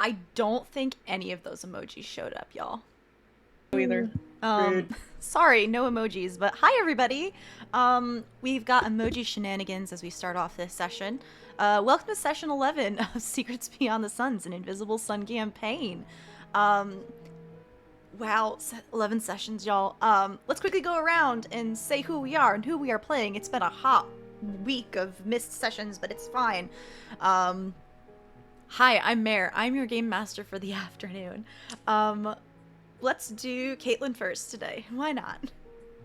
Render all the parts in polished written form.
I don't think any of those emojis showed up, y'all. Either. Um, Rude. sorry, no emojis, but hi everybody. We've got emoji shenanigans as we start off this session. Welcome to session 11 of Secrets Beyond the Suns, an Invisible Sun campaign. Um, wow, 11 sessions, y'all. Let's quickly go around and say who we are and who we are playing. It's been a hot week of missed sessions, but it's fine. Hi, I'm Mare. I'm your game master for the afternoon. Let's do Caitlin first today. Why not?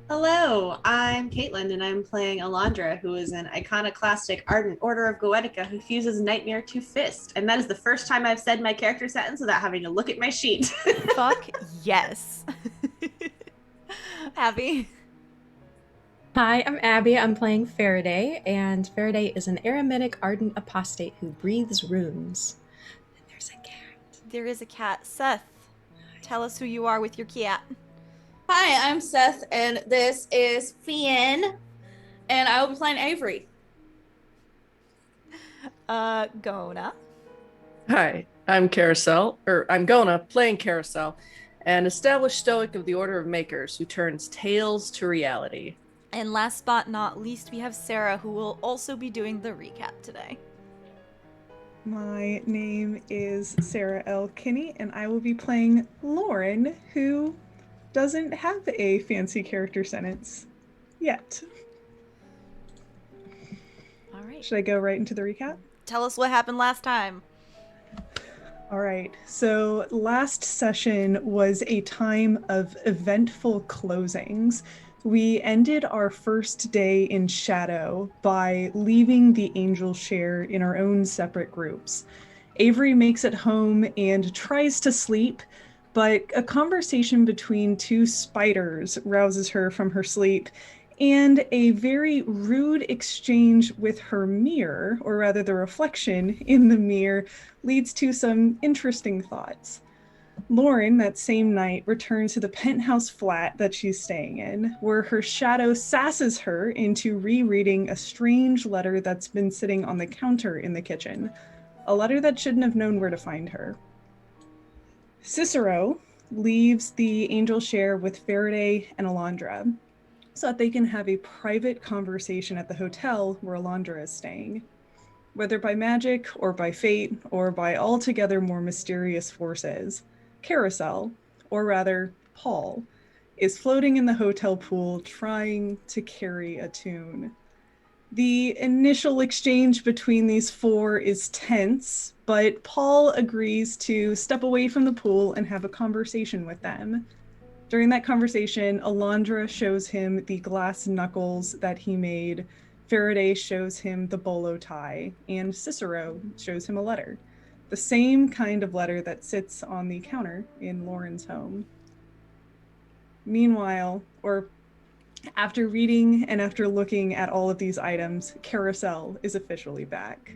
Hello, I'm Caitlin, and I'm playing Alondra, who is an iconoclastic ardent order of Goetica who fuses nightmare to fist. And that is the first time I've said my character sentence without having to look at my sheet. Fuck yes. Abby. Hi, I'm Abby. I'm playing Farideh, and Farideh is an Eremitic ardent apostate who breathes runes. And there's a cat. There is a cat. Seth, tell us who you are with your cat. Hi, I'm Seth, and this is Fionn, and I will be playing Avery. Gonah. Hi, I'm I'm Gonah, playing Karosael, an established stoic of the Order of Makers who turns tales to reality. And last but not least, we have Sarah, who will also be doing the recap today. My name is Sarah L. Kinney, and I will be playing Lauren, who doesn't have a fancy character sentence yet. All right. Should I go right into the recap? Tell us what happened last time. All right, so last session was a time of eventful closings. We ended our first day in Shadow by leaving the Angel Share in our own separate groups. Avery makes it home and tries to sleep, but a conversation between two spiders rouses her from her sleep, and a very rude exchange with her mirror, or rather the reflection in the mirror, leads to some interesting thoughts. Lauren, that same night, returns to the penthouse flat that she's staying in, where her shadow sasses her into rereading a strange letter that's been sitting on the counter in the kitchen. A letter that shouldn't have known where to find her. Cicero leaves the Angel Share with Farideh and Alondra so that they can have a private conversation at the hotel where Alondra is staying. Whether by magic or by fate or by altogether more mysterious forces, Karosael, or rather Paul, is floating in the hotel pool trying to carry a tune. The initial exchange between these four is tense, but Paul agrees to step away from the pool and have a conversation with them. During that conversation, Alondra shows him the glass knuckles that he made, Farideh shows him the bolo tie, and Cicero shows him a letter. The same kind of letter that sits on the counter in Lauren's home. Meanwhile, or after reading and after looking at all of these items, Karosael is officially back.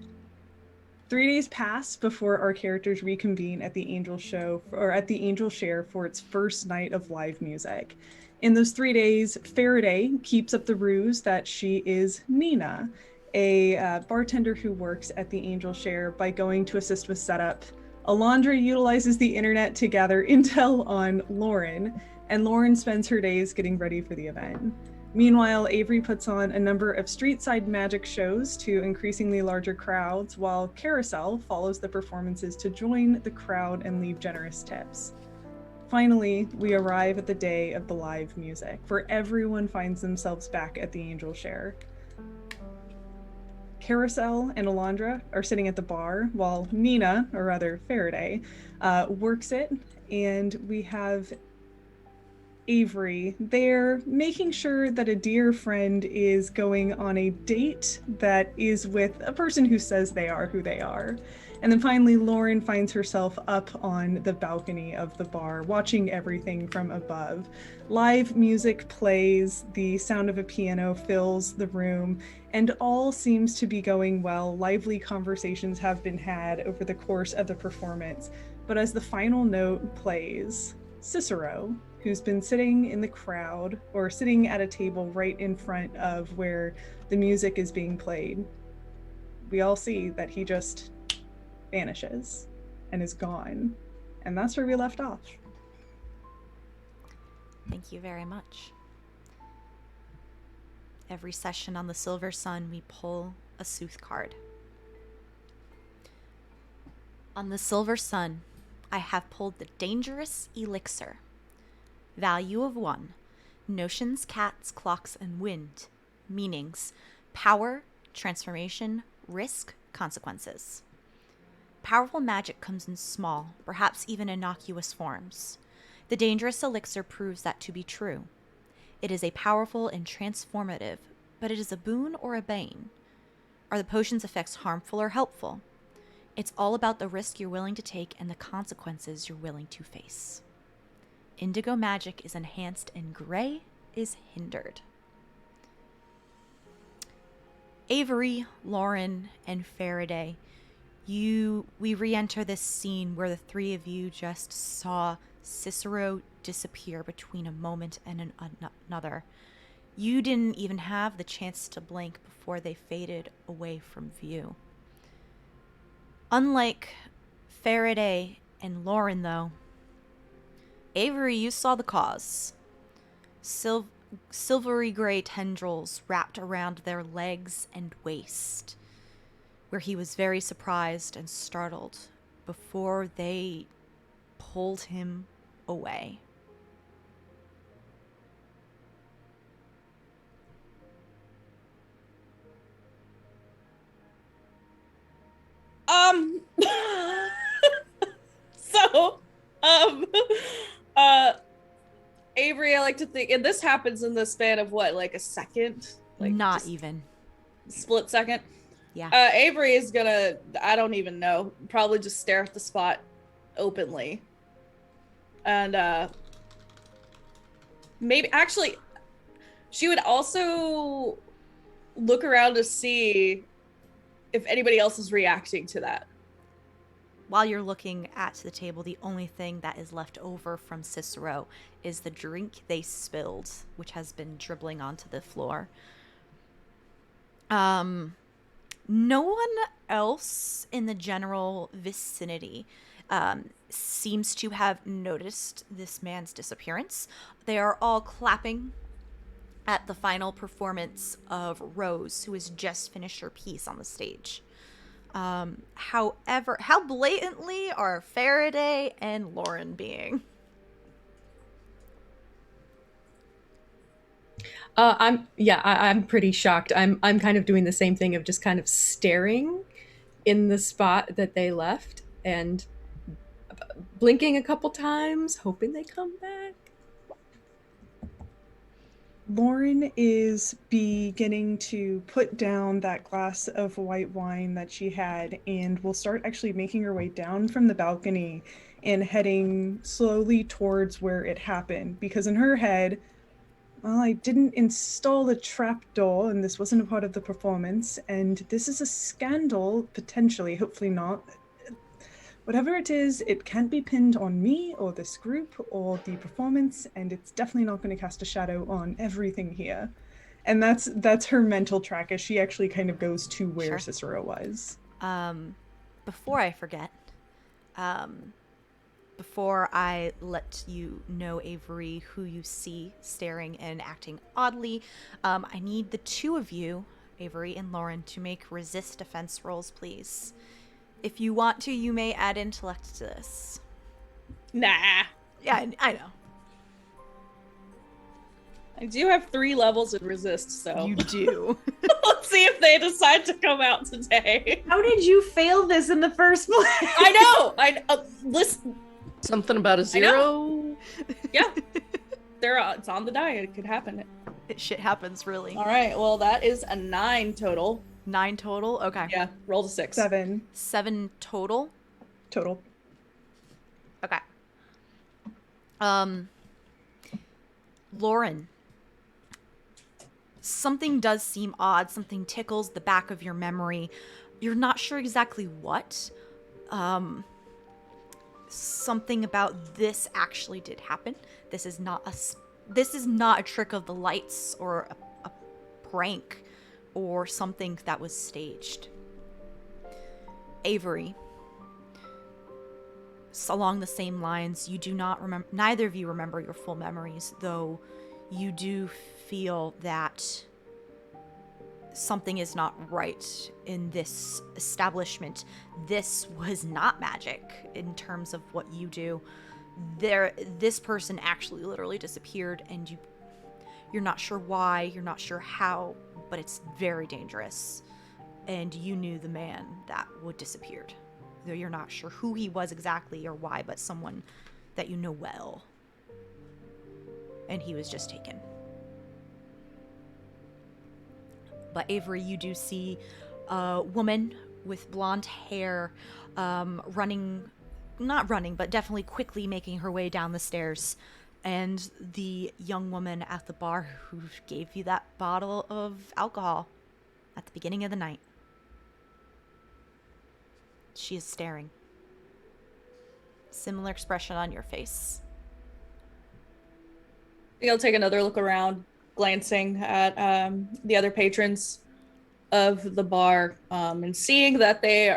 3 days pass before our characters reconvene at the Angel Share for its first night of live music. In those 3 days, Farideh keeps up the ruse that she is Nina, a bartender who works at the Angel Share, by going to assist with setup. Alondra utilizes the internet to gather intel on Lauren, and Lauren spends her days getting ready for the event. Meanwhile, Avery puts on a number of street-side magic shows to increasingly larger crowds, while Karosael follows the performances to join the crowd and leave generous tips. Finally, we arrive at the day of the live music, where everyone finds themselves back at the Angel Share. Karosael and Alondra are sitting at the bar, while Nina, or rather Farideh, works it, and we have Avery there making sure that a dear friend is going on a date that is with a person who says they are who they are. And then finally, Lauren finds herself up on the balcony of the bar, watching everything from above. Live music plays, the sound of a piano fills the room, and all seems to be going well. Lively conversations have been had over the course of the performance. But as the final note plays, Cicero, who's been sitting in the crowd, or sitting at a table right in front of where the music is being played, we all see that he just vanishes. and is gone. And that's where we left off. Thank you very much. Every session on the Silver Sun, we pull a Sooth card. On the Silver Sun, I have pulled the Dangerous Elixir. Value of 1. Notions, cats, clocks, and wind. Meanings: power, transformation, risk, consequences. Powerful magic comes in small, perhaps even innocuous forms. The Dangerous Elixir proves that to be true. It is a powerful and transformative, but it is a boon or a bane. Are the potion's effects harmful or helpful? It's all about the risk you're willing to take and the consequences you're willing to face. Indigo magic is enhanced and gray is hindered. Avery, Lauren, and Farideh, we re-enter this scene where the three of you just saw Cicero disappear between a moment and another. You didn't even have the chance to blink before they faded away from view. Unlike Farideh and Lauren, though, Avery, you saw the cause. Silvery gray tendrils wrapped around their legs and waist, where he was very surprised and startled before they pulled him away. So, Avery, I like to think, and this happens in the span of what, like a second? Like Not even. split second? Yeah. Avery is gonna, I don't even know, probably just stare at the spot openly. And, maybe, actually, she would also look around to see if anybody else is reacting to that. While you're looking at the table, the only thing that is left over from Cicero is the drink they spilled, which has been dribbling onto the floor. No one else in the general vicinity seems to have noticed this man's disappearance. They are all clapping at the final performance of Rose, who has just finished her piece on the stage. However, how blatantly are Farideh and Lauren being? I'm pretty shocked. I'm kind of doing the same thing of just kind of staring in the spot that they left and blinking a couple times, hoping they come back. Lauren is beginning to put down that glass of white wine that she had and will start actually making her way down from the balcony and heading slowly towards where it happened. Because in her head, well, I didn't install the trapdoor and this wasn't a part of the performance, and this is a scandal, potentially, hopefully not. Whatever it is, it can't be pinned on me or this group or the performance, and it's definitely not going to cast a shadow on everything here. And that's her mental track as she actually kind of goes to where Sure. Cicero was. Before I forget, before I let you know, Avery, who you see staring and acting oddly, I need the two of you, Avery and Lauren, to make resist defense rolls, please. If you want to, you may add intellect to this. Nah. Yeah, I know. I do have 3 levels in resist, so You do. let's see if they decide to come out today. How did you fail this in the first place? I know. Listen. Something about a 0? Yeah. It's on the die. It could happen. Shit happens, really. All right. Well, that is a 9 total. 9 total? Okay. Yeah. Roll to 6. 7 7 total? total. Okay. Lauren. Something does seem odd. Something tickles the back of your memory. You're not sure exactly what. Something about this actually did happen. This is not a trick of the lights or a prank or something that was staged. Avery, along the same lines, you do not remember, neither of you remember your full memories, though you do feel that something is not right in this establishment. This was not magic in terms of what you do. This person actually literally disappeared, and you're not sure why, you're not sure how, but it's very dangerous. And you knew the man that would disappeared. Though you're not sure who he was exactly or why, but someone that you know well. And he was just taken. But Avery, you do see a woman with blonde hair not running, but definitely quickly making her way down the stairs. And the young woman at the bar who gave you that bottle of alcohol at the beginning of the night. She is staring. Similar expression on your face. I think I'll take another look around, glancing at the other patrons of the bar, and seeing that they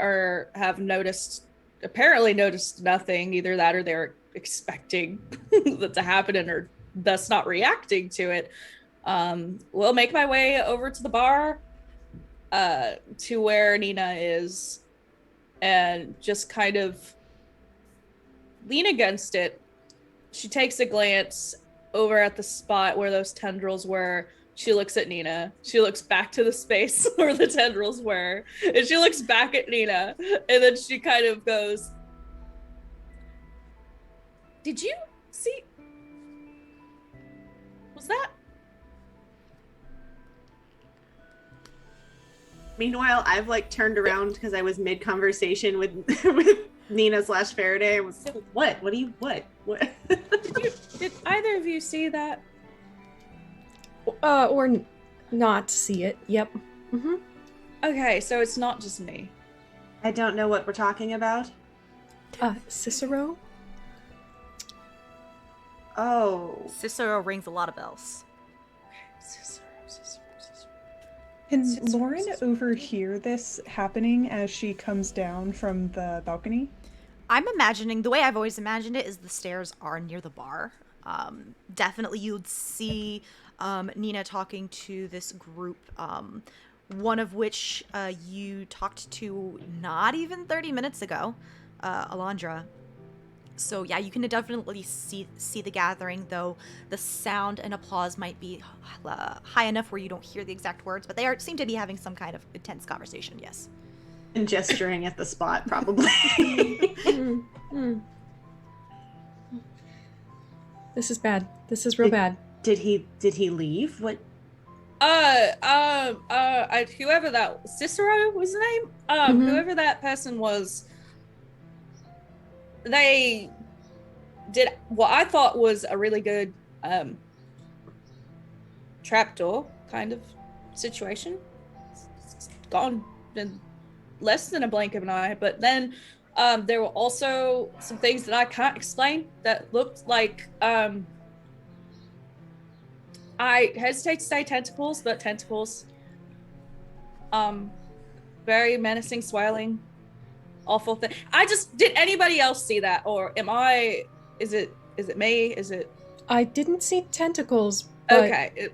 apparently noticed nothing, either that or they're expecting that to happen and are thus not reacting to it. We'll make my way over to the bar, to where Nina is, and just kind of lean against it. She takes a glance over at the spot where those tendrils were. She looks at Nina. She looks back to the space where the tendrils were. And she looks back at Nina. And then she kind of goes, "Did you see? Was that?" Meanwhile, I've like turned around because I was mid conversation with with Nina / Farideh. I was what? What do you what? Did either of you see that? Or not see it. Yep. Mm-hmm. Okay, so it's not just me. I don't know what we're talking about. Cicero? Oh. Cicero rings a lot of bells. Cicero. Can Lauren overhear this happening as she comes down from the balcony? I'm imagining, the way I've always imagined it is the stairs are near the bar. Definitely you'd see Nina talking to this group, one of which you talked to not even 30 minutes ago, Alondra. So yeah, you can definitely see the gathering, though the sound and applause might be high enough where you don't hear the exact words, but they seem to be having some kind of intense conversation, yes. And gesturing at the spot, probably. This is bad. This is real bad. Did he leave? What? Whoever that Cicero was his name. Whoever that person was, they did what I thought was a really good trapdoor kind of situation. It's gone in less than a blink of an eye, but then there were also some things that I can't explain that looked like I hesitate to say tentacles, but tentacles. Very menacing, swirling, awful thing. Did anybody else see that, or is it me? Is it? I didn't see tentacles. But, okay.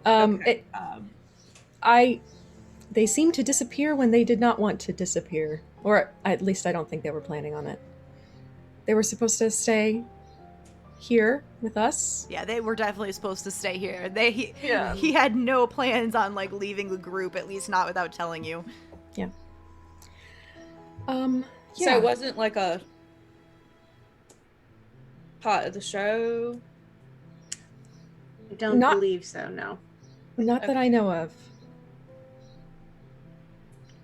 They seemed to disappear when they did not want to disappear, or at least I don't think they were planning on it. They were supposed to stay here with us. Yeah, they were definitely supposed to stay here. He had no plans on like leaving the group, at least not without telling you. Yeah. So it wasn't like a part of the show? I don't believe so, no. Not that I know of.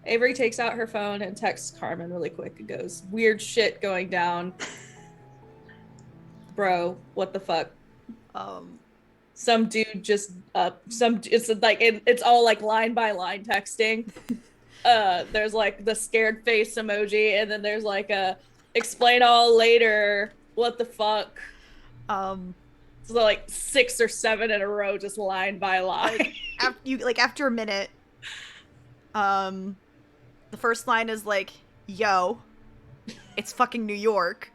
Avery takes out her phone and texts Carmen really quick and goes, "Weird shit going down. Bro, what the fuck?" Some dude just it's all like line by line texting. There's like the scared face emoji, and then there's like a explain all later, what the fuck. So like 6 or 7 in a row, just line by line. After a minute, the first line is like, "Yo, it's fucking New York.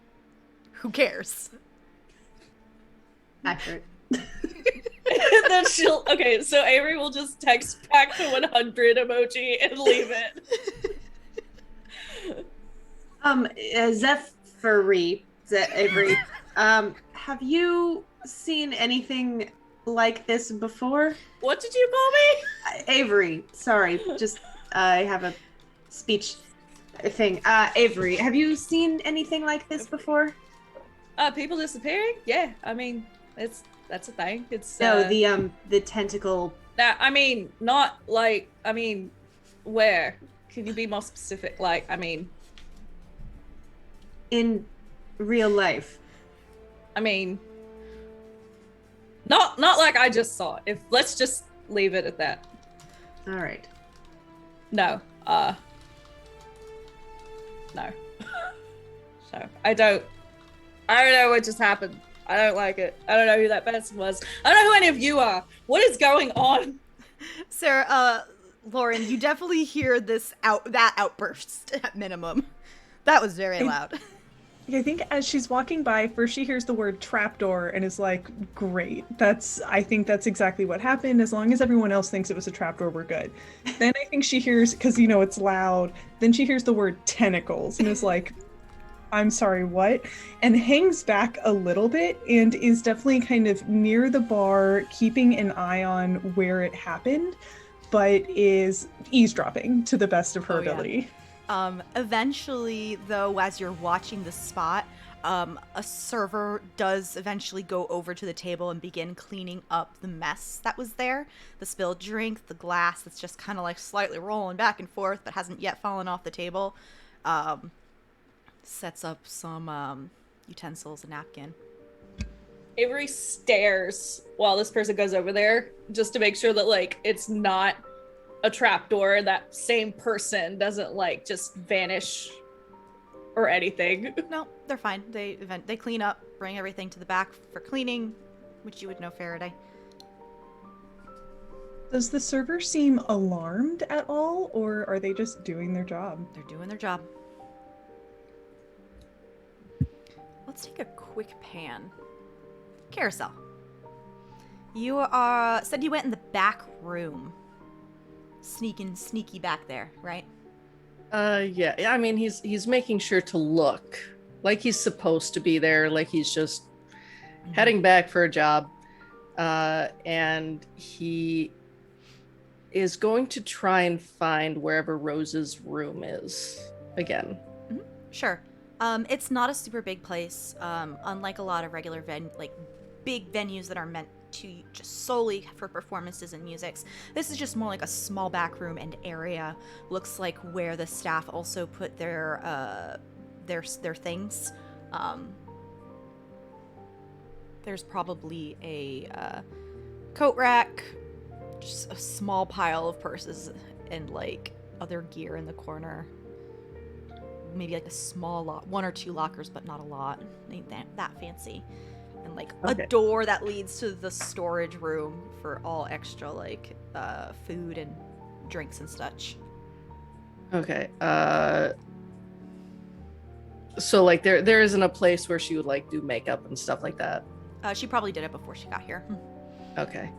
Who cares? Accurate. And then okay, so Avery will just text back the 100 emoji and leave it. Zephyr, Avery, have you seen anything like this before? What did you call me? Avery, sorry, just I have a speech thing. Avery, have you seen anything like this before? People disappearing? Yeah, I mean, that's a thing. It's No, the tentacle. that I mean, not like I mean, where? Can you be more specific? Like, I mean, In real life. I mean, not like I just saw it. Let's just leave it at that. All right. No, no. So I don't know what just happened. I don't like it. I don't know who that person was. I don't know who any of you are. What is going on? Sarah, Lauren, you definitely hear that outburst at minimum. That was very loud. I think as she's walking by, first she hears the word trapdoor and is like, great. I think that's exactly what happened. As long as everyone else thinks it was a trapdoor, we're good. Then I think she hears, because it's loud, then she hears the word tentacles and is like, I'm sorry, what? And hangs back a little bit and is definitely kind of near the bar, keeping an eye on where it happened, but is eavesdropping to the best of her ability. Eventually, though, as you're watching the spot, a server does eventually go over to the table and begin cleaning up the mess that was there. The spilled drink, the glass that's just kind of like slightly rolling back and forth but hasn't yet fallen off the table. Sets up some utensils, a napkin. Avery stares while this person goes over there just to make sure that like it's not a trapdoor and that same person doesn't like just vanish or anything. No, they're fine. They clean up, bring everything to the back for cleaning, which you would know, Farideh. Does the server seem alarmed at all, or are they just doing their job? They're doing their job. Let's take a quick pan. Karosael. You said you went in the back room. Sneaky back there, right? Yeah. I mean, he's making sure to look like he's supposed to be there, like he's just heading back for a job. And he is going to try and find wherever Rose's room is again. Mm-hmm. Sure. It's not a super big place. Unlike a lot of regular big venues that are meant to just solely for performances and musics. This is just more like a small back room and area. Looks like where the staff also put their things. There's probably a coat rack, just a small pile of purses and like other gear in the corner. Maybe like a small one or two lockers, but not a lot. Ain't that fancy. And like a door that leads to the storage room for all extra like food and drinks and such. Okay. So like there isn't a place where she would like do makeup and stuff like that. She probably did it before she got here. Okay.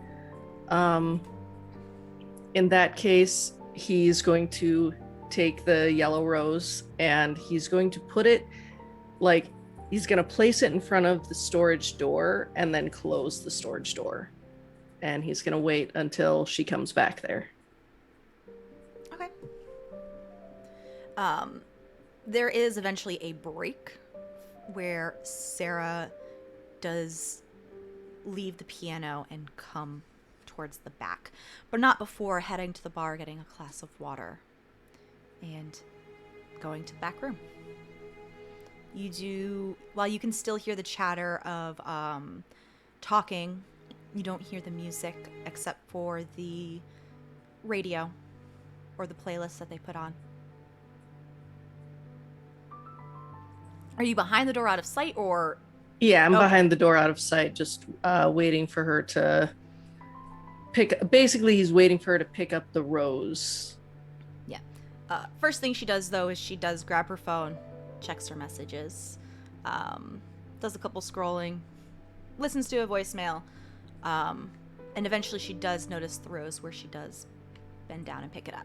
In that case, he's going to take the yellow rose and he's going to put it like he's going to place it in front of the storage door and then close the storage door. And he's going to wait until she comes back there. Okay. There is eventually a break where Sarah does leave the piano and come towards the back, but not before heading to the bar, getting a glass of water, and going to the back room. You do, while you can still hear the chatter of talking, you don't hear the music except for the radio or the playlist that they put on. Are you behind the door out of sight or? Yeah, I'm behind the door out of sight, just waiting for her to basically he's waiting for her to pick up the rose. Yeah. First thing she does though is she does grab her phone, checks her messages, does a couple scrolling, listens to a voicemail, and eventually she does notice the rose where she does bend down and pick it up.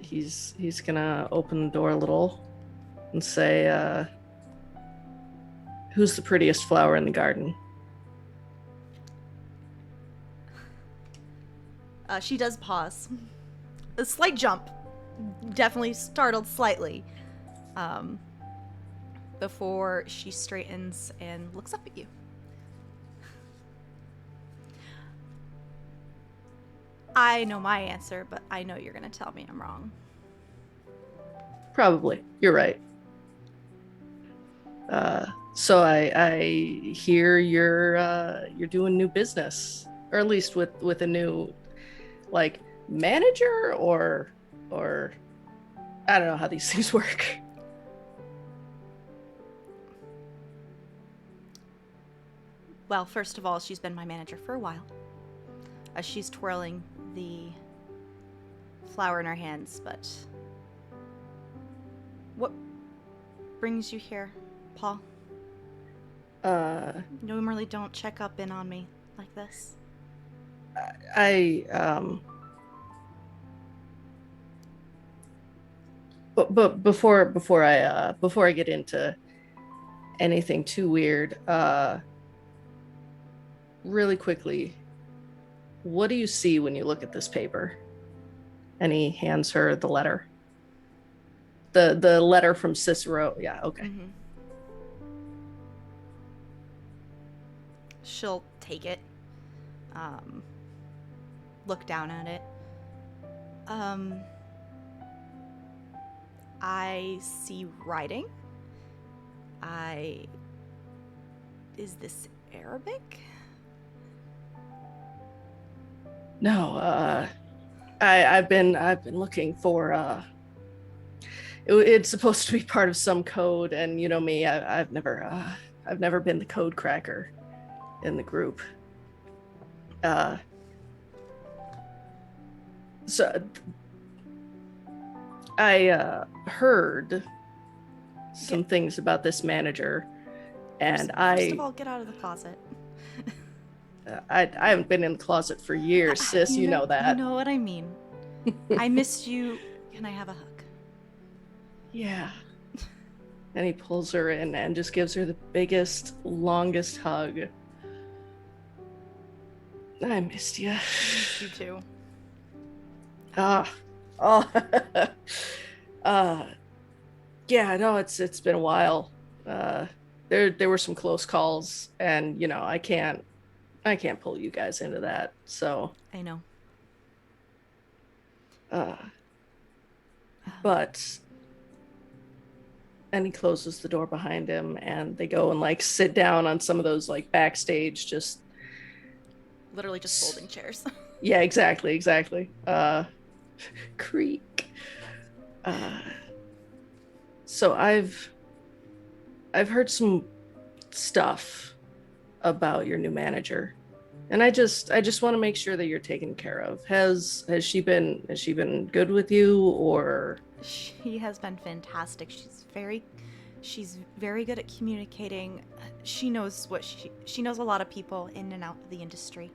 He's gonna open the door a little and say, who's the prettiest flower in the garden? She does pause. A slight jump. Definitely startled slightly. Before she straightens and looks up at you. I know my answer, but I know you're gonna tell me I'm wrong. Probably. You're right. So I hear you're doing new business, or at least with a new, like, manager, or I don't know how these things work. Well, first of all, she's been my manager for a while. As she's twirling the flower in her hands, but what brings you here, Paul? Normally don't check up in on me like this. But before I get into anything too weird, really quickly, what do you see when you look at this paper? And he hands her the letter. The letter from Cicero. Yeah, okay. Mm-hmm. She'll take it. Look down at it. I see writing. Is this Arabic? No, I've been looking for it's supposed to be part of some code, and you know me, I've never been the code cracker in the group. So I heard some things about this manager, and First of all, get out of the closet. I haven't been in the closet for years, sis. You know that. You know what I mean. I missed you. Can I have a hug? Yeah. And he pulls her in and just gives her the biggest, longest hug. I missed you. I missed you too. Yeah, no, it's been a while. There were some close calls, and you know, I can't pull you guys into that. So I know. But and he closes the door behind him, and they go and like sit down on some of those like backstage, just literally just folding chairs. Yeah, exactly. Creak. So I've heard some stuff about your new manager, and I just want to make sure that you're taken care of. Has she been good with you, or? She has been fantastic. She's very good at communicating. She knows she knows a lot of people in and out of the industry.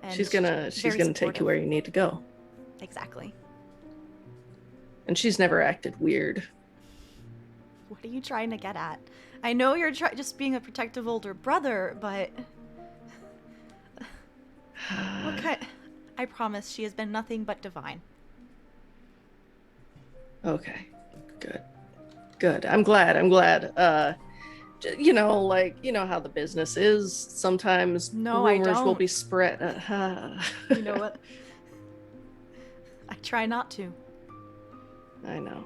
And she's gonna take you where you need to go. Exactly. And she's never acted weird. What are you trying to get at? I know you're just being a protective older brother, but I promise she has been nothing but divine. Okay, good. I'm glad. You know, like, you know how the business is. Sometimes rumors will be spread. You know what? I try not to. I know.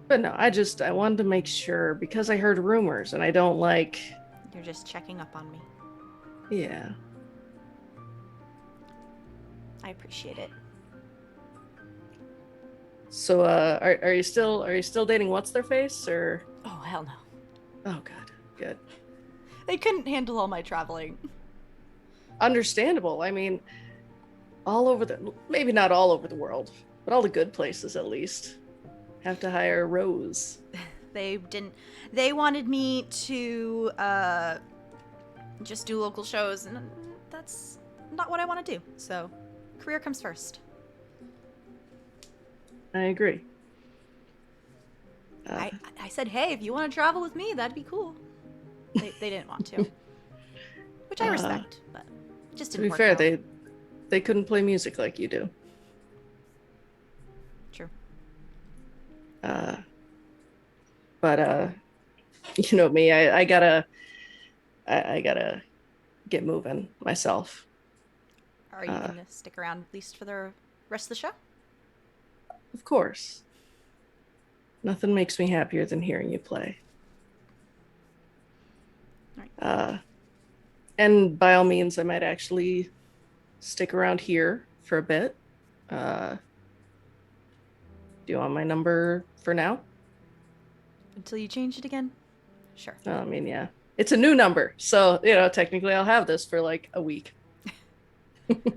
But no, I wanted to make sure, because I heard rumors, and I don't like... You're just checking up on me. Yeah. I appreciate it. So, are you still dating what's their face, or? Oh, hell no. Oh, good. They couldn't handle all my traveling. Understandable. I mean, maybe not all over the world, but all the good places at least. Have to hire Rose. They didn't. They wanted me to just do local shows, and that's not what I want to do. So, career comes first. I agree. I said, hey, if you want to travel with me, that'd be cool. They didn't want to, which I respect, but just To didn't be work fair, out. they couldn't play music like you do. True. But you know me, I gotta get moving myself. Are you gonna stick around at least for the rest of the show? Of course. Nothing makes me happier than hearing you play. Right. And by all means, I might actually stick around here for a bit. Do you want my number for now? Until you change it again? Sure. I mean, yeah. It's a new number, so, you know, technically I'll have this for like a week.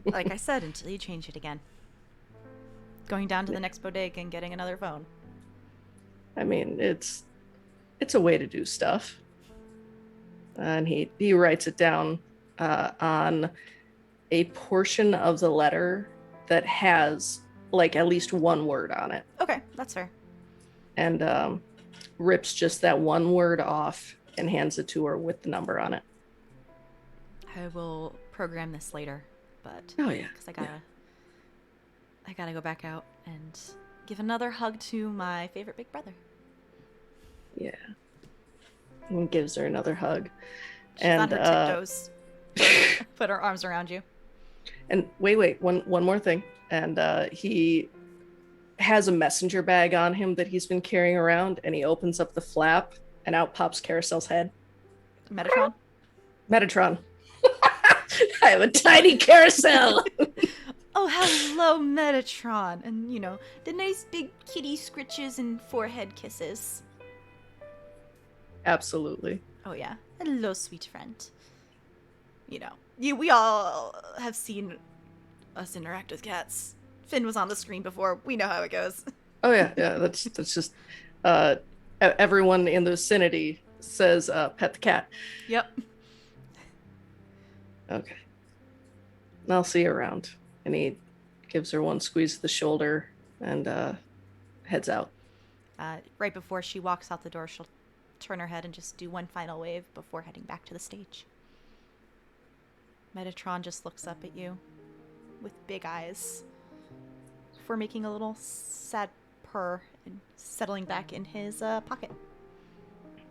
Like I said, until you change it again. Going down to the next bodega and getting another phone. I mean, it's a way to do stuff. And he writes it down on a portion of the letter that has like at least one word on it. Okay, that's fair. And rips just that one word off and hands it to her with the number on it. I will program this later, but Oh yeah. because I gotta go back out and give another hug to my favorite big brother. Yeah. And gives her another hug. She's on her tiptoes. Put her arms around you. And wait, one more thing. And he has a messenger bag on him that he's been carrying around, and he opens up the flap, and out pops Karosael's head. Metatron? Metatron. I have a tiny Karosael. Oh, hello, Metatron. And, you know, the nice big kitty scritches and forehead kisses. Absolutely. Oh, yeah. Hello, sweet friend. You know, we all have seen us interact with cats. Finn was on the screen before. We know how it goes. Oh yeah. That's just everyone in the vicinity says pet the cat. Yep. Okay. I'll see you around. And he gives her one squeeze of the shoulder and heads out. Right before she walks out the door, she'll turn her head and just do one final wave before heading back to the stage. Metatron just looks up at you with big eyes before making a little sad purr and settling back in his pocket.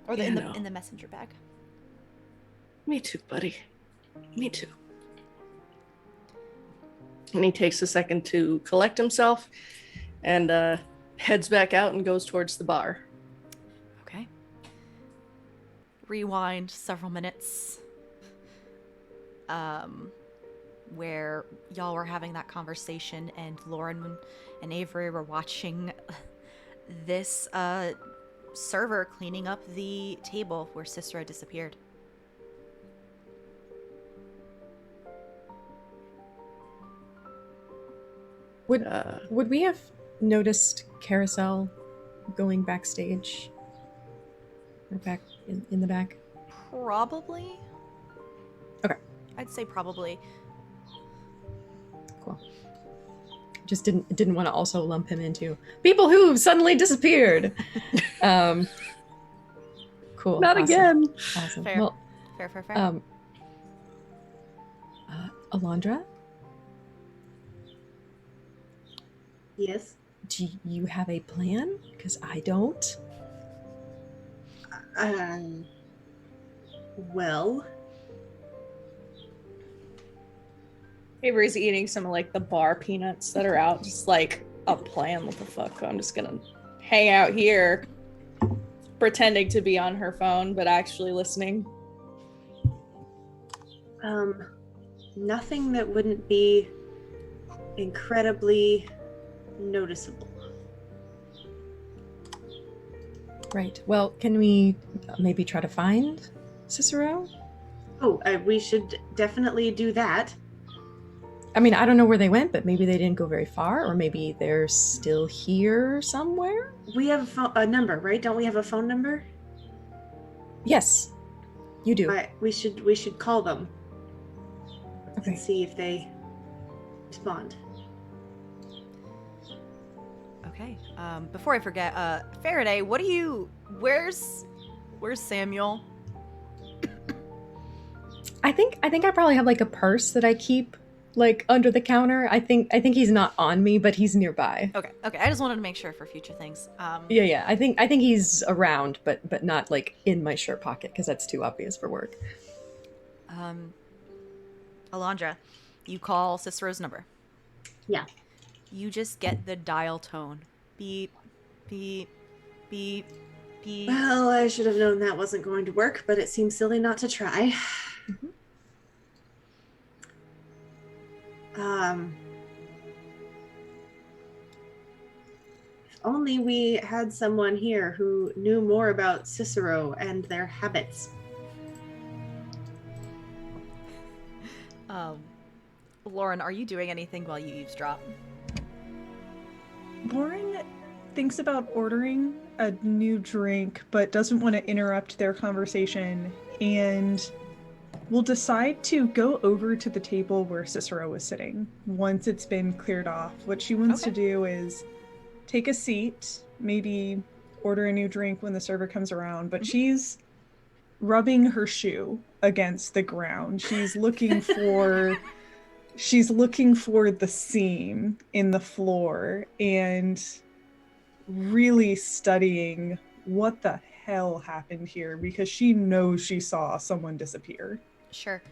Or in the messenger bag. Me too, buddy. Me too. And he takes a second to collect himself and heads back out and goes towards the bar. Okay. Rewind several minutes. Where y'all were having that conversation and Lauren and Avery were watching this server cleaning up the table where Cicero disappeared. Would we have noticed Karosael going backstage? Or back in the back? Probably. Okay. I'd say probably. Cool. Just didn't want to also lump him into people who suddenly disappeared. Cool. Not awesome. again. Fair. Awesome. Well, Fair. Alondra, Yes. do you have a plan? Because I don't. Well, Avery's eating some of like the bar peanuts that are out, just like a plan. What the fuck? I'm just gonna hang out here, pretending to be on her phone, but actually listening. nothing that wouldn't be incredibly noticeable. Right. Well, can we maybe try to find Cicero? Oh, we should definitely do that. I mean, I don't know where they went, but maybe they didn't go very far, or maybe they're still here somewhere. We have a number, right? Don't we have a phone number? Yes, you do. We should call them Okay. and see if they respond. Okay. Before I forget, Farideh, what do you? Where's Samuel? I think I probably have like a purse that I keep like under the counter. I think he's not on me, but he's nearby. Okay. I just wanted to make sure for future things. Yeah. I think he's around, but not like in my shirt pocket because that's too obvious for work. Alondra, you call Cicero's number. Yeah. You just get the dial tone. Beep, beep, beep, beep. Well, I should have known that wasn't going to work, but it seems silly not to try. Mm-hmm. If only we had someone here who knew more about Cicero and their habits. Lauren, are you doing anything while you eavesdrop? Lauren thinks about ordering a new drink, but doesn't want to interrupt their conversation, and will decide to go over to the table where Cicero is sitting once it's been cleared off. What she wants to do is take a seat, maybe order a new drink when the server comes around, but she's rubbing her shoe against the ground. She's looking for the seam in the floor and really studying what the hell happened here, because she knows she saw someone disappear. Sure.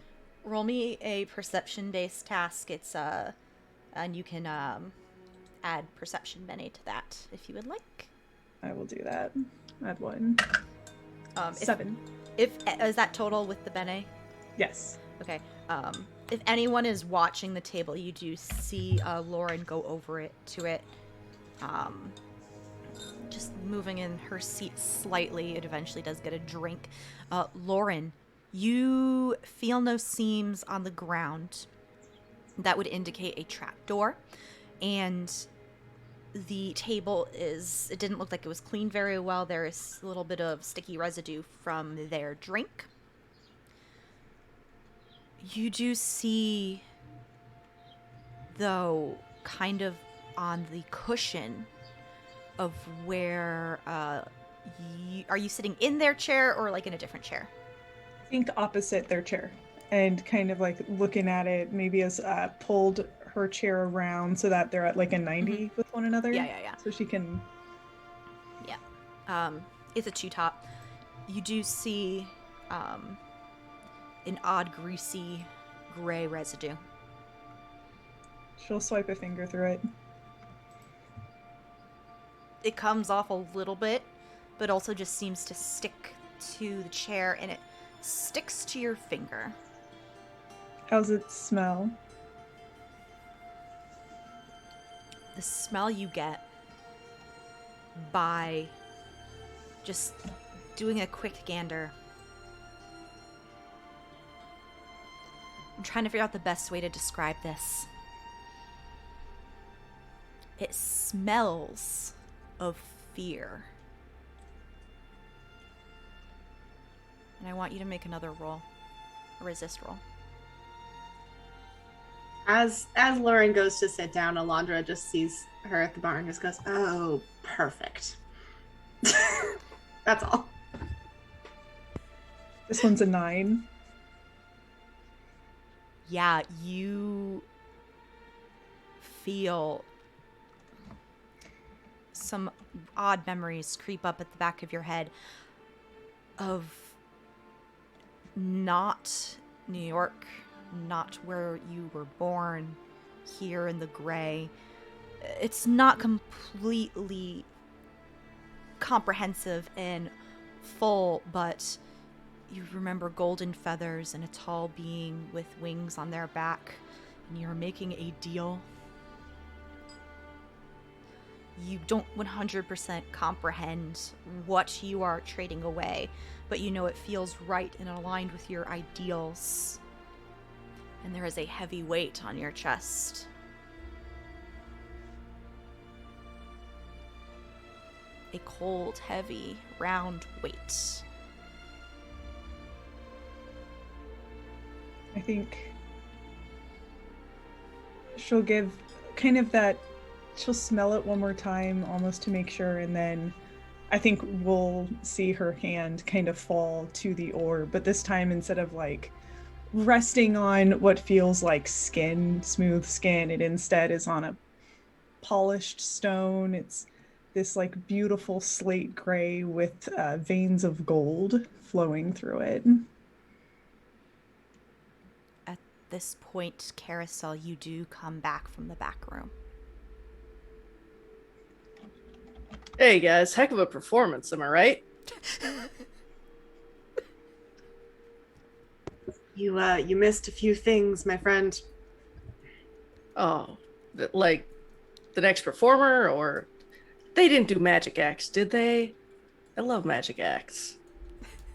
Roll me a perception-based task. It's and you can add perception bene to that if you would like. I will do that. Add one. 7. Is that total with the bene? Yes. Okay. If anyone is watching the table, you do see Lauren go over to it. Just moving in her seat slightly. It eventually does get a drink. Lauren, you feel no seams on the ground that would indicate a trapdoor. And the table it didn't look like it was cleaned very well. There is a little bit of sticky residue from their drink. You do see, though, kind of on the cushion of where, are you sitting in their chair or like in a different chair? I think opposite their chair, and kind of like looking at it, maybe has pulled her chair around so that they're at like a 90 with one another. Yeah. So she can... Yeah. It's a two-top. You do see an odd greasy gray residue. She'll swipe a finger through it. It comes off a little bit, but also just seems to stick to the chair, and it sticks to your finger. How's it smell? The smell you get by just doing a quick gander. I'm trying to figure out the best way to describe this. It smells of fear. And I want you to make another roll. A resist roll. As Lauren goes to sit down, Alondra just sees her at the bar and just goes, "Oh, perfect." That's all. This one's a 9. Yeah, you feel some odd memories creep up at the back of your head of not New York, not where you were born, here in the gray. It's not completely comprehensive and full, but you remember golden feathers and a tall being with wings on their back, and you're making a deal. You don't 100% comprehend what you are trading away, but you know it feels right and aligned with your ideals. and there is a heavy weight on your chest. A cold, heavy, round weight. I think she'll give kind of that, she'll smell it one more time almost to make sure, and then I think we'll see her hand kind of fall to the orb, but this time instead of like resting on what feels like skin, smooth skin, it instead is on a polished stone. It's this like beautiful slate gray with veins of gold flowing through it. At this point, Karosael, you do come back from the back room. Hey guys, heck of a performance, am I right? You missed a few things, my friend. Oh, like the next performer, or they didn't do magic acts, did they? I love magic acts.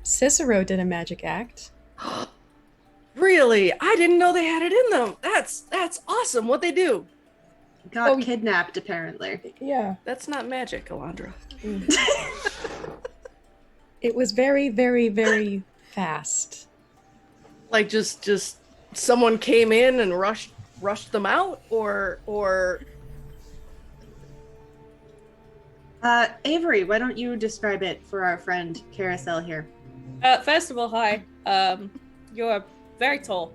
Cicero did a magic act. Really? I didn't know they had it in them. That's awesome. What'd they do? Got kidnapped, apparently. Yeah. That's not magic, Alondra. It was very, very, very fast. Like just someone came in and rushed them out, or Avery, why don't you describe it for our friend Karosael here? First of all, hi. You're very tall.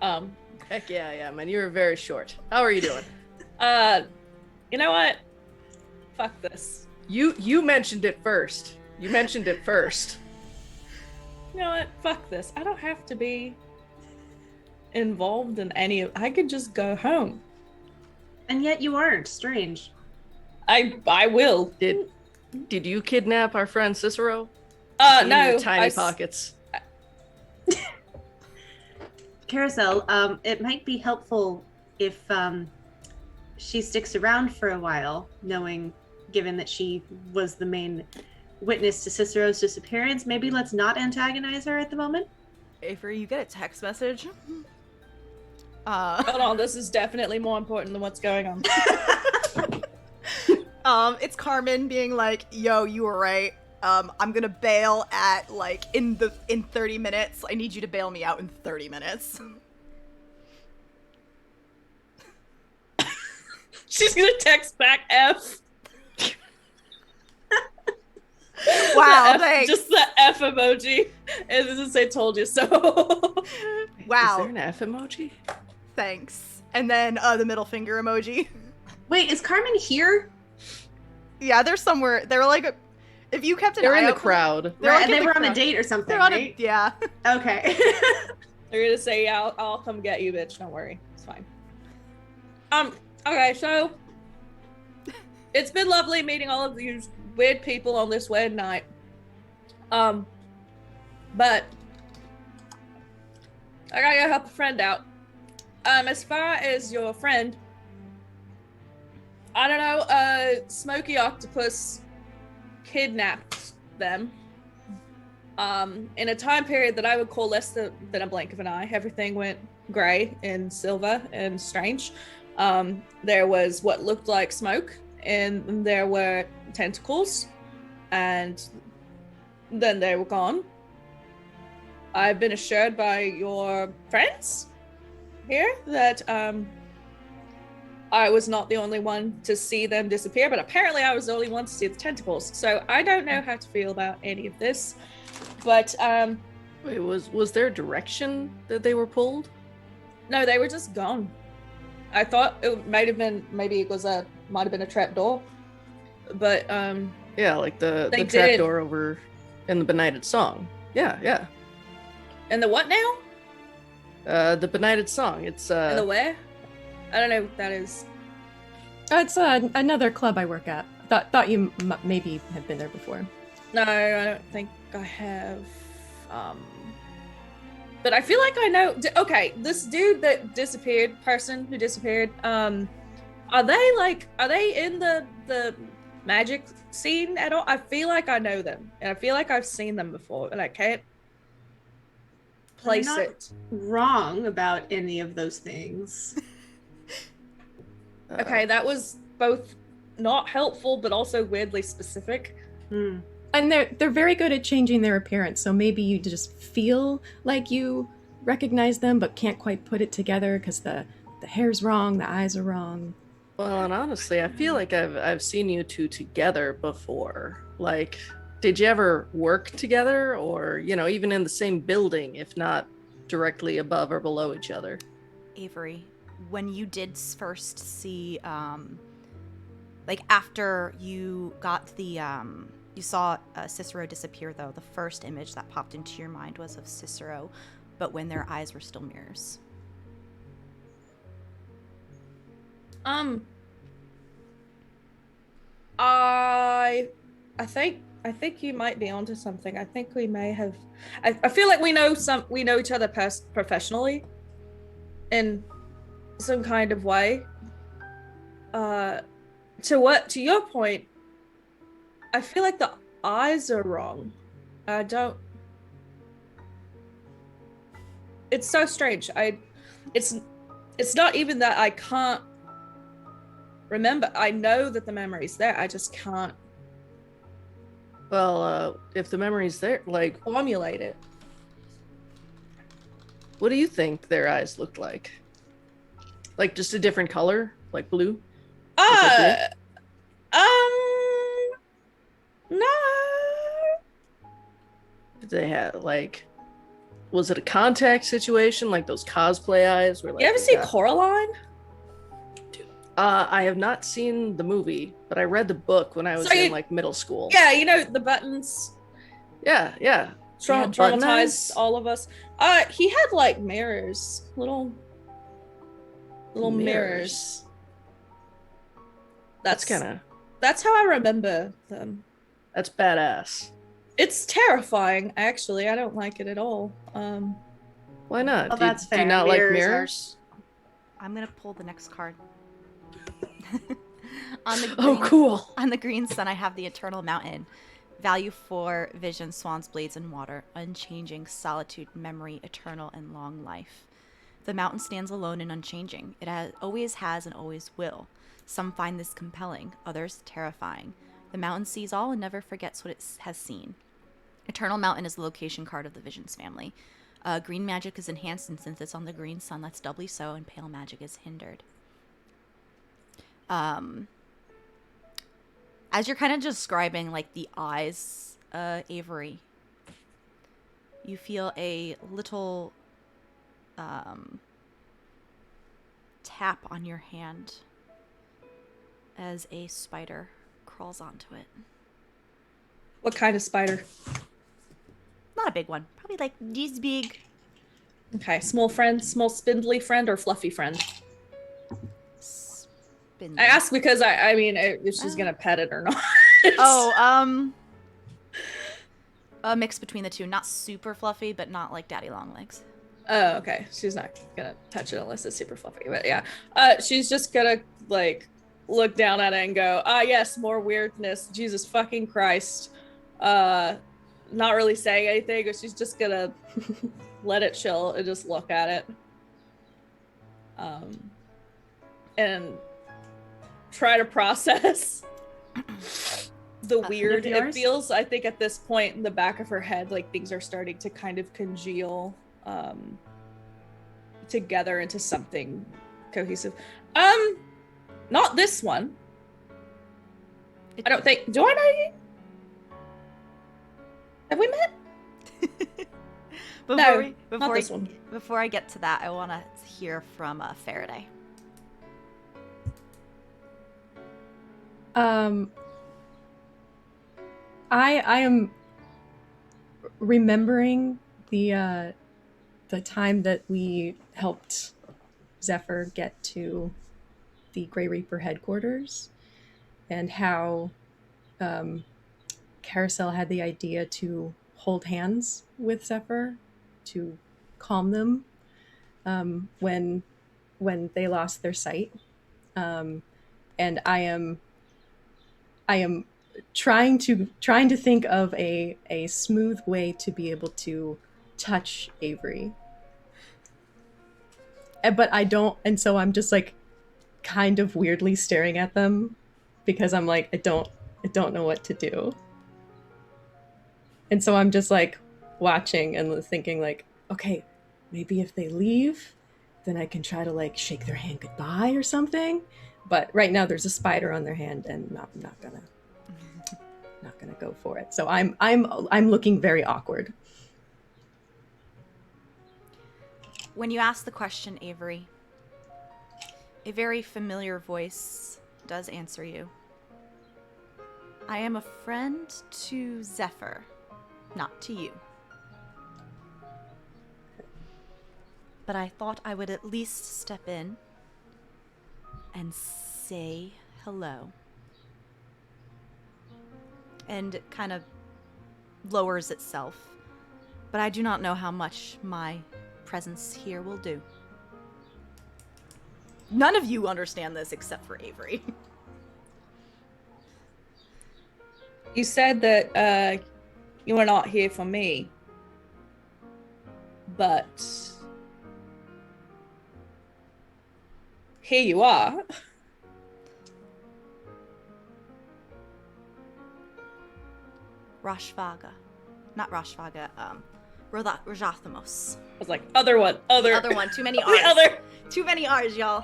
Heck yeah, man. You were very short. How are you doing? You know what? Fuck this. You mentioned it first. You know what? Fuck this. I don't have to be involved in any of. I could just go home. And yet you aren't. Strange. I will. Did you kidnap our friend Cicero? No. Your tiny pockets. Karosael, it might be helpful if she sticks around for a while, given that she was the main witness to Cicero's disappearance. Maybe let's not antagonize her at the moment. Avery, you get a text message. Hold on, this is definitely more important than what's going on. It's Carmen being like, yo, you were right. I'm gonna bail at like in 30 minutes. I need you to bail me out in 30 minutes. She's gonna text back F. Wow, F, thanks. just the F emoji. And this is say told you so. Wow. Is there an F emoji? Thanks. And then the middle finger emoji. Wait, is Carmen here? Yeah, they're somewhere. They're like, if you kept an They're eye in the out- crowd. They're Right, like in they the were on a crowd. date or something, They're on right? yeah. Okay. They're gonna say, yeah, I'll come get you, bitch. Don't worry. It's fine. Okay, so it's been lovely meeting all of these weird people on this weird night. But I gotta go help a friend out. As far as your friend, I don't know, Smoky Octopus kidnapped them. In a time period that I would call less than a blink of an eye. Everything went gray and silver and strange. There was what looked like smoke, and there were tentacles, and then they were gone. I've been assured by your friends here that I was not the only one to see them disappear, but apparently I was the only one to see the tentacles. So I don't know how to feel about any of this. But Wait, was there a direction that they were pulled? no, they were just gone. I thought it might have been might have been a trap door. But Yeah, like the They trapdoor over in the Benighted Song. Yeah. and the what now? The Benighted Song. It's And the where? I don't know what that is. It's another club I work at. Thought you maybe have been there before. No, I don't think I have. But I feel like I know. Okay, this dude that disappeared, person who disappeared. Are they in the magic scene at all? I feel like I know them, and I feel like I've seen them before, and I can't. place not- it. Wrong about any of those things. Okay, that was both not helpful but also weirdly specific. Hmm. And they're very good at changing their appearance, so maybe you just feel like you recognize them but can't quite put it together because the hair's wrong, the eyes are wrong. Well, and honestly, I feel like I've seen you two together before. Like, did you ever work together, or even in the same building, if not directly above or below each other? Avery, when you did first see, like after you got the, you saw Cicero disappear, though, the first image that popped into your mind was of Cicero, but when their eyes were still mirrors. I think you might be onto something. I think we may have. I feel like we know each other professionally, in some kind of way. To your point, I feel like the eyes are wrong. I don't. It's so strange. It's not even that I can't remember. I know that the memory's there. I just can't Well, if the memory's there, like, formulate it. what do you think their eyes looked like? Like just a different color, like blue? No. Did they have like? Was it a contact situation, like those cosplay eyes? Where, like, You ever they see got- Coraline? I have not seen the movie, but I read the book when I was So in you- like middle school. Yeah, you know the buttons. Yeah. They had button eyes? Traumatized all of us. He had like mirrors, little mirrors. That's how I remember them. That's badass. It's terrifying, actually. I don't like it at all. Why not? Oh, Do you- that's do you fair. not like Mirrors are- mirrors? I'm gonna pull the next card. On the Oh, green- cool. On the green sun, I have the Eternal Mountain. Value 4, vision, swans, blades, and water. Unchanging, solitude, memory, eternal, and long life. The mountain stands alone and unchanging. It always has and always will. Some find this compelling, others terrifying. The mountain sees all and never forgets what it has seen. Eternal Mountain is the location card of the Visions family. Green magic is enhanced, and since it's on the green sun, that's doubly so, and pale magic is hindered. As you're kind of describing like the eyes, Avery, you feel a little tap on your hand as a spider crawls onto it. What kind of spider? Not a big one, probably like this big. Okay, small spindly friend, or fluffy friend? Spindly. I ask because I mean if she's gonna pet it or not. Oh, a mix between the two. Not super fluffy, but not like daddy long legs. Oh, okay. She's not gonna touch it unless it's super fluffy. But yeah, she's just gonna like look down at it and go, "Ah, yes, more weirdness. Jesus fucking Christ." Not really saying anything, but she's just gonna let it chill and just look at it, and try to process the weird it yours? feels. I think at this point in the back of her head, like things are starting to kind of congeal together into something cohesive. Not this one. I don't think. Do I know you? Have we met? Not this one. Before I get to that, I want to hear from Farideh. I am remembering the time that we helped Zephyr get to the Grey Reaper headquarters, and how Karosael had the idea to hold hands with Zephyr to calm them when they lost their sight. And I am trying to think of a smooth way to be able to touch Avery. But I don't, and so I'm just like kind of weirdly staring at them because I'm like, I don't know what to do. And so I'm just like watching and thinking like, okay, maybe if they leave, then I can try to like shake their hand goodbye or something. But right now there's a spider on their hand and not gonna go for it. So I'm looking very awkward. When you ask the question, Avery, a very familiar voice does answer you. I am a friend to Zephyr, not to you. But I thought I would at least step in and say hello. And it kind of lowers itself. But I do not know how much my presence here will do. None of you understand this except for Avery. You said that you were not here for me, but here you are. Rashvaga. Not Rashvaga, Rajathamos. I was like, other one. The other one. Too many R's. The other. Too many R's, y'all.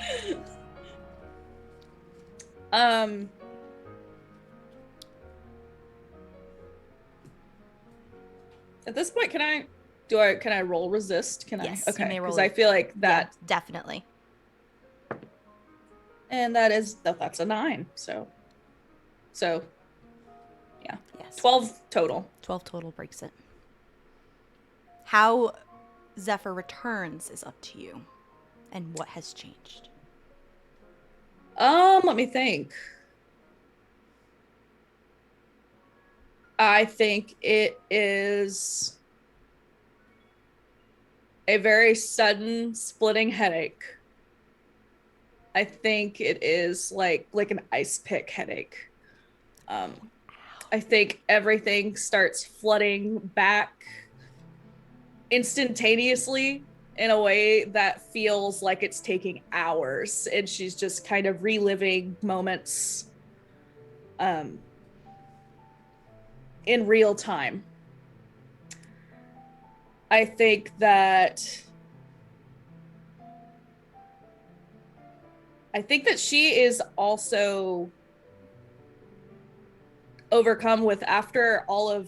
At this point, can I roll resist? Can Yes, I? you Okay, may roll because I it. feel like that, Yeah, definitely. and that's a 9. So, yeah, Yes. 12 total. 12 total breaks it. How Zephyr returns is up to you. And what has changed? Let me think. I think it is a very sudden splitting headache. I think it is like an ice pick headache. I think everything starts flooding back instantaneously in a way that feels like it's taking hours, and she's just kind of reliving moments in real time. I think that she is also overcome with, after all of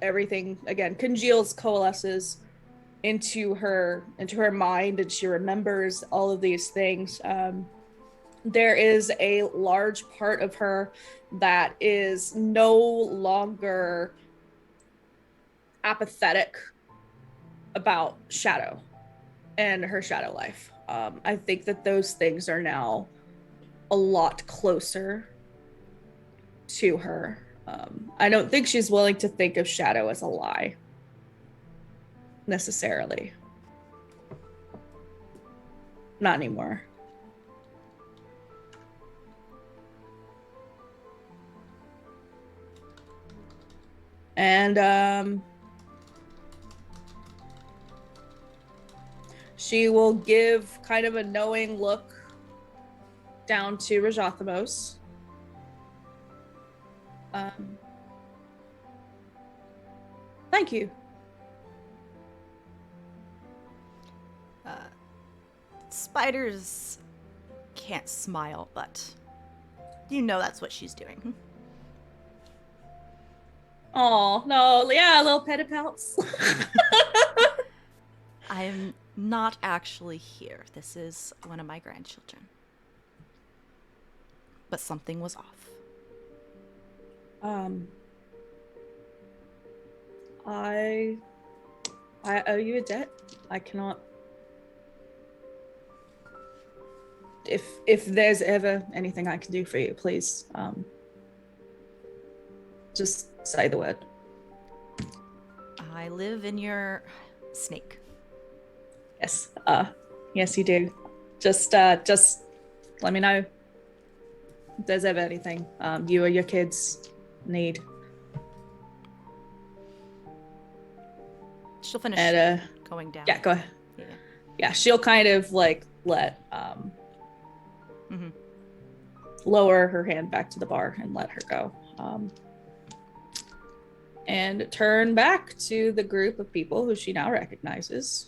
everything again congeals, coalesces into her mind, and she remembers all of these things. There is a large part of her that is no longer apathetic about Shadow and her Shadow life. I think that those things are now a lot closer to her. I don't think she's willing to think of Shadow as a lie, necessarily. Not anymore. And she will give kind of a knowing look down to Rajathamos. Thank you. Spiders can't smile, but you know that's what she's doing. Oh, no. Yeah, little pedipalps. I am not actually here. This is one of my grandchildren. But something was off. I owe you a debt. I cannot. If there's ever anything I can do for you, please, just say the word. I live in your snake. Yes. Yes, you do. Just let me know if there's ever anything you or your kids need. She'll finish And going down. yeah, go ahead. Yeah. Yeah, she'll kind of like let Mhm. lower her hand back to the bar and let her go. And turn back to the group of people who she now recognizes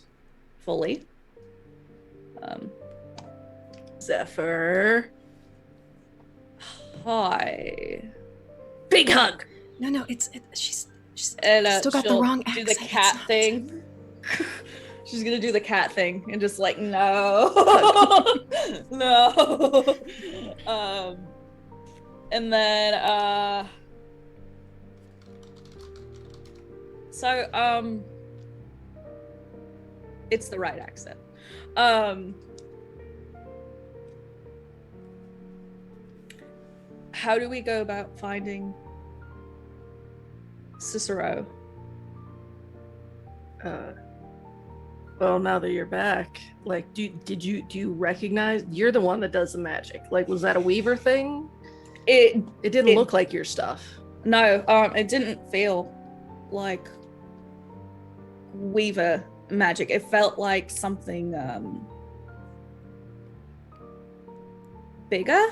fully. Zephyr. Hi. Big hug. No, she's And still got the she'll wrong do accent. the cat It's not- thing. She's gonna do the cat thing and just like no, no. And then so it's the right accent. How do we go about finding Cicero? Well, now that you're back, like, do you recognize? You're the one that does the magic. Like, was that a Weaver thing? It didn't look like your stuff. No, it didn't feel like Weaver magic. It felt like something bigger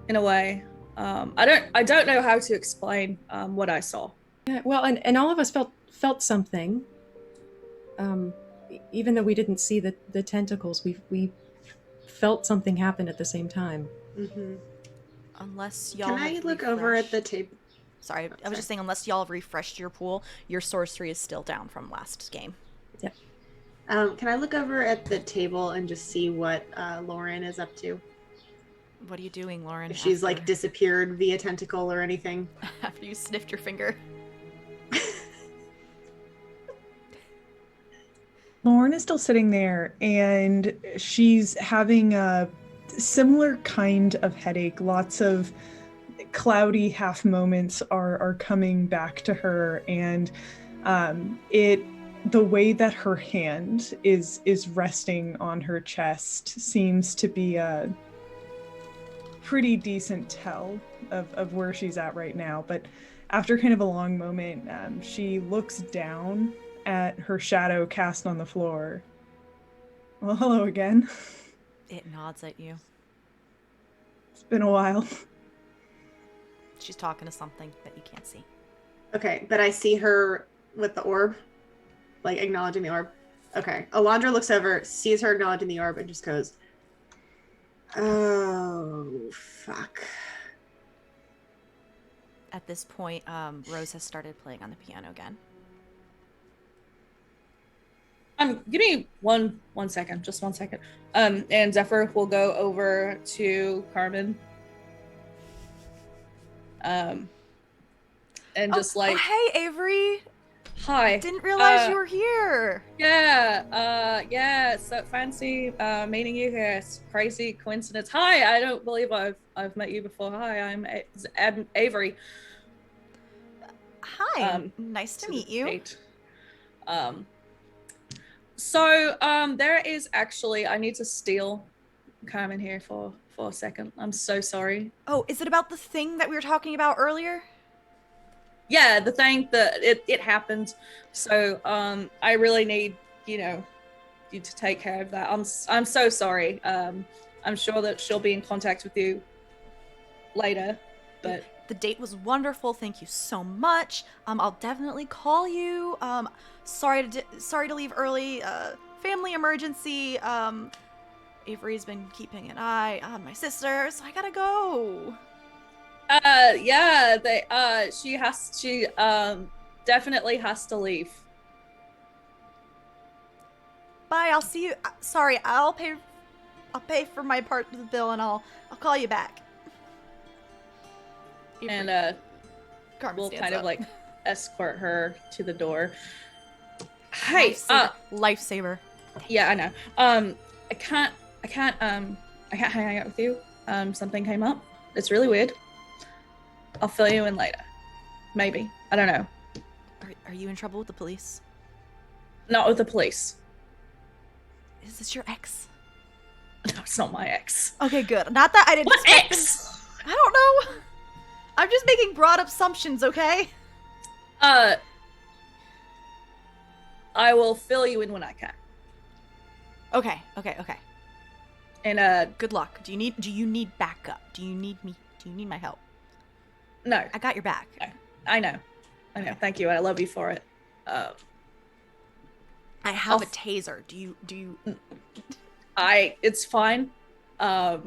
in a way. I don't know how to explain what I saw. Yeah, well, and all of us felt something. Even though we didn't see the tentacles, we felt something happen at the same time. Mm-hmm. Unless y'all Can I have look over at the refreshed- table? Sorry, I was just saying, unless y'all have refreshed your pool, your sorcery is still down from last game. Yep. Can I look over at the table and just see what Lauren is up to? What are you doing, Lauren? If she's like after- disappeared via tentacle or anything? after you sniffed your finger. Lauren is still sitting there, and she's having a similar kind of headache. Lots of cloudy half moments are coming back to her, and the way that her hand is resting on her chest seems to be a pretty decent tell of where she's at right now. But after kind of a long moment, she looks down at her shadow cast on the floor. Well, hello again. It nods at you. It's been a while. She's talking to something that you can't see. Okay, but I see her with the orb, like acknowledging the orb. Okay, Alondra looks over, sees her acknowledging the orb, and just goes, "Oh, fuck." At this point, Rose has started playing on the piano again. Give me one second, just 1 second. And Zephyr will go over to Carmen. And just like, oh, hey, Avery. hi. Didn't realize you were here. Yeah. So fancy meeting you here. It's crazy coincidence. Hi, I don't believe I've met you before. Hi, I'm Avery. Hi. Nice to meet you. Date. So there is actually, I need to steal Carmen here for a second. I'm so sorry. Oh, is it about the thing that we were talking about earlier? Yeah, the thing that it happened. So I really need, you to take care of that. I'm so sorry. I'm sure that she'll be in contact with you later, but The date was wonderful. Thank you so much. I'll definitely call you. Sorry to leave early. Family emergency. Avery's been keeping an eye on my sister, so I gotta go. yeah, she definitely has to leave. Bye. I'll see you. Sorry, I'll pay for my part of the bill, and I'll call you back. Avery. And Carmen we'll stands kind of up. like escort her to the door. Hey, Lifesaver. yeah, I know. I can't hang out with you. Something came up. It's really weird. I'll fill you in later. Maybe. I don't know. Are you in trouble with the police? Not with the police. Is this your ex? No, it's not my ex. Okay, good. Not that I didn't What expect ex? I don't know. I'm just making broad assumptions, okay? I will fill you in when I can. Okay. And Good luck. Do you need backup? Do you need my help? no, I got your back. I know. Thank you. I love you for it. I have I'll- a taser. Do you It's fine. I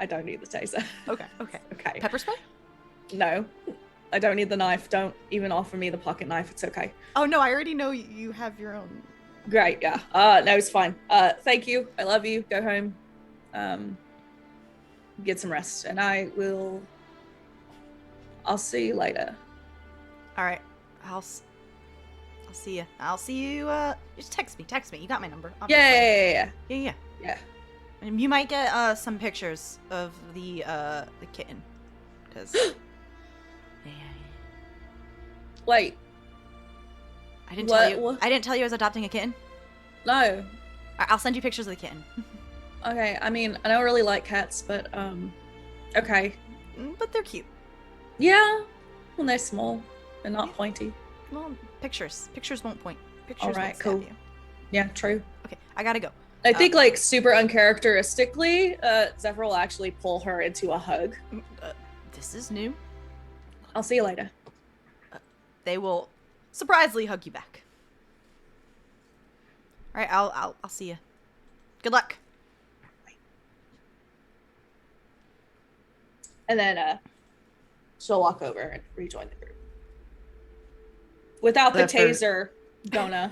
don't need the taser. Okay. Okay. Pepper spray? No, I don't need the knife. Don't even offer me the pocket knife. It's okay. Oh no, I already know you have your own. Great. Yeah. No, it's fine. Thank you. I love you. Go home. Get some rest, and I'll see you later. All right. I'll see you. I'll see you. Just text me. You got my number. Yeah. Yeah. Yeah. And you might get some pictures of the kitten, because. Yeah. Wait. I didn't What- tell you. what? I didn't tell you I was adopting a kitten. No. I'll send you pictures of the kitten. Okay. I mean, I don't really like cats, but okay. But they're cute. Yeah. When they're small and not pointy. Well, pictures. Pictures won't point. Pictures Alright, won't stab cool. you. Yeah. True. Okay, I gotta go. I think, like, super uncharacteristically, Zephyr will actually pull her into a hug. This is new. I'll see you later. They will surprisingly hug you back. All right, I'll see you. Good luck. And then she'll walk over and rejoin the group. Without the Zephyr. taser, Gonah.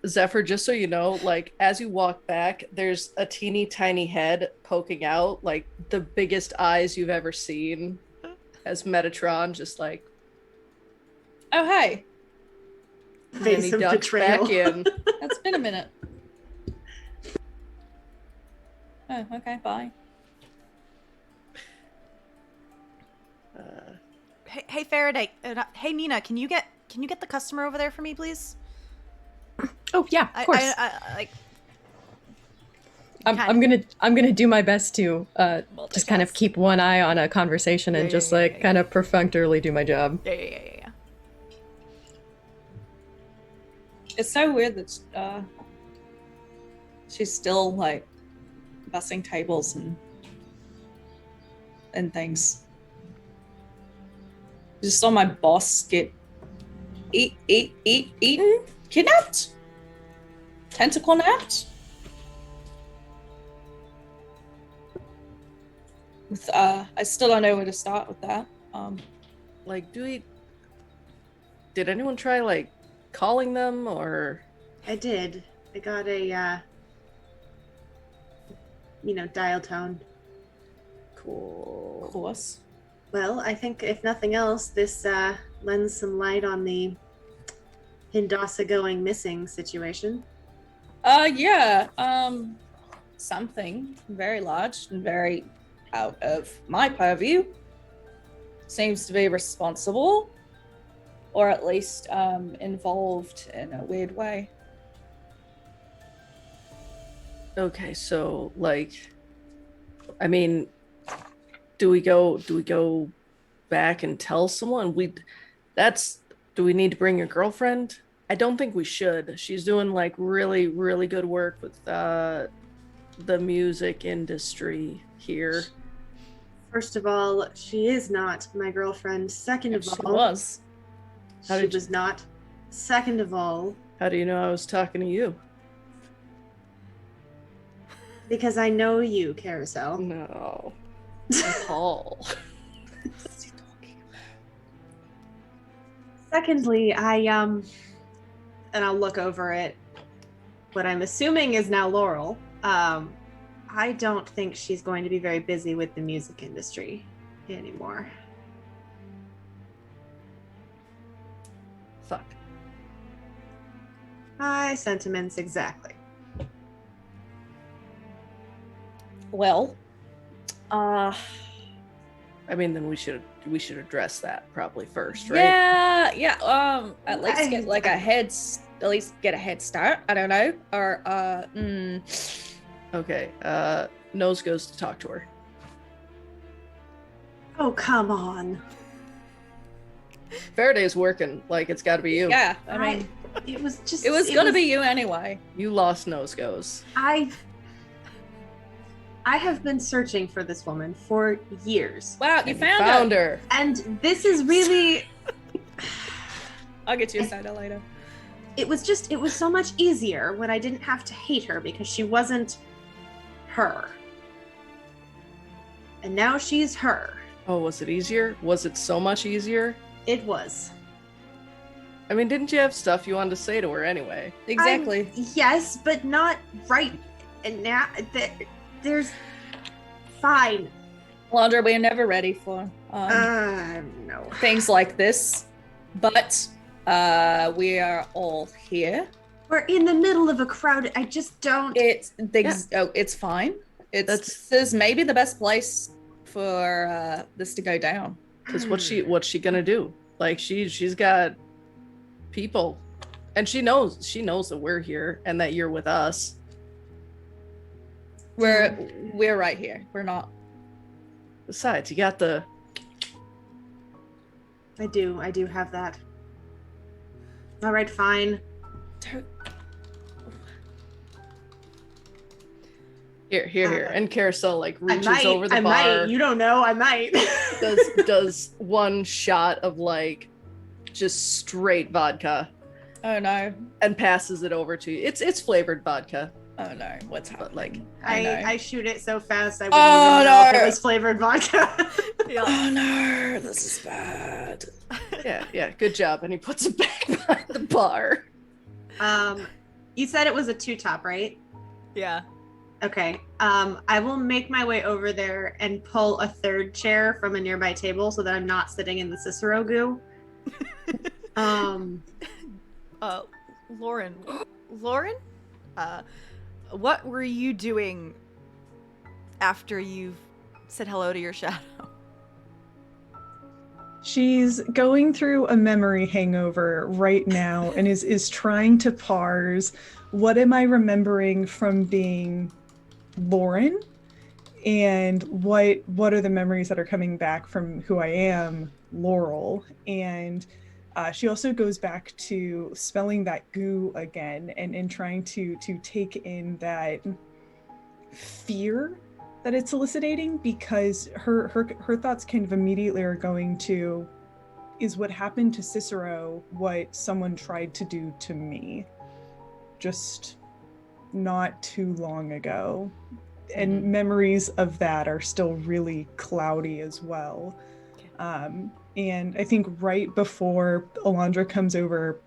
Zephyr, just so you know, like as you walk back, there's a teeny tiny head poking out, like the biggest eyes you've ever seen, as Metatron just like Oh, hey. and then he Face of ducks betrayal. back in. It's been a minute. Oh, okay, bye. Hey Farideh. Hey Nina, can you get the customer over there for me, please? Oh yeah, of course. I I'm gonna do my best to just kind of multitask. keep one eye on a conversation and Yeah, just yeah, like yeah. kind of perfunctorily do my job. Yeah. It's so weird that she's still like bussing tables and things. Just saw my boss get eaten, kidnapped, tentacle napped. With I still don't know where to start with that. Like, did anyone try like calling them or? I did. I got a, dial tone. Cool. Of course. Well, I think if nothing else, this lends some light on the Hindasa going missing situation. Yeah. Something very large and very out of my purview seems to be responsible, or at least involved in a weird way. Okay, so like, I mean, do we go back and tell someone? Do we need to bring your girlfriend? I don't think we should. She's doing like really, really good work with the music industry here. First of all, she is not my girlfriend. Second of She all, was. How she did you- was not. Second of all, How do you know I was talking to you? because I know you, Karosael. No. Paul. Secondly, and I'll look over at what I'm assuming is now Laurel. I don't think she's going to be very busy with the music industry anymore. Fuck. My sentiments exactly. Well, I mean, then we should address that probably first, right? yeah. At least get like at least get a head start. I don't know, or Okay. Nose goes to talk to her. Oh, come on. Faraday's working. Like, it's got to be you. Yeah, I mean, it was just. it was gonna be you anyway. You lost nose goes. I have been searching for this woman for years, Wow, you And found her. her. and this is really. I'll get you a cider later. It was so much easier when I didn't have to hate her because she wasn't her. And now she's her. Oh, was it easier? Was it so much easier? It was. I mean, didn't you have stuff you wanted to say to her anyway? Exactly. Yes, but not right. And now there's fine. Alondra, we're never ready for No. things like this, but we are all here. We're in the middle of a crowd. I just don't. It's fine. This is maybe the best place for this to go down. Because what's she gonna do? Like, she's got people, and she knows that we're here and that you're with us. We're right here. We're not. Besides, you got the. I do have that. All right, fine. Here. And Karosael like reaches over the I bar. might. You don't know. I might. does one shot of like just straight vodka Oh no. and passes it over to you. It's flavored vodka. Oh no. What's happening? But like, I shoot it so fast I wouldn't Oh, even know if no. it was flavored vodka. Oh no, this is bad. yeah, good job. And he puts it back behind the bar. You said it was a 2-top, right? Yeah. Okay. I will make my way over there and pull a third chair from a nearby table so that I'm not sitting in the Cicero goo. Lauren, what were you doing after you said hello to your shadow? She's going through a memory hangover right now and is trying to parse what am I remembering from being Lauren and what are the memories that are coming back from who I am, Laurel. And she also goes back to smelling that goo again and trying to take in that fear that it's eliciting, because her thoughts kind of immediately are going to, is what happened to Cicero what someone tried to do to me just not too long ago. And memories of that are still really cloudy as well. Okay. And I think right before Alondra comes over,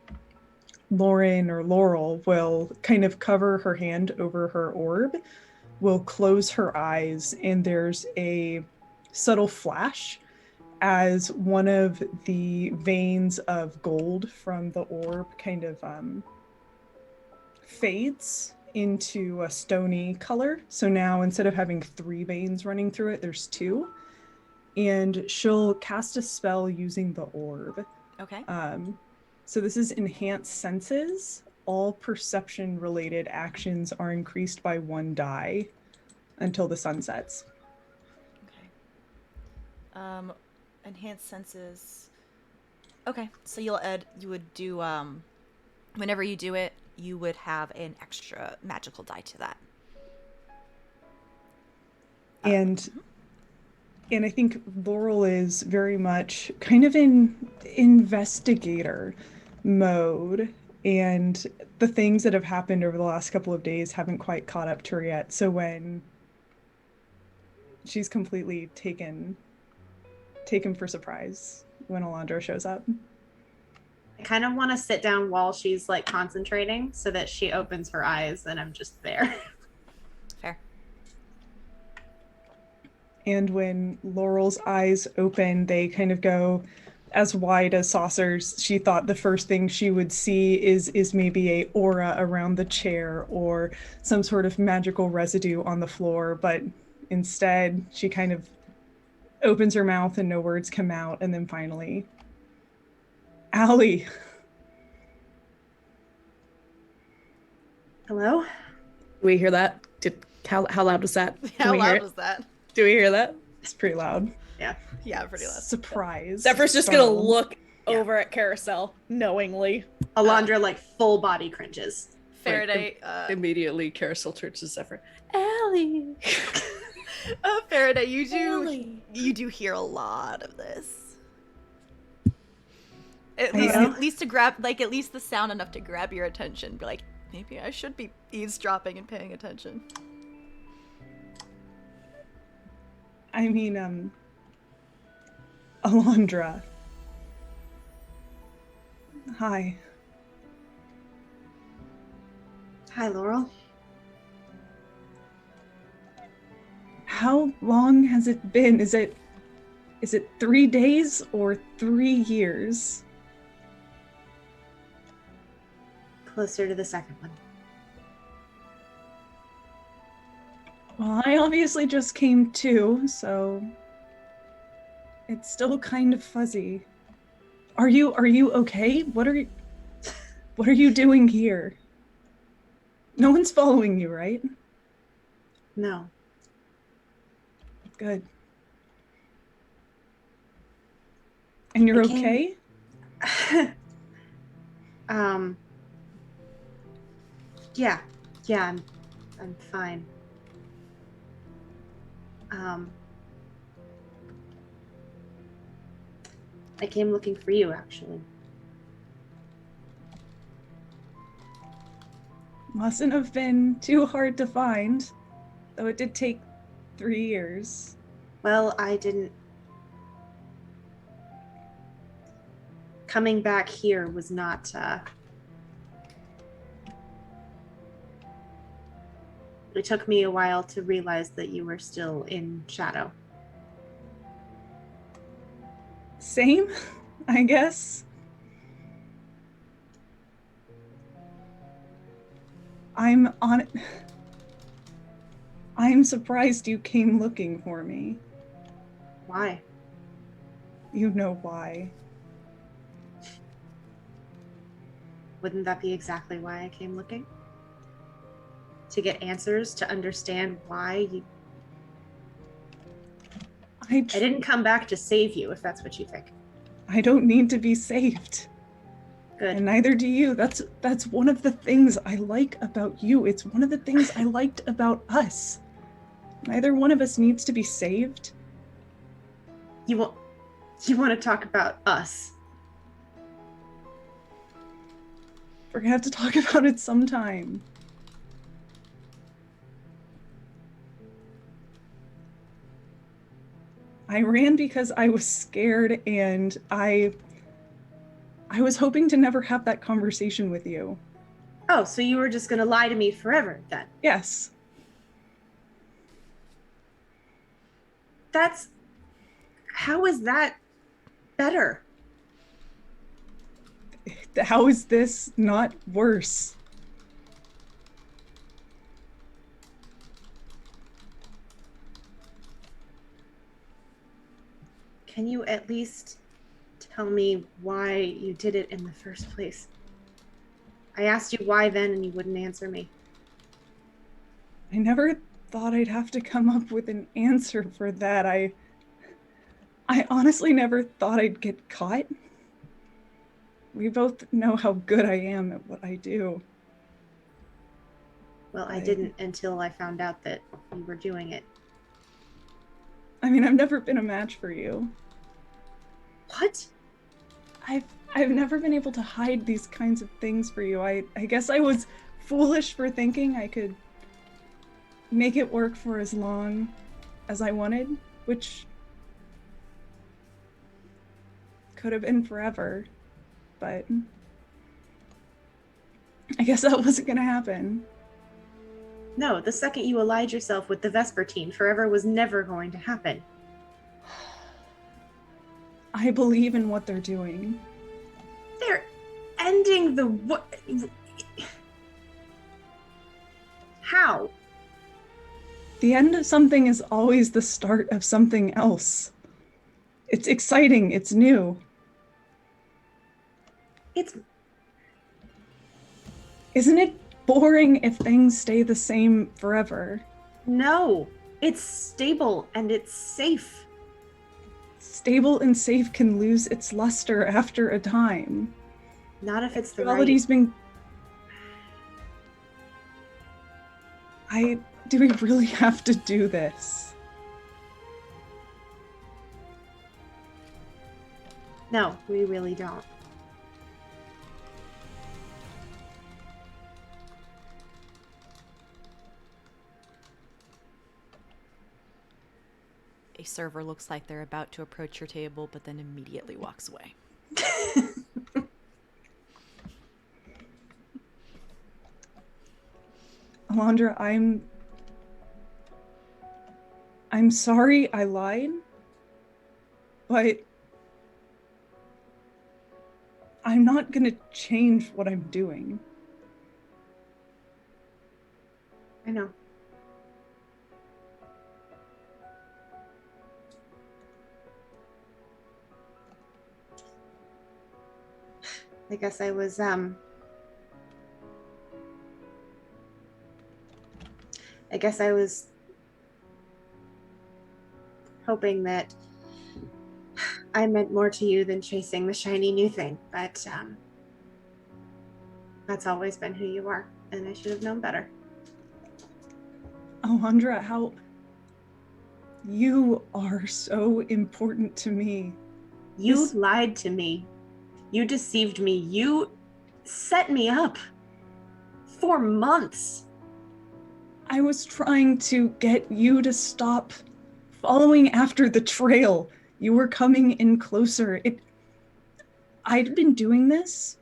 Lauren or Laurel will kind of cover her hand over her orb, will close her eyes, and there's a subtle flash as one of the veins of gold from the orb kind of fades into a stony color. So now instead of having 3 veins running through it, there's 2. And she'll cast a spell using the orb. Okay. So this is Enhanced Senses. All perception-related actions are increased by 1 die until the sun sets. Okay. Enhanced senses. Okay, so you would do whenever you do it, you would have an extra magical die to that. And I think Laurel is very much kind of in investigator mode, and the things that have happened over the last couple of days haven't quite caught up to her yet. So when she's completely taken for surprise when Alondra shows up. I kind of want to sit down while she's like concentrating so that she opens her eyes and I'm just there. Fair. And when Laurel's eyes open, they kind of go as wide as saucers. She thought the first thing she would see is maybe a aura around the chair or some sort of magical residue on the floor, but instead she kind of opens her mouth and no words come out, and then finally, Allie. Hello? Do we hear that? How loud was that? How loud was that? Do we hear that? It's pretty loud. Yeah, pretty loud. Surprise. Zephyr's just gonna look Yeah. over at Karosael, knowingly. Alondra like full body cringes. Faraday, Immediately, Carousel turns to Zephyr. Allie! Faraday, Ellie. you do hear a lot of this. At Yeah. least to grab, like, at least the sound enough to grab your attention. Be like, maybe I should be eavesdropping and paying attention. I mean, Alondra. Hi. Hi, Laurel. How long has it been? Is it 3 days or 3 years? Closer to the second one. Well, I obviously just came too, so it's still kind of fuzzy. Are you okay? What are you doing here? No one's following you, right? No. Good. And you're I came- okay? Yeah, I'm fine. I came looking for you, actually. Mustn't have been too hard to find, though it did take 3 years. Well, I didn't. Coming back here was not, It took me a while to realize that you were still in shadow. Same, I guess. I'm surprised you came looking for me. Why? You know why. Wouldn't that be exactly why I came looking? To get answers, to understand why you... I didn't come back to save you, if that's what you think. I don't need to be saved. Good. And neither do you. That's one of the things I like about you. It's one of the things I liked about us. Neither one of us needs to be saved. You want to talk about us? We're gonna have to talk about it sometime. I ran because I was scared, and I was hoping to never have that conversation with you. Oh, so you were just going to lie to me forever, then? Yes. How is that better? How is this not worse? Can you at least tell me why you did it in the first place? I asked you why then, and you wouldn't answer me. I never thought I'd have to come up with an answer for that. I honestly never thought I'd get caught. We both know how good I am at what I do. Well, I didn't until I found out that you were doing it. I mean, I've never been a match for you. What? I've never been able to hide these kinds of things for you. I guess I was foolish for thinking I could make it work for as long as I wanted, which could have been forever, but I guess that wasn't gonna happen. No, the second you allied yourself with the Vespertine, forever was never going to happen. I believe in what they're doing. They're ending the... How? The end of something is always the start of something else. It's exciting, it's new. Isn't it boring if things stay the same forever? No, it's stable and it's safe. stable and safe can lose its luster after a time. Not if it's the Duality's right. been... Do we really have to do this? No, we really don't. A server looks like they're about to approach your table, but then immediately walks away. Alondra, I'm sorry I lied, but I'm not gonna change what I'm doing. I know. I guess I was hoping that I meant more to you than chasing the shiny new thing, but that's always been who you are, and I should have known better. Alondra, how you are so important to me. You lied to me. You deceived me. You set me up for months. I was trying to get you to stop following after the trail. You were coming in closer. I'd been doing this,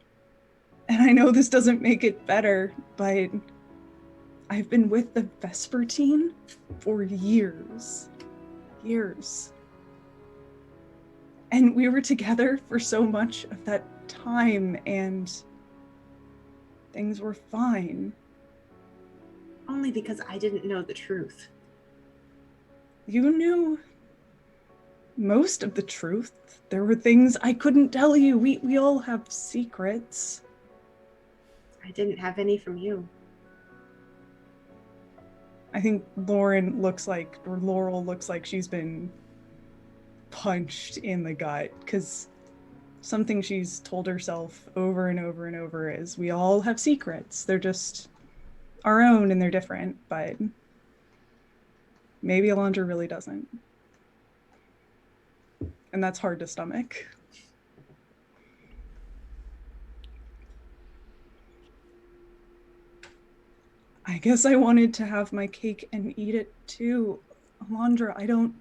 and I know this doesn't make it better, but I've been with the Vespertine for years. Years. And we were together for so much of that time, and things were fine. Only because I didn't know the truth. You knew most of the truth. There were things I couldn't tell you. We all have secrets. I didn't have any from you. I think Laurel looks like she's been punched in the gut, because something she's told herself over and over and over is we all have secrets. They're just our own and they're different, but maybe Alondra really doesn't. And that's hard to stomach. I guess I wanted to have my cake and eat it too. Alondra,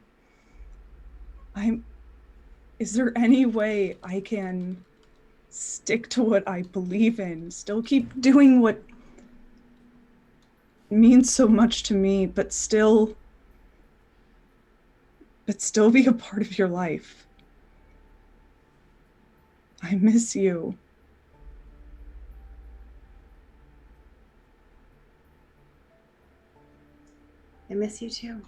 is there any way I can stick to what I believe in, still keep doing what means so much to me, but still be a part of your life? I miss you. I miss you too.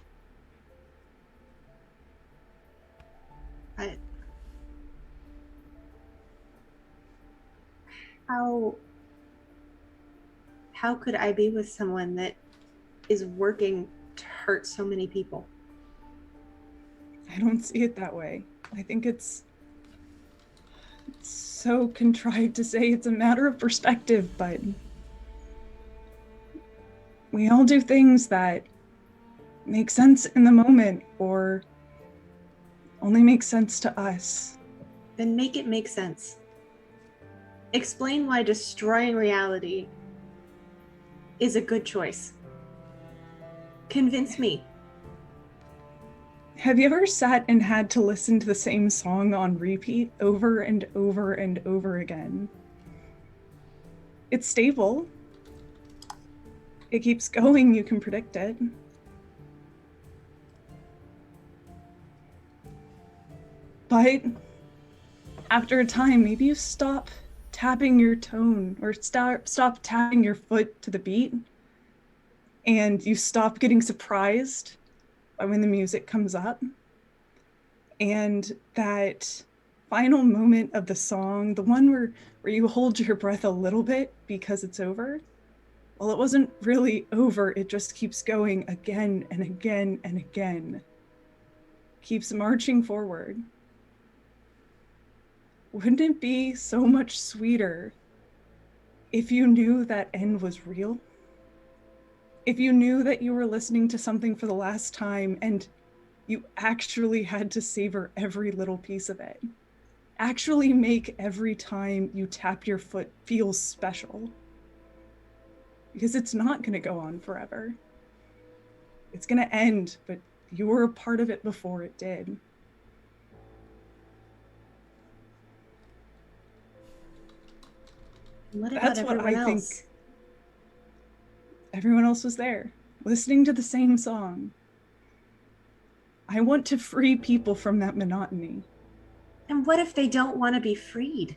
How could I be with someone that is working to hurt so many people? I don't see it that way. I think it's so contrived to say it's a matter of perspective, but we all do things that make sense in the moment or only make sense to us. Then make it make sense. Explain why destroying reality is a good choice. Convince me. Have you ever sat and had to listen to the same song on repeat over and over and over again? It's stable. It keeps going, you can predict it. But after a time, maybe you stop tapping your tone or stop tapping your foot to the beat, and you stop getting surprised by when the music comes up. And that final moment of the song, the one where you hold your breath a little bit because it's over, well, it wasn't really over. It just keeps going again and again and again. Keeps marching forward. wouldn't it be so much sweeter if you knew that end was real? If you knew that you were listening to something for the last time and you actually had to savor every little piece of it. Actually make every time you tap your foot feel special. Because it's not going to go on forever. It's going to end, but you were a part of it before it did. What about That's what everyone I think. else? Everyone else was there, listening to the same song. I want to free people from that monotony. And what if they don't want to be freed?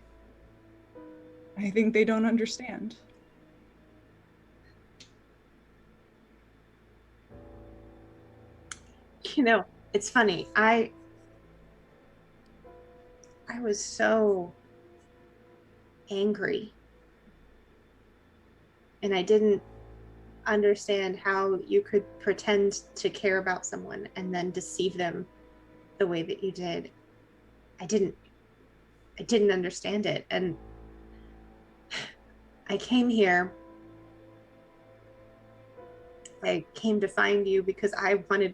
I think they don't understand. You know, it's funny. I was so angry. And I didn't understand how you could pretend to care about someone and then deceive them the way that you did. I didn't understand it. And I came here. I came to find you because I wanted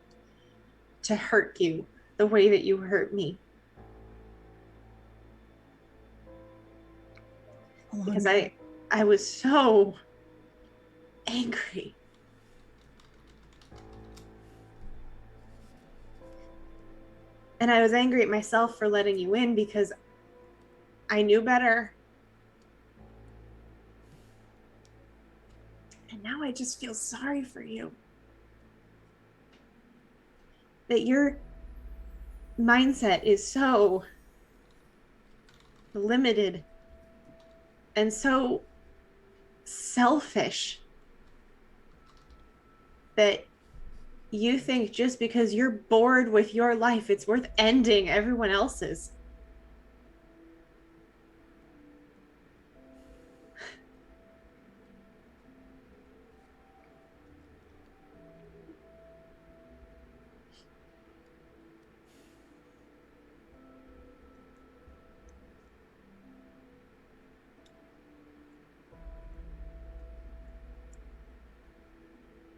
to hurt you the way that you hurt me. Because I was so angry. And I was angry at myself for letting you in because I knew better. And now I just feel sorry for you. That your mindset is so limited and so selfish that you think just because you're bored with your life, it's worth ending everyone else's.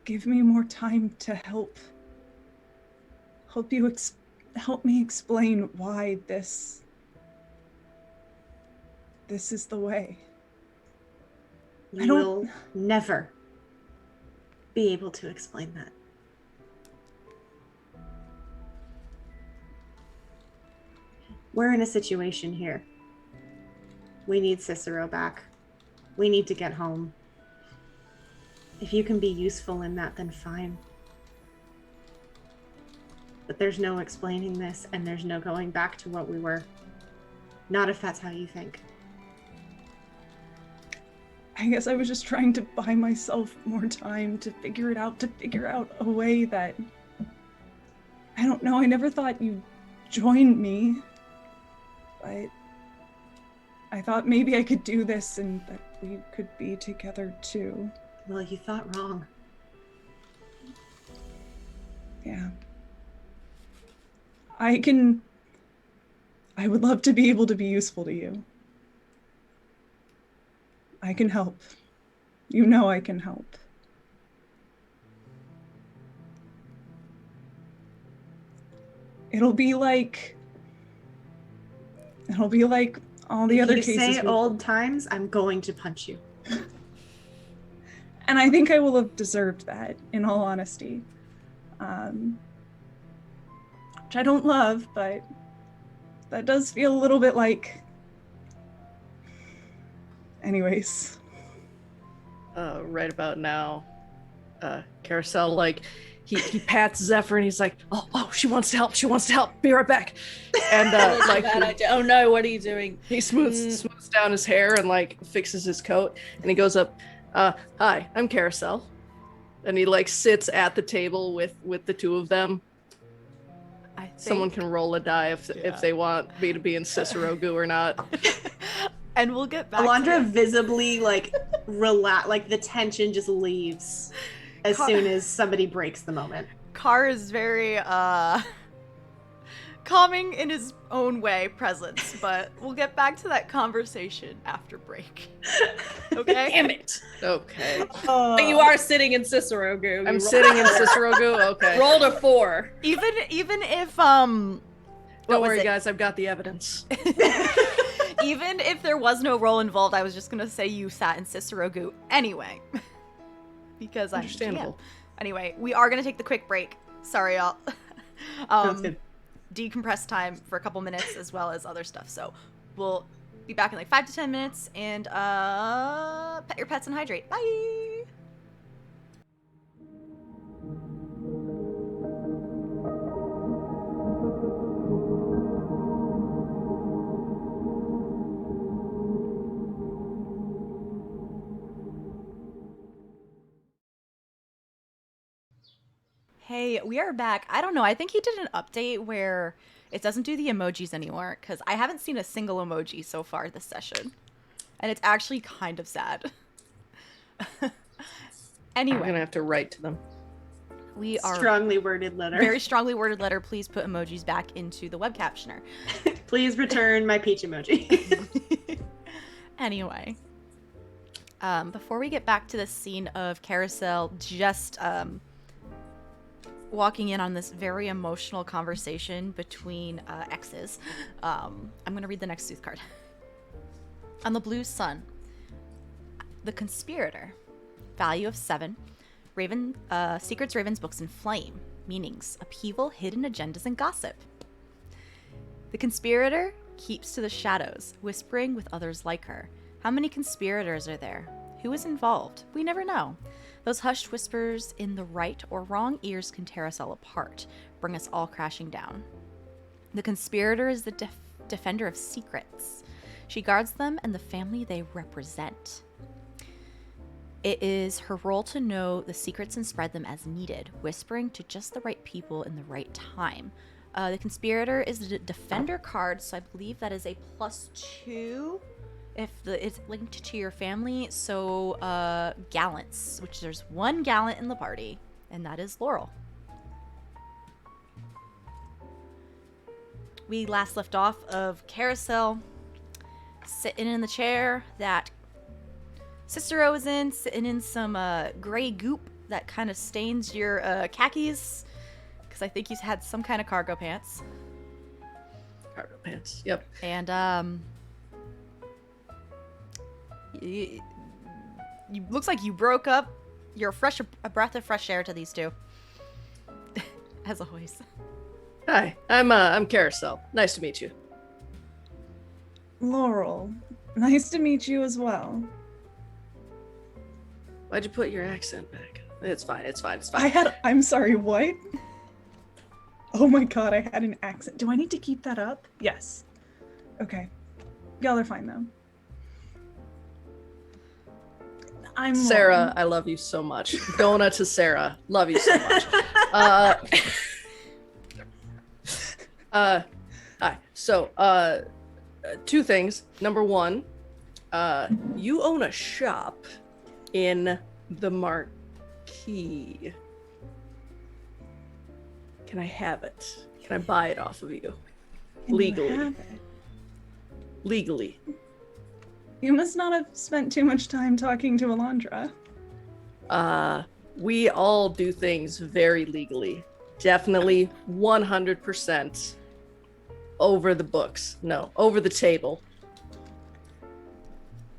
Give me more time to help me explain why this is the way. You will never be able to explain that. We're in a situation here. We need Cicero back. We need to get home. If you can be useful in that, then fine. But there's no explaining this, and there's no going back to what we were. Not if that's how you think. I guess I was just trying to buy myself more time to figure out a way that... I don't know, I never thought you'd join me. But I thought maybe I could do this and that we could be together too. Well, you thought wrong. Yeah. I would love to be able to be useful to you. I can help. You know I can help. It'll be like all the other cases. If you say old times, I'm going to punch you. And I think I will have deserved that, in all honesty. Which I don't love, but that does feel a little bit like... Anyways. Right about now, Karosael, like, he pats Zephyr and he's like, oh, she wants to help, be right back. And like, oh no, what are you doing? He smooths down his hair and like fixes his coat, and he goes up, hi, I'm Karosael. And he like sits at the table with the two of them. Someone can roll a die if they want me to be in Cicero goo or not. And we'll get back Alondra to visibly like relax, like the tension just leaves as soon as somebody breaks the moment. Car is very calming in his own way presence, but we'll get back to that conversation after break. Okay? Damn it. Okay. But you are sitting in Cicero goo. I'm sitting in Cicero goo. Okay. Rolled a 4. Even if Don't was worry, it? guys. I've got the evidence. even if there was no roll involved, I was just gonna say you sat in Cicero goo anyway. Because I'm Understandable. GM. Anyway, we are gonna take the quick break. Sorry, y'all. Sounds good. Decompress time for a couple minutes as well as other stuff. So we'll be back in like 5 to 10 minutes, and pet your pets and hydrate. Bye. Hey, we are back. I don't know. I think he did an update where it doesn't do the emojis anymore, because I haven't seen a single emoji so far this session. And it's actually kind of sad. Anyway, I'm gonna have to write to them. we are Strongly worded letter. very strongly worded letter. Please put emojis back into the web captioner. Please return my peach emoji. Anyway, before we get back to the scene of Karosael just walking in on this very emotional conversation between exes, I'm going to read the next Sooth card. On the blue sun, the conspirator, value of 7, secrets Raven's books in flame, meanings, upheaval, hidden agendas, and gossip. The conspirator keeps to the shadows, whispering with others like her. How many conspirators are there? Who is involved? We never know. Those hushed whispers in the right or wrong ears can tear us all apart, bring us all crashing down. The conspirator is the defender of secrets. She guards them and the family they represent. It is her role to know the secrets and spread them as needed, whispering to just the right people in the right time. The conspirator is the defender card, so I believe that is a +2 if it's linked to your family. So gallants, which there's one gallant in the party, and that is Laurel. We last left off of Karosael sitting in the chair that Cicero is in, sitting in some gray goop that kind of stains your khakis, because I think he's had some kind of cargo pants. Cargo pants. Yep. And you looks like you broke up. You're a breath of fresh air to these two, as always. Hi, I'm Karosael. Nice to meet you. Laurel, nice to meet you as well. Why'd you put your accent back? It's fine. It's fine. It's fine. I'm sorry, what? Oh my god, I had an accent. Do I need to keep that up? Yes. Okay. Y'all are fine though. I'm Sarah, Lauren. I love you so much. Gonah to Sarah, love you so much. Hi. So, 2 things. Number 1, you own a shop in the Marquee. Can I have it? Can I buy it off of you? Can you Legally. have it? Legally. You must not have spent too much time talking to Alondra. We all do things very legally. Definitely 100% over the books. No, over the table.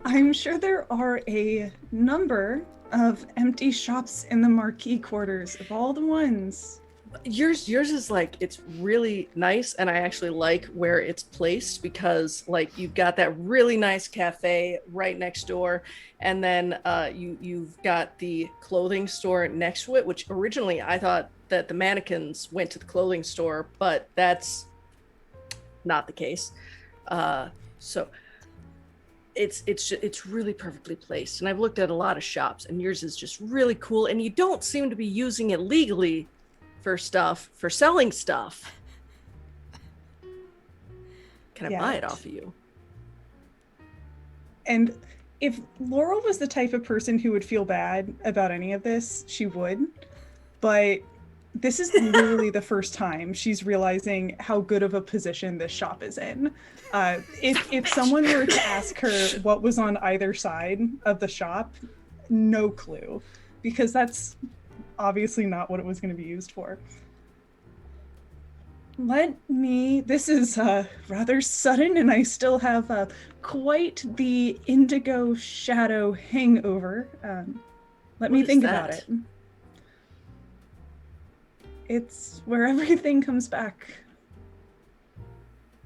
I'm sure there are a number of empty shops in the Marquee quarters of all the ones. Yours is like, it's really nice, and I actually like where it's placed because like you've got that really nice cafe right next door, and then you've got the clothing store next to it, which originally I thought that the mannequins went to the clothing store, but that's not the case. So it's really perfectly placed, and I've looked at a lot of shops, and yours is just really cool, and you don't seem to be using it legally for selling stuff. Can I buy it off of you? And if Laurel was the type of person who would feel bad about any of this, she would. But This is literally the first time she's realizing how good of a position this shop is in. If someone were to ask her what was on either side of the shop, no clue, because that's obviously not what it was going to be used for. This is rather sudden, and I still have quite the indigo shadow hangover. Let me think about it. It's where everything comes back.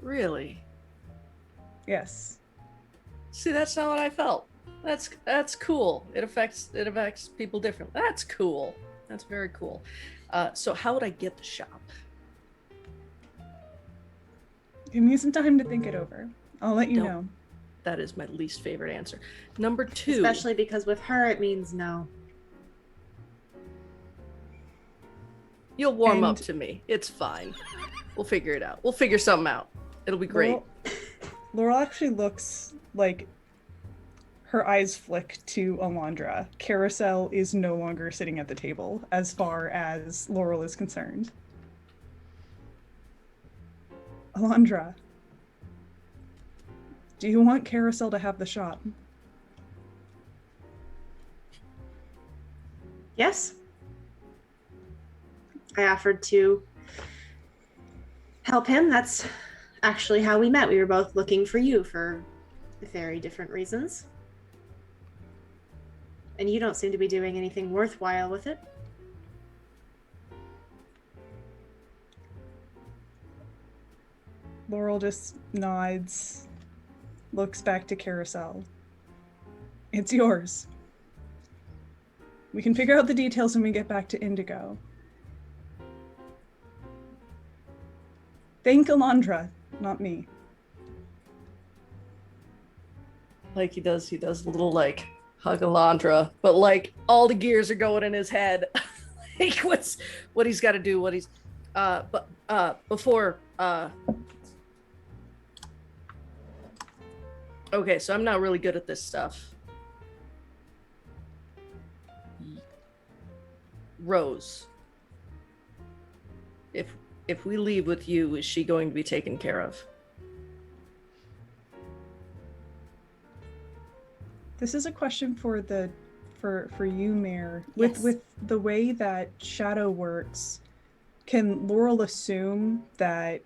Really? Yes. See, that's not what I felt. That's cool. It affects people differently. That's cool. That's very cool. So how would I get the shop? Give me some time to think it over. I'll let you know. That is my least favorite answer. Number 2. Especially because with her, it means no. You'll warm up to me. It's fine. We'll figure it out. We'll figure something out. It'll be great. Laurel actually looks like her eyes flick to Alondra. Karosael is no longer sitting at the table as far as Laurel is concerned. Alondra, do you want Karosael to have the shop? Yes. I offered to help him. That's actually how we met. We were both looking for you for very different reasons. And you don't seem to be doing anything worthwhile with it. Laurel just nods, looks back to Karosael. It's yours. We can figure out the details when we get back to Indigo. Thank Alondra, not me. Like he does a little like hug Alondra, but like all the gears are going in his head. Like what he's got to do, what he's before okay, so I'm not really good at this stuff. Rose, if we leave with you, is she going to be taken care of? This is a question for you, Mayor. Yes. With the way that shadow works, can Laurel assume that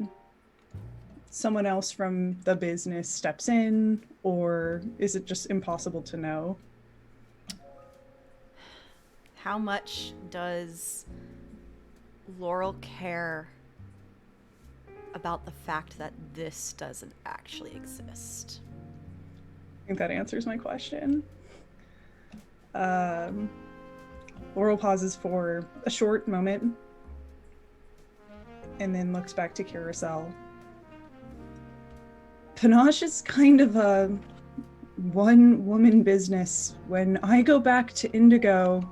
someone else from the business steps in, or is it just impossible to know? How much does Laurel care about the fact that this doesn't actually exist? I think that answers my question. Laurel pauses for a short moment and then looks back to Karosael. Panache is kind of a one-woman business. When I go back to Indigo,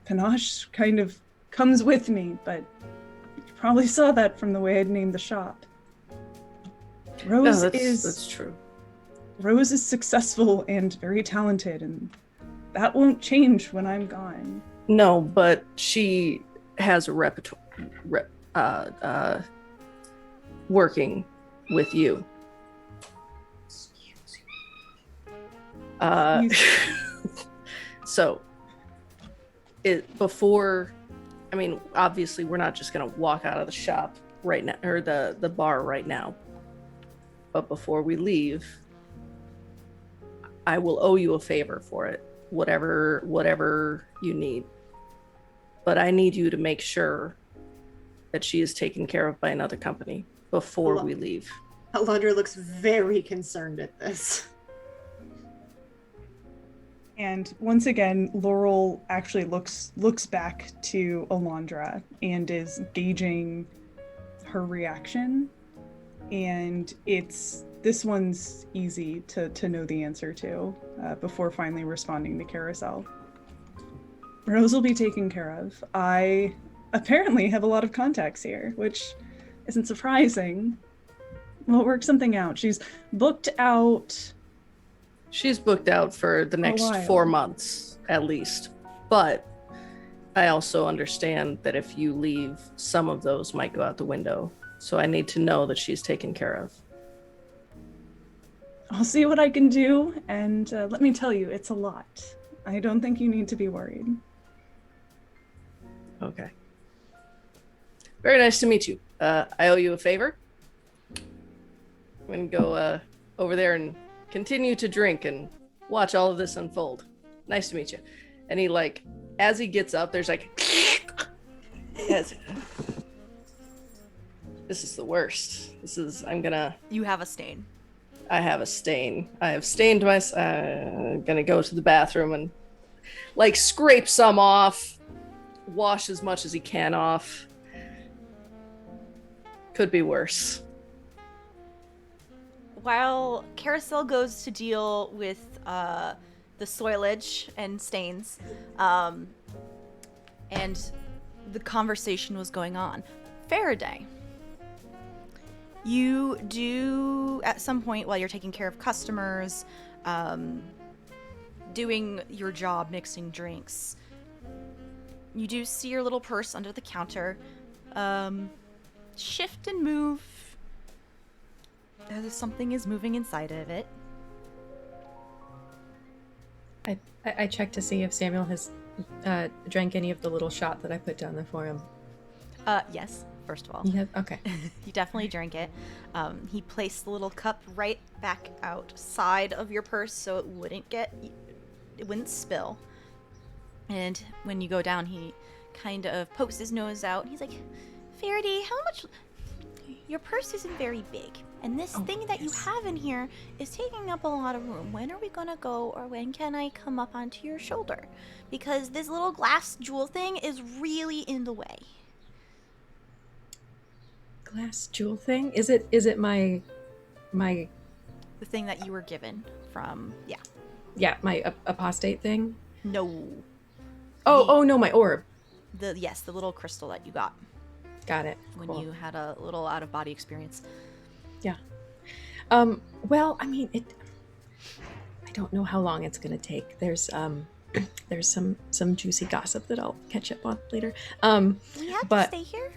Panache kind of comes with me, but you probably saw that from the way I'd named the shop. That's true. Rose is successful and very talented, and that won't change when I'm gone. No, but she has a repertoire working with you. So obviously we're not just gonna walk out of the shop right now, or the bar right now, but before we leave, I will owe you a favor for it, whatever you need. But I need you to make sure that she is taken care of by another company before we leave. Alondra looks very concerned at this. And once again, Laurel actually looks back to Alondra and is gauging her reaction. And this one's easy to know the answer to before finally responding to Karosael. Rose will be taken care of. I apparently have a lot of contacts here, which isn't surprising. We'll work something out. She's booked out for the next 4 months at least, but I also understand that if you leave, some of those might go out the window. So I need to know that she's taken care of. I'll see what I can do, and let me tell you, it's a lot. I don't think you need to be worried. Okay. Very nice to meet you. I owe you a favor. I'm going to go over there and continue to drink and watch all of this unfold. Nice to meet you. And he, like, as he gets up, there's like, yes. This is the worst. You have a stain. I have a stain. I have stained myself. I'm gonna go to the bathroom and, like, scrape some off, wash as much as he can off. Could be worse. While Karosael goes to deal with the soilage and stains, and the conversation was going on, Farideh, you do, at some point while you're taking care of customers, doing your job, mixing drinks, you do see your little purse under the counter shift and move. Something is moving inside of it. I checked to see if Samuel has drank any of the little shot that I put down there for him. Yes, first of all. Yeah, okay. You definitely drank it. He placed the little cup right back outside of your purse so it wouldn't spill. And when you go down, he kind of pokes his nose out. He's like, Farideh, how much... Your purse isn't very big, and this thing that you have in here is taking up a lot of room. When are we gonna go, or when can I come up onto your shoulder? Because this little glass jewel thing is really in the way. Glass jewel thing? Is it my The thing that you were given from, my apostate thing? No. Oh no, my orb. The little crystal that you got Got it. when Cool. you had a little out of body experience. Yeah. Well, I mean, I don't know how long it's gonna take. There's some juicy gossip that I'll catch up on later. We have But- to stay here?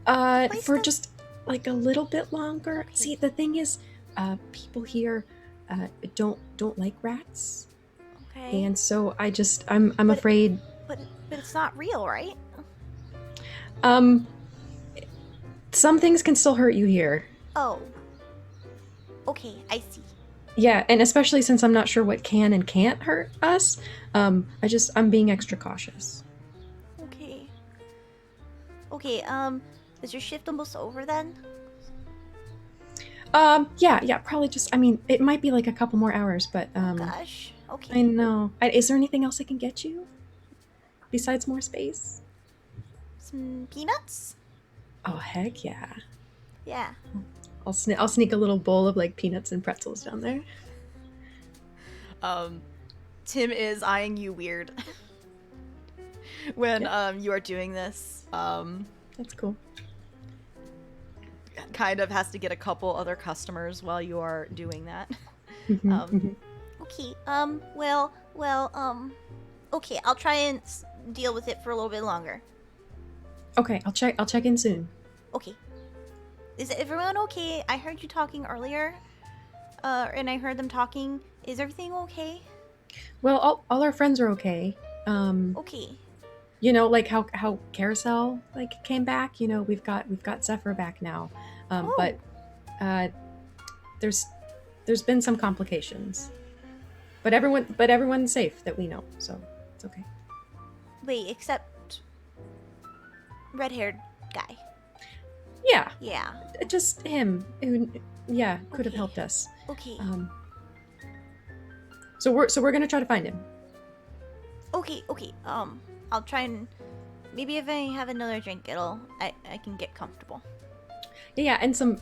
For Place just like a little bit longer. Okay. See, the thing is, people here don't like rats, Okay. and so I'm But- afraid. But it's not real, right? Some things can still hurt you here. Oh. Okay, I see. Yeah, and especially since I'm not sure what can and can't hurt us, I'm being extra cautious. Okay. Okay, is your shift almost over then? Yeah, probably just, I mean, it might be like a couple more hours, but, Gosh. Okay. I know. Is there anything else I can get you? Besides more space? Some peanuts? Oh, heck yeah. Yeah. I'll sneak a little bowl of, like, peanuts and pretzels down there. Tim is eyeing you weird when you are doing this. That's cool. Kind of has to get a couple other customers while you are doing that. Mhm. Okay, okay, I'll try and deal with it for a little bit longer. Okay, I'll check in soon. Okay. Is everyone okay? I heard you talking earlier, and I heard them talking. Is everything okay? Well, all our friends are okay. Okay. You know, like how Karosael like came back. You know, we've got Zephyr back now. But there's been some complications. But everyone's safe that we know, so it's okay. Wait, except red-haired guy. Yeah, Yeah. just him who, could have Okay. helped us. Okay. So we're gonna try to find him. Okay. I'll try and maybe if I have another drink, I can get comfortable. Yeah, and some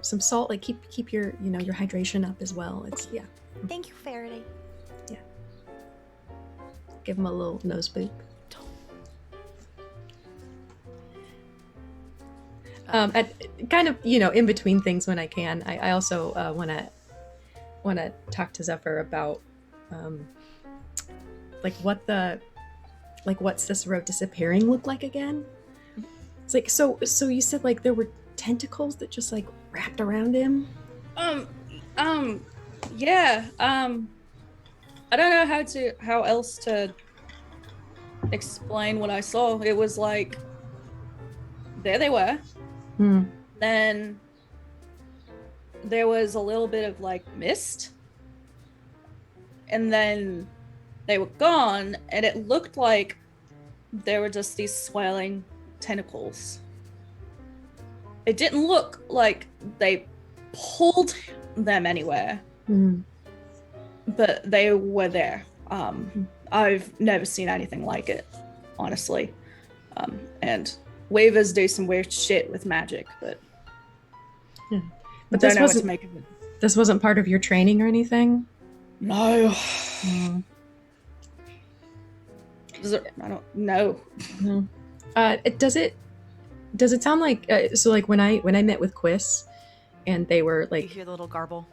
some salt. Like keep your your hydration up as well. It's Okay. Thank you, Farideh. Give him a little nose boop. At kind of in between things when I can, I also want to talk to Zephyr about like what the like what Cicero disappearing looked like again. It's like, so you said like there were tentacles that just like wrapped around him? Yeah. I don't know how else to explain what I saw. It was like there they were. Then there was a little bit of like mist. And then they were gone, and it looked like there were just these swirling tentacles. It didn't look like they pulled them anywhere, but they were there. I've never seen anything like it, honestly. And Weavers do some weird shit with magic, but But don't this know what to wasn't make of it. this wasn't part of your training or anything? No. I don't know. Does it sound like so like when I met with Quiz and they were You like, hear the little garble.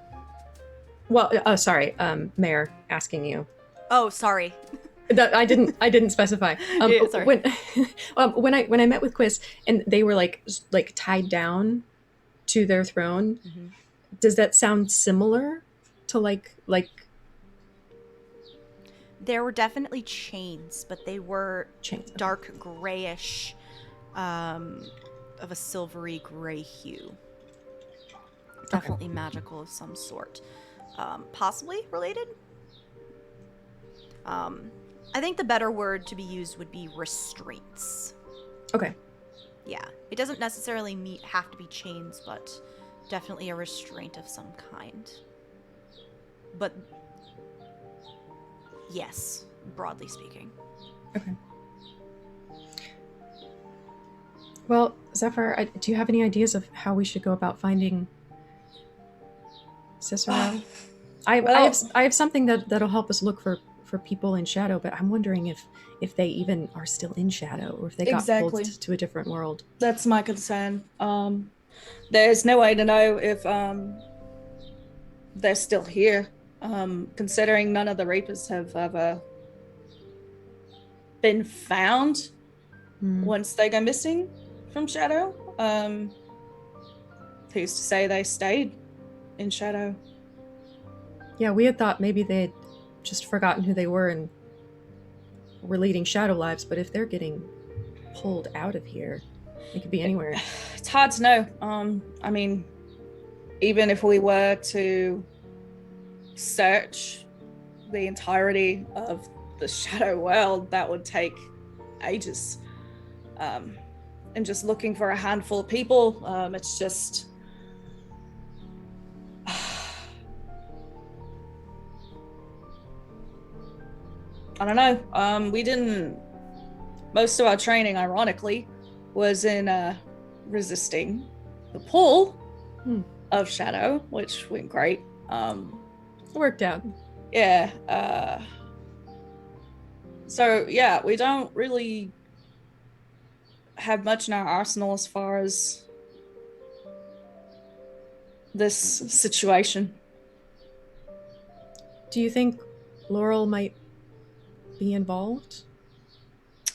well, sorry, Mayor asking you. Oh, sorry. That I didn't specify. Yeah, sorry. When I met with Quiz and they were like tied down to their throne, does that sound similar to like There were definitely chains, but they were chains? dark grayish, of a silvery gray hue. Definitely magical of some sort. Possibly related? I think the better word to be used would be restraints. Okay. Yeah. It doesn't necessarily have to be chains, but definitely a restraint of some kind. But yes, broadly speaking. Okay. Well, Zephyr, do you have any ideas of how we should go about finding Cicero? I have something that'll help us look for people in shadow, but I'm wondering if they even are still in shadow or if they got Exactly. pulled to a different world. That's my concern. There's no way to know if they're still here, considering none of the Reapers have ever been found once they go missing from shadow. Who's to say they stayed in shadow? Yeah, we had thought maybe they had just forgotten who they were and were leading shadow lives, but if they're getting pulled out of here, they could be anywhere. It's hard to know. I mean, even if we were to search the entirety of the shadow world, that would take ages. And just looking for a handful of people, it's just... I don't know. We didn't... Most of our training, ironically, was in resisting the pull of shadow, which went great. It worked out. Yeah. So, yeah, we don't really have much in our arsenal as far as this situation. Do you think Laurel might be involved?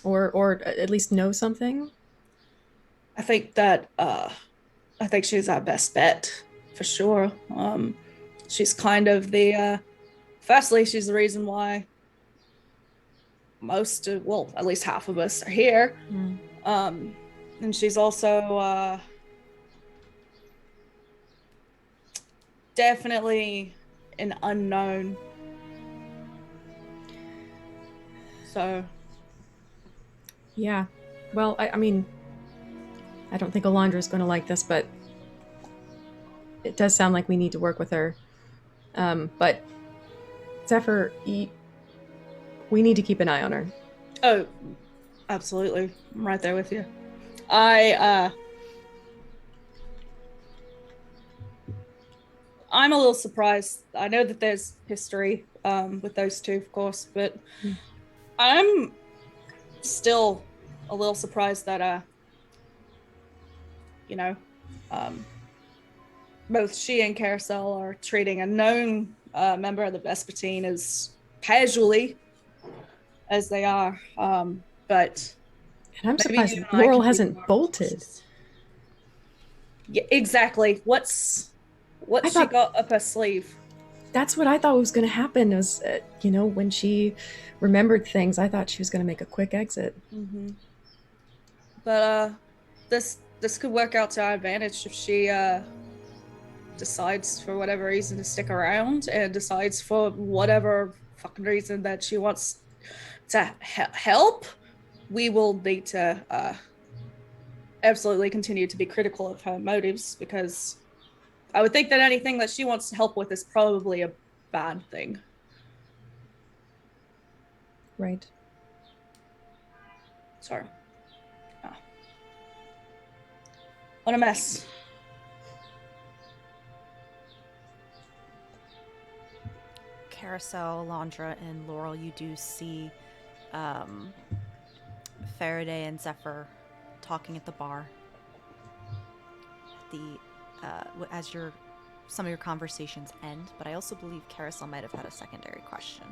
Or at least know something? I think that I think she's our best bet for sure. She's kind of the firstly, she's the reason why at least half of us are here. And she's also definitely an unknown. So yeah. Well, I mean, I don't think Alondra is going to like this, but it does sound like we need to work with her. But Zephyr, we need to keep an eye on her. Oh, absolutely. I'm right there with you. I'm a little surprised. I know that there's history with those two, of course, but I'm still a little surprised that both she and Karosael are treating a known member of the Vespertine as casually as they are. But And I'm maybe surprised you and I Laurel can be hasn't more bolted. cautious. Yeah, exactly. What's I she thought- got up her sleeve? That's what I thought was going to happen. Was when she remembered things, I thought she was going to make a quick exit. Mm-hmm. But this could work out to our advantage if she decides for whatever reason to stick around, and decides for whatever fucking reason that she wants to help. We will need to absolutely continue to be critical of her motives, because I would think that anything that she wants to help with is probably a bad thing. Right. So, what a mess. Karosael, Alondra, and Laurel, you do see Farideh and Zephyr talking at the bar. As some of your conversations end, but I also believe Karosael might have had a secondary question.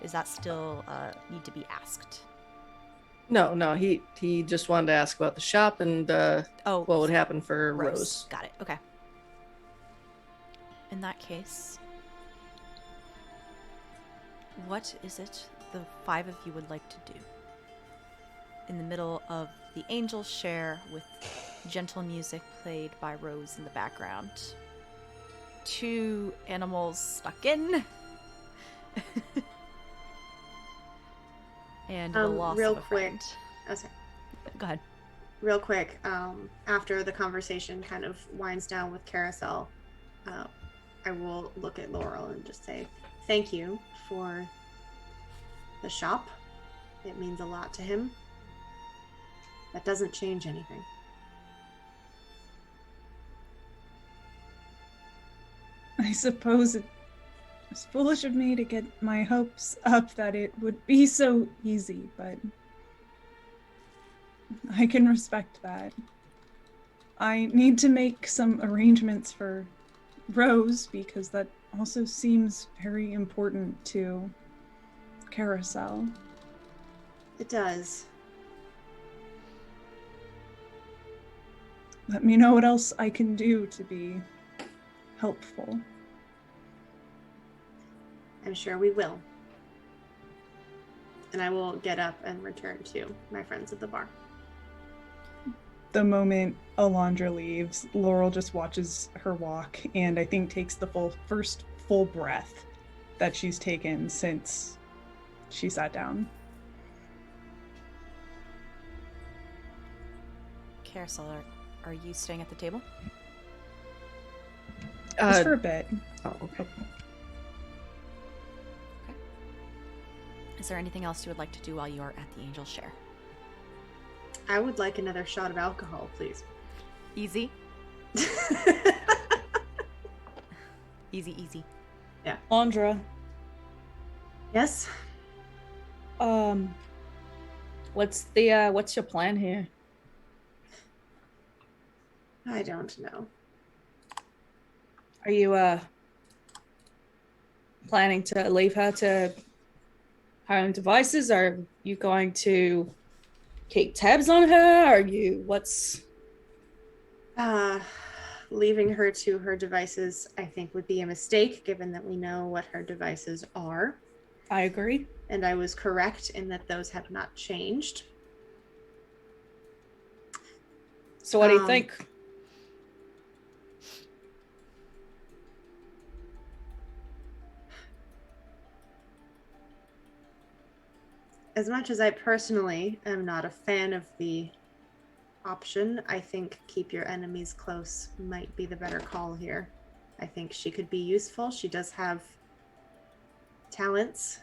Is that still need to be asked? No, he just wanted to ask about the shop and what would happen for Rose. Got it. Okay. In that case, what is it the five of you would like to do? In the middle of the Angel's Share, with gentle music played by Rose in the background. 2 animals stuck in. And the loss real of a quick. friend. Oh, sorry. Go ahead. Real quick, after the conversation kind of winds down with Karosael, I will look at Laurel and just say, thank you for the shop. It means a lot to him. That doesn't change anything. I suppose it was foolish of me to get my hopes up that it would be so easy, but I can respect that. I need to make some arrangements for Rose, because that also seems very important to Karosael. It does. Let me know what else I can do to be helpful. I'm sure we will. And I will get up and return to my friends at the bar. The moment Alondra leaves, Laurel just watches her walk and I think takes the first full breath that she's taken since she sat down. Karosael, are you staying at the table? Just for a bit. Oh, okay. Is there anything else you would like to do while you are at the Angel's Share? I would like another shot of alcohol, please. Easy. Easy. Yeah. Alondra. Yes? What's your plan here? I don't know. Are you planning to leave her to her own devices? Are you going to keep tabs on her? Are you Leaving her to her devices, I think, would be a mistake, given that we know what her devices are. I agree. And I was correct in that those have not changed. So what do you think? As much as I personally am not a fan of the option, I think keep your enemies close might be the better call here. I think she could be useful. She does have talents,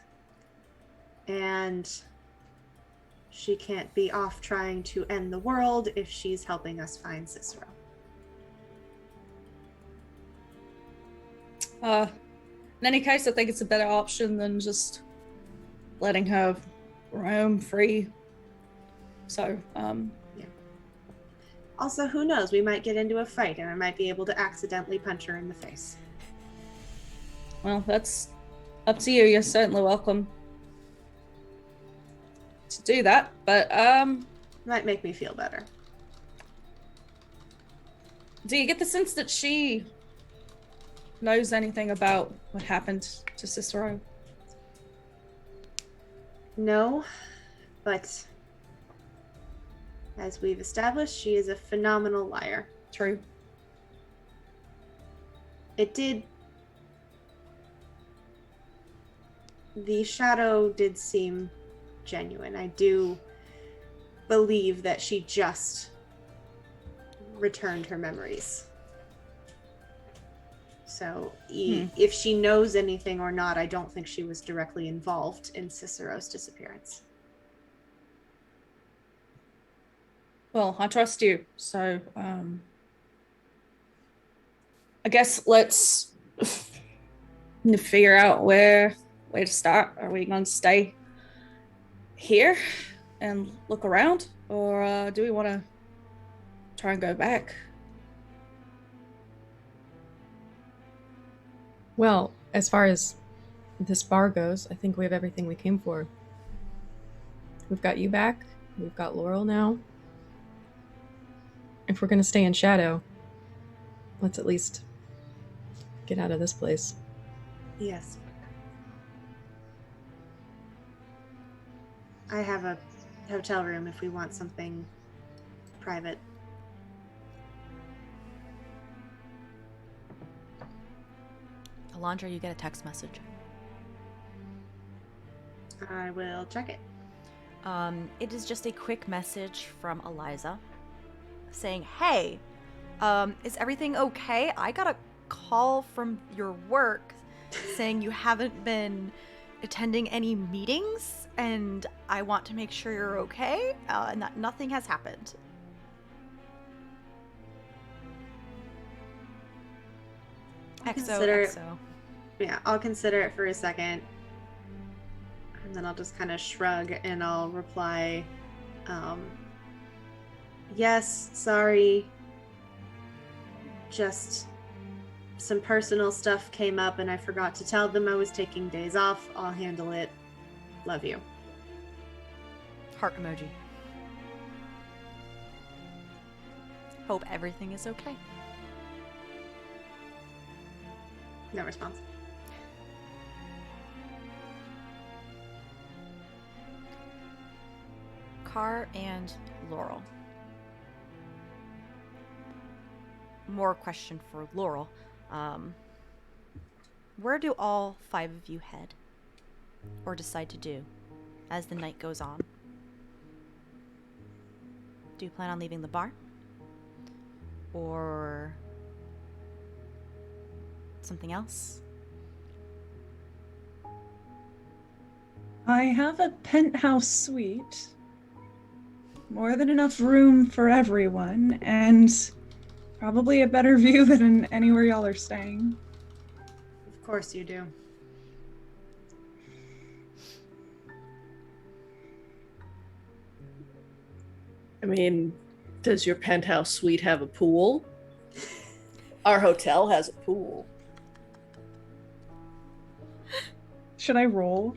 and she can't be off trying to end the world if she's helping us find Cicero. In any case, I think it's a better option than just letting her roam free. So, yeah. Also, who knows? We might get into a fight and I might be able to accidentally punch her in the face. Well, that's up to you. You're certainly welcome. to do that, but Might make me feel better. do you get the sense that she knows anything about what happened to Cicero? No, but as we've established, she is a phenomenal liar. True. The shadow did seem genuine. I do believe that she just returned her memories. So if she knows anything or not, I don't think she was directly involved in Cicero's disappearance. Well, I trust you, so I guess let's figure out where to start. Are we going to stay here and look around, or do we want to try and go back? Well, as far as this bar goes, I think we have everything we came for. We've got you back. We've got Laurel now. If we're going to stay in shadow, let's at least get out of this place. Yes. I have a hotel room if we want something private. Alondra, you get a text message. I will check it. It is just a quick message from Eliza saying, hey, is everything okay? I got a call from your work saying you haven't been attending any meetings, and I want to make sure you're okay, and that nothing has happened. XOXO. Yeah, I'll consider it for a second. And then I'll just kind of shrug and I'll reply, yes, sorry. Just some personal stuff came up and I forgot to tell them I was taking days off. I'll handle it. Love you. Heart emoji. Hope everything is okay. No response. Car and Laurel. More question for Laurel. Where do all 5 of you head? Or decide to do as the night goes on? Do you plan on leaving the bar? Or something else? I have a penthouse suite. More than enough room for everyone, and probably a better view than anywhere y'all are staying. Of course you do. I mean, does your penthouse suite have a pool? Our hotel has a pool. Should I roll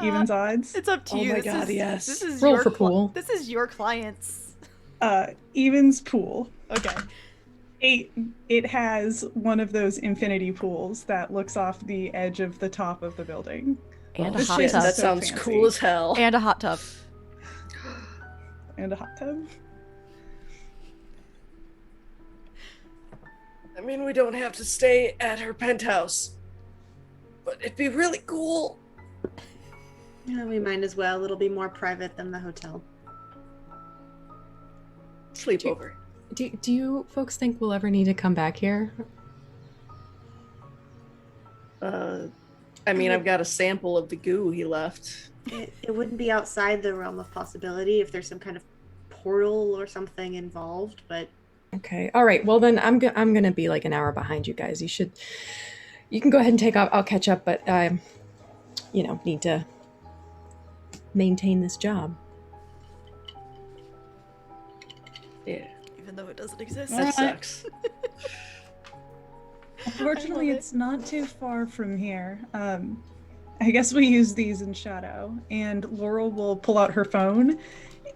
evens odds? It's up to you. Oh my This god, is- yes. This is Roll your for pool. This is your client's. Evens pool. Okay. It has one of those infinity pools that looks off the edge of the top of the building. And Oh, a hot shit, tub. That so sounds fancy. cool as hell. And a hot tub. And a hot tub. I mean, we don't have to stay at her penthouse, but it'd be really cool. Yeah, we might as well. It'll be more private than the hotel. Sleepover. Do you folks think we'll ever need to come back here? I mean, I've got a sample of the goo he left. It wouldn't be outside the realm of possibility if there's some kind of portal or something involved, but Okay. All right. Well, then I'm gonna be like an hour behind you guys. You can go ahead and take off. I'll catch up, but I, need to maintain this job. Yeah, Even though it doesn't exist. All that right. sucks. Unfortunately, I love it. it's not too far from here. I guess we use these in shadow, and Laurel will pull out her phone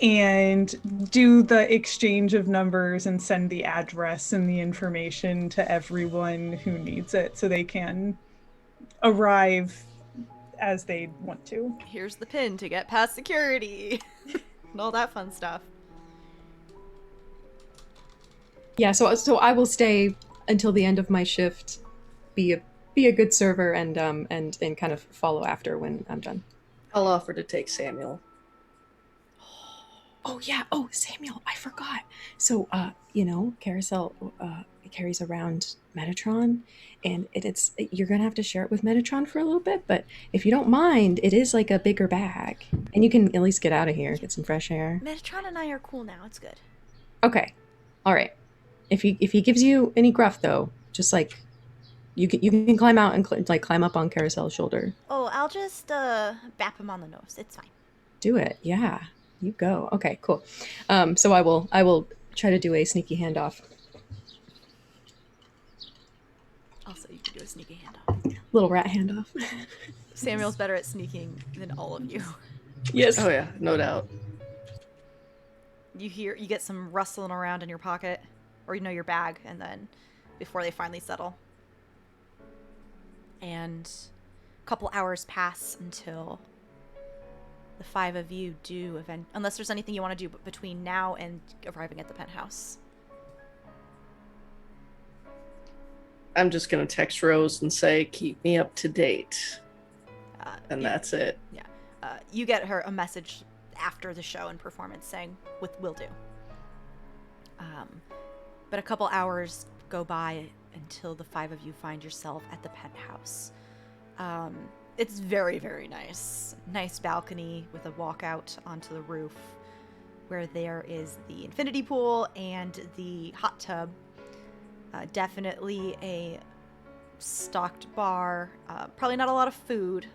and do the exchange of numbers and send the address and the information to everyone who needs it so they can arrive as they want to. Here's the pin to get past security. And all that fun stuff. Yeah, so I will stay until the end of my shift, be a good server, and kind of follow after when I'm done. I'll offer to take Samuel. Oh yeah. Oh, Samuel, I forgot. So Karosael carries around Metatron, and it's you're gonna have to share it with Metatron for a little bit. But if you don't mind, it is like a bigger bag, and you can at least get out of here, get some fresh air. Metatron and I are cool now. It's good. Okay, all right. If he gives you any gruff though, just like you can climb out and climb up on Karosael's shoulder. Oh, I'll just bap him on the nose. It's fine. Do it, yeah. You go. Okay, cool. So I will try to do a sneaky handoff. Also, you can do a sneaky handoff. Little rat handoff. Samuel's better at sneaking than all of you. Yes. Oh yeah, no doubt. You get some rustling around in your pocket, or your bag, and then before they finally settle. And a couple hours pass until the five of you do unless there's anything you want to do between now and arriving at the penthouse. I'm just gonna text Rose and say, keep me up to date. And that's it. Yeah. You get her a message after the show and performance saying, will do. But a couple hours go by until the five of you find yourself at the penthouse. It's very, very nice. Nice balcony with a walkout onto the roof where there is the infinity pool and the hot tub. Definitely a stocked bar. Probably not a lot of food.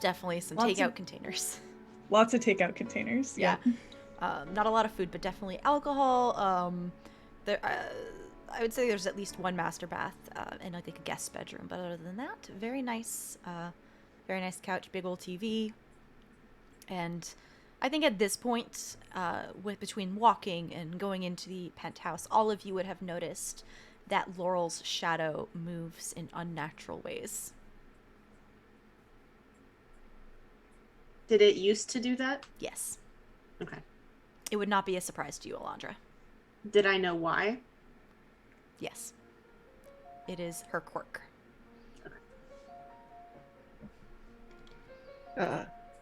Definitely some takeout containers. Lots of takeout containers. Yeah. Not a lot of food, but definitely alcohol. I would say there's at least one master bath and like a guest bedroom, but other than that, very nice couch, big old TV. And I think at this point, between walking and going into the penthouse, all of you would have noticed that Laurel's shadow moves in unnatural ways. Did it used to do that? Yes. Okay. It would not be a surprise to you, Alondra. Did I know why? Yes. It is her quirk.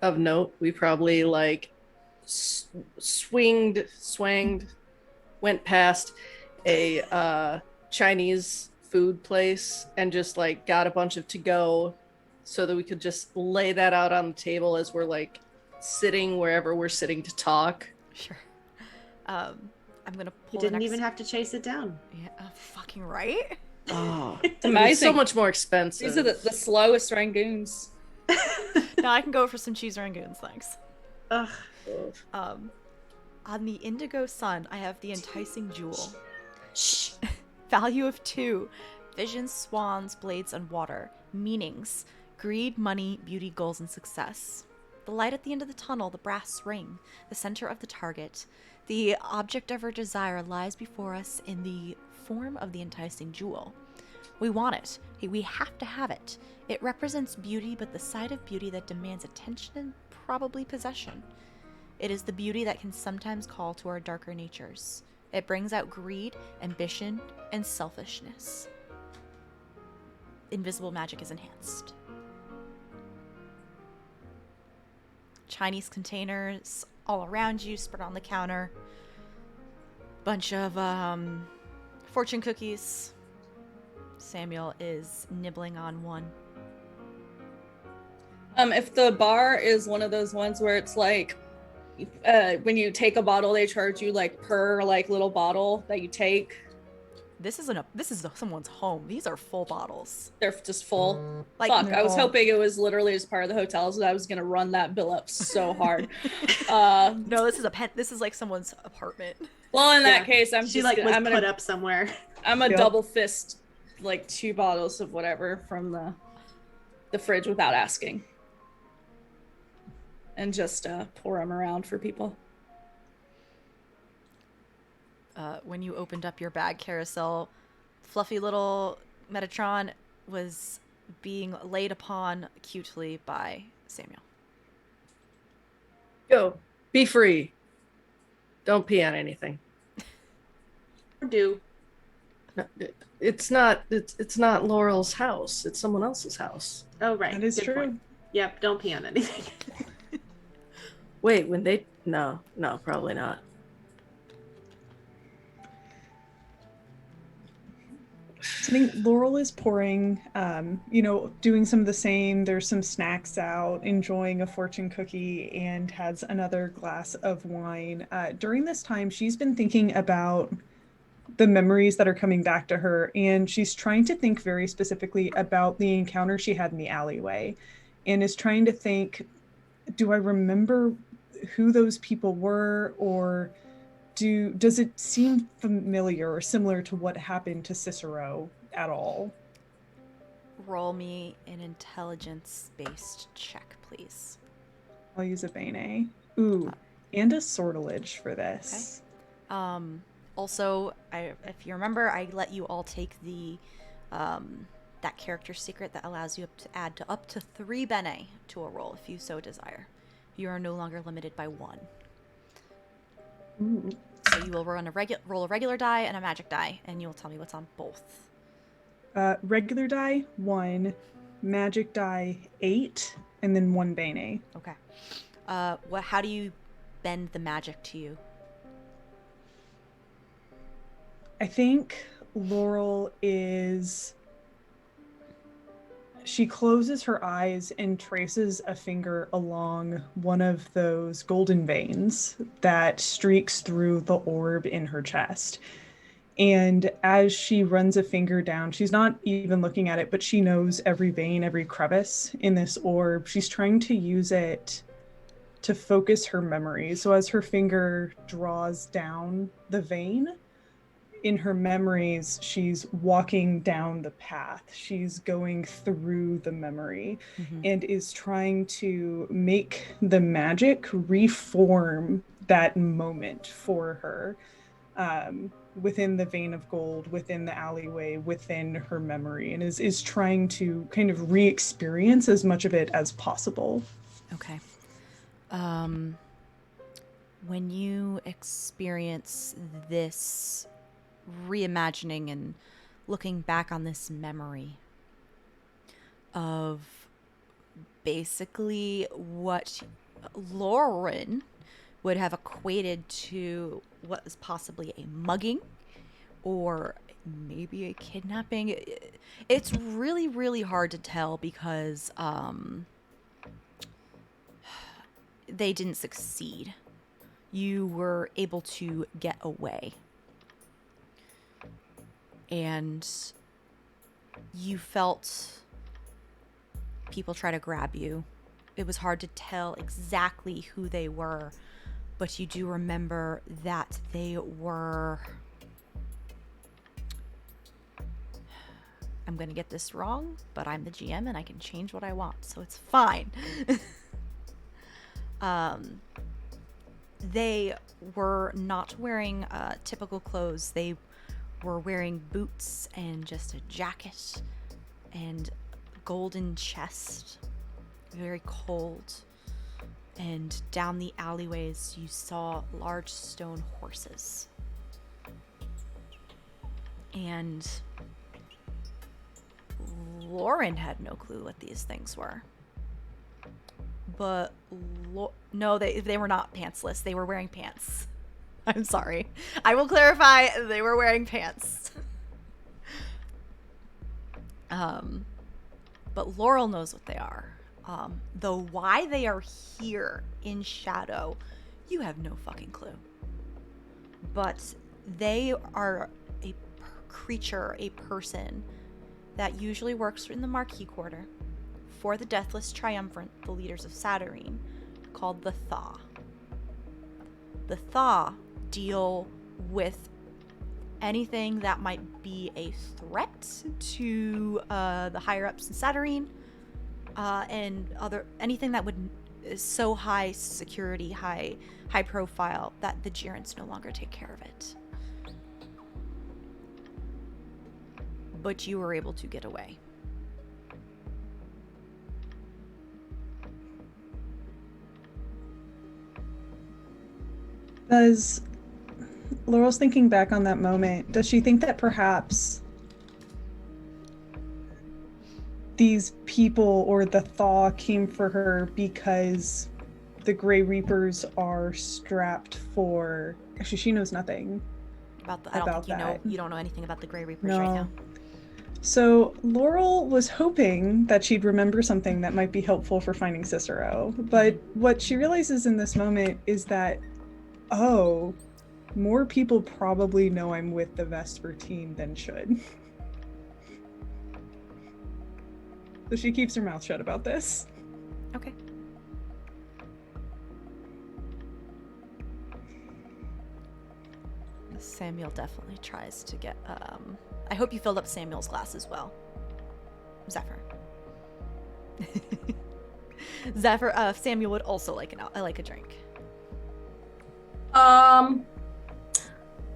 Of note, we probably swanged, went past a Chinese food place and just got a bunch of to-go so that we could just lay that out on the table as we're sitting wherever we're sitting to talk. Sure. I'm gonna pull. You didn't even have to chase it down. Yeah, fucking right. Oh, It's amazing. It's so much more expensive. These are the slowest rangoons. No, I can go for some cheese rangoons, thanks. Ugh. On the indigo sun, I have the enticing jewel. Shh. Value of 2. Visions, swans, blades, and water. Meanings. Greed, money, beauty, goals, and success. The light at the end of the tunnel, the brass ring, the center of the target. The object of our desire lies before us in the form of the enticing jewel. We want it. We have to have it. It represents beauty, but the side of beauty that demands attention and probably possession. It is the beauty that can sometimes call to our darker natures. It brings out greed, ambition, and selfishness. Invisible magic is enhanced. Chinese containers all around you, spread on the counter. Bunch of fortune cookies. Samuel is nibbling on one. If the bar is one of those ones where it's when you take a bottle, they charge you per little bottle that you take. This is someone's home. These are full bottles. They're just full. Like, Fuck, I was no. hoping it was literally as part of the hotel, so I was gonna run that bill up so hard. No, this is this is like someone's apartment. Well, in that Yeah. case, I'm She just was I'm put gonna up somewhere. I'm a Yep. double fist 2 bottles of whatever from the the fridge without asking. And just pour them around for people. When you opened up your bag, Karosael, fluffy little Metatron was being laid upon cutely by Samuel. Go. Be free. Don't pee on anything. Do. No, it's not Laurel's house. It's someone else's house. Oh, right. That is Good true. point. Yep, don't pee on anything. Wait, when they... No, probably not. So I think Laurel is pouring, doing some of the same. There's some snacks out, enjoying a fortune cookie, and has another glass of wine. During this time, she's been thinking about the memories that are coming back to her, and she's trying to think very specifically about the encounter she had in the alleyway, and is trying to think, do I remember who those people were, or does it seem familiar or similar to what happened to Cicero at all? Roll me an intelligence-based check, please. I'll use a Bene. Ooh, and a sortilege for this. Okay. Also, if you remember, I let you all take the that character secret that allows you to add to up to 3 Bene to a roll if you so desire. You are no longer limited by 1. Ooh. So you will roll a regular die and a magic die, and you will tell me what's on both. Regular die 1, magic die 8, and then 1 Bene. Okay. How do you bend the magic to you? I think Laurel she closes her eyes and traces a finger along one of those golden veins that streaks through the orb in her chest. And as she runs a finger down, she's not even looking at it, but she knows every vein, every crevice in this orb. She's trying to use it to focus her memory. So as her finger draws down the vein, in her memories, she's walking down the path. She's going through the memory and is trying to make the magic reform that moment for her within the vein of gold, within the alleyway, within her memory, and is trying to kind of re-experience as much of it as possible. Okay. When you experience this reimagining and looking back on this memory of basically what Lauren would have equated to what is possibly a mugging or maybe a kidnapping, it's really, really hard to tell because they didn't succeed. You were able to get away. And you felt people try to grab you. It was hard to tell exactly who they were, but you do remember that they were... I'm going to get this wrong, but I'm the GM and I can change what I want, so it's fine. They were not wearing typical clothes. They were wearing boots and just a jacket and golden chest. Very cold. And down the alleyways you saw large stone horses. And Lauren had no clue what these things were. But no, they were not pantsless. They were wearing pants. I'm sorry. I will clarify, they were wearing pants. But Laurel knows what they are. Though why they are here in shadow, you have no fucking clue. But they are a creature, a person that usually works in the Marquis Quarter for the Deathless Triumvirate, the leaders of Saturnine, called the Thaw. The Thaw deal with anything that might be a threat to the higher-ups in Saturnine, and anything that would is so high security, high profile that the Gerents no longer take care of it. But you were able to get away. Does Laurel's thinking back on that moment, does she think that perhaps these people or the thaw came for her because the Grey Reapers are strapped for... Actually, she knows nothing I don't about think that. you don't know anything about the Grey Reapers No. right now. So Laurel was hoping that she'd remember something that might be helpful for finding Cicero, but what she realizes in this moment is that, oh, more people probably know I'm with the Vesper team than should. So she keeps her mouth shut about this. Okay. Samuel definitely tries to get, I hope you filled up Samuel's glass as well. Zephyr. Samuel would also like a drink. I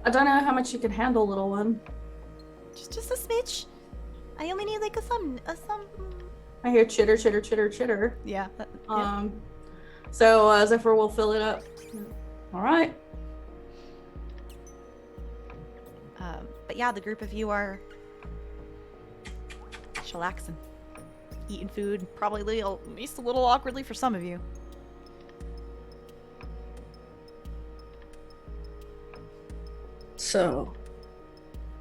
don't know how much you can handle, little one. Just a smidge. I only need like a some. I hear chitter, chitter, chitter, chitter. Yeah. So Zephyr will fill it up. All right. But yeah, the group of you are chillaxing, eating food, probably at least a little awkwardly for some of you. So,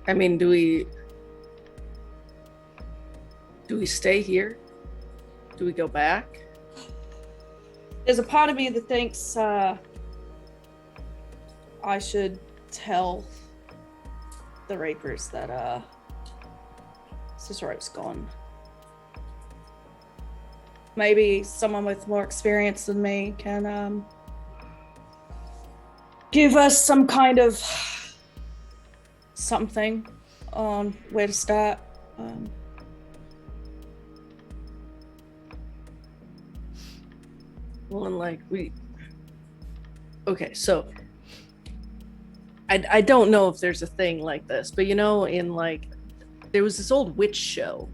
I mean, do we stay here? Do we go back? There's a part of me that thinks I should tell the Rapers that Cicero's gone. Maybe someone with more experience than me can give us some kind of something on where to start. Well, and like okay, so I don't know if there's a thing like this, but you know, in like there was this old witch show,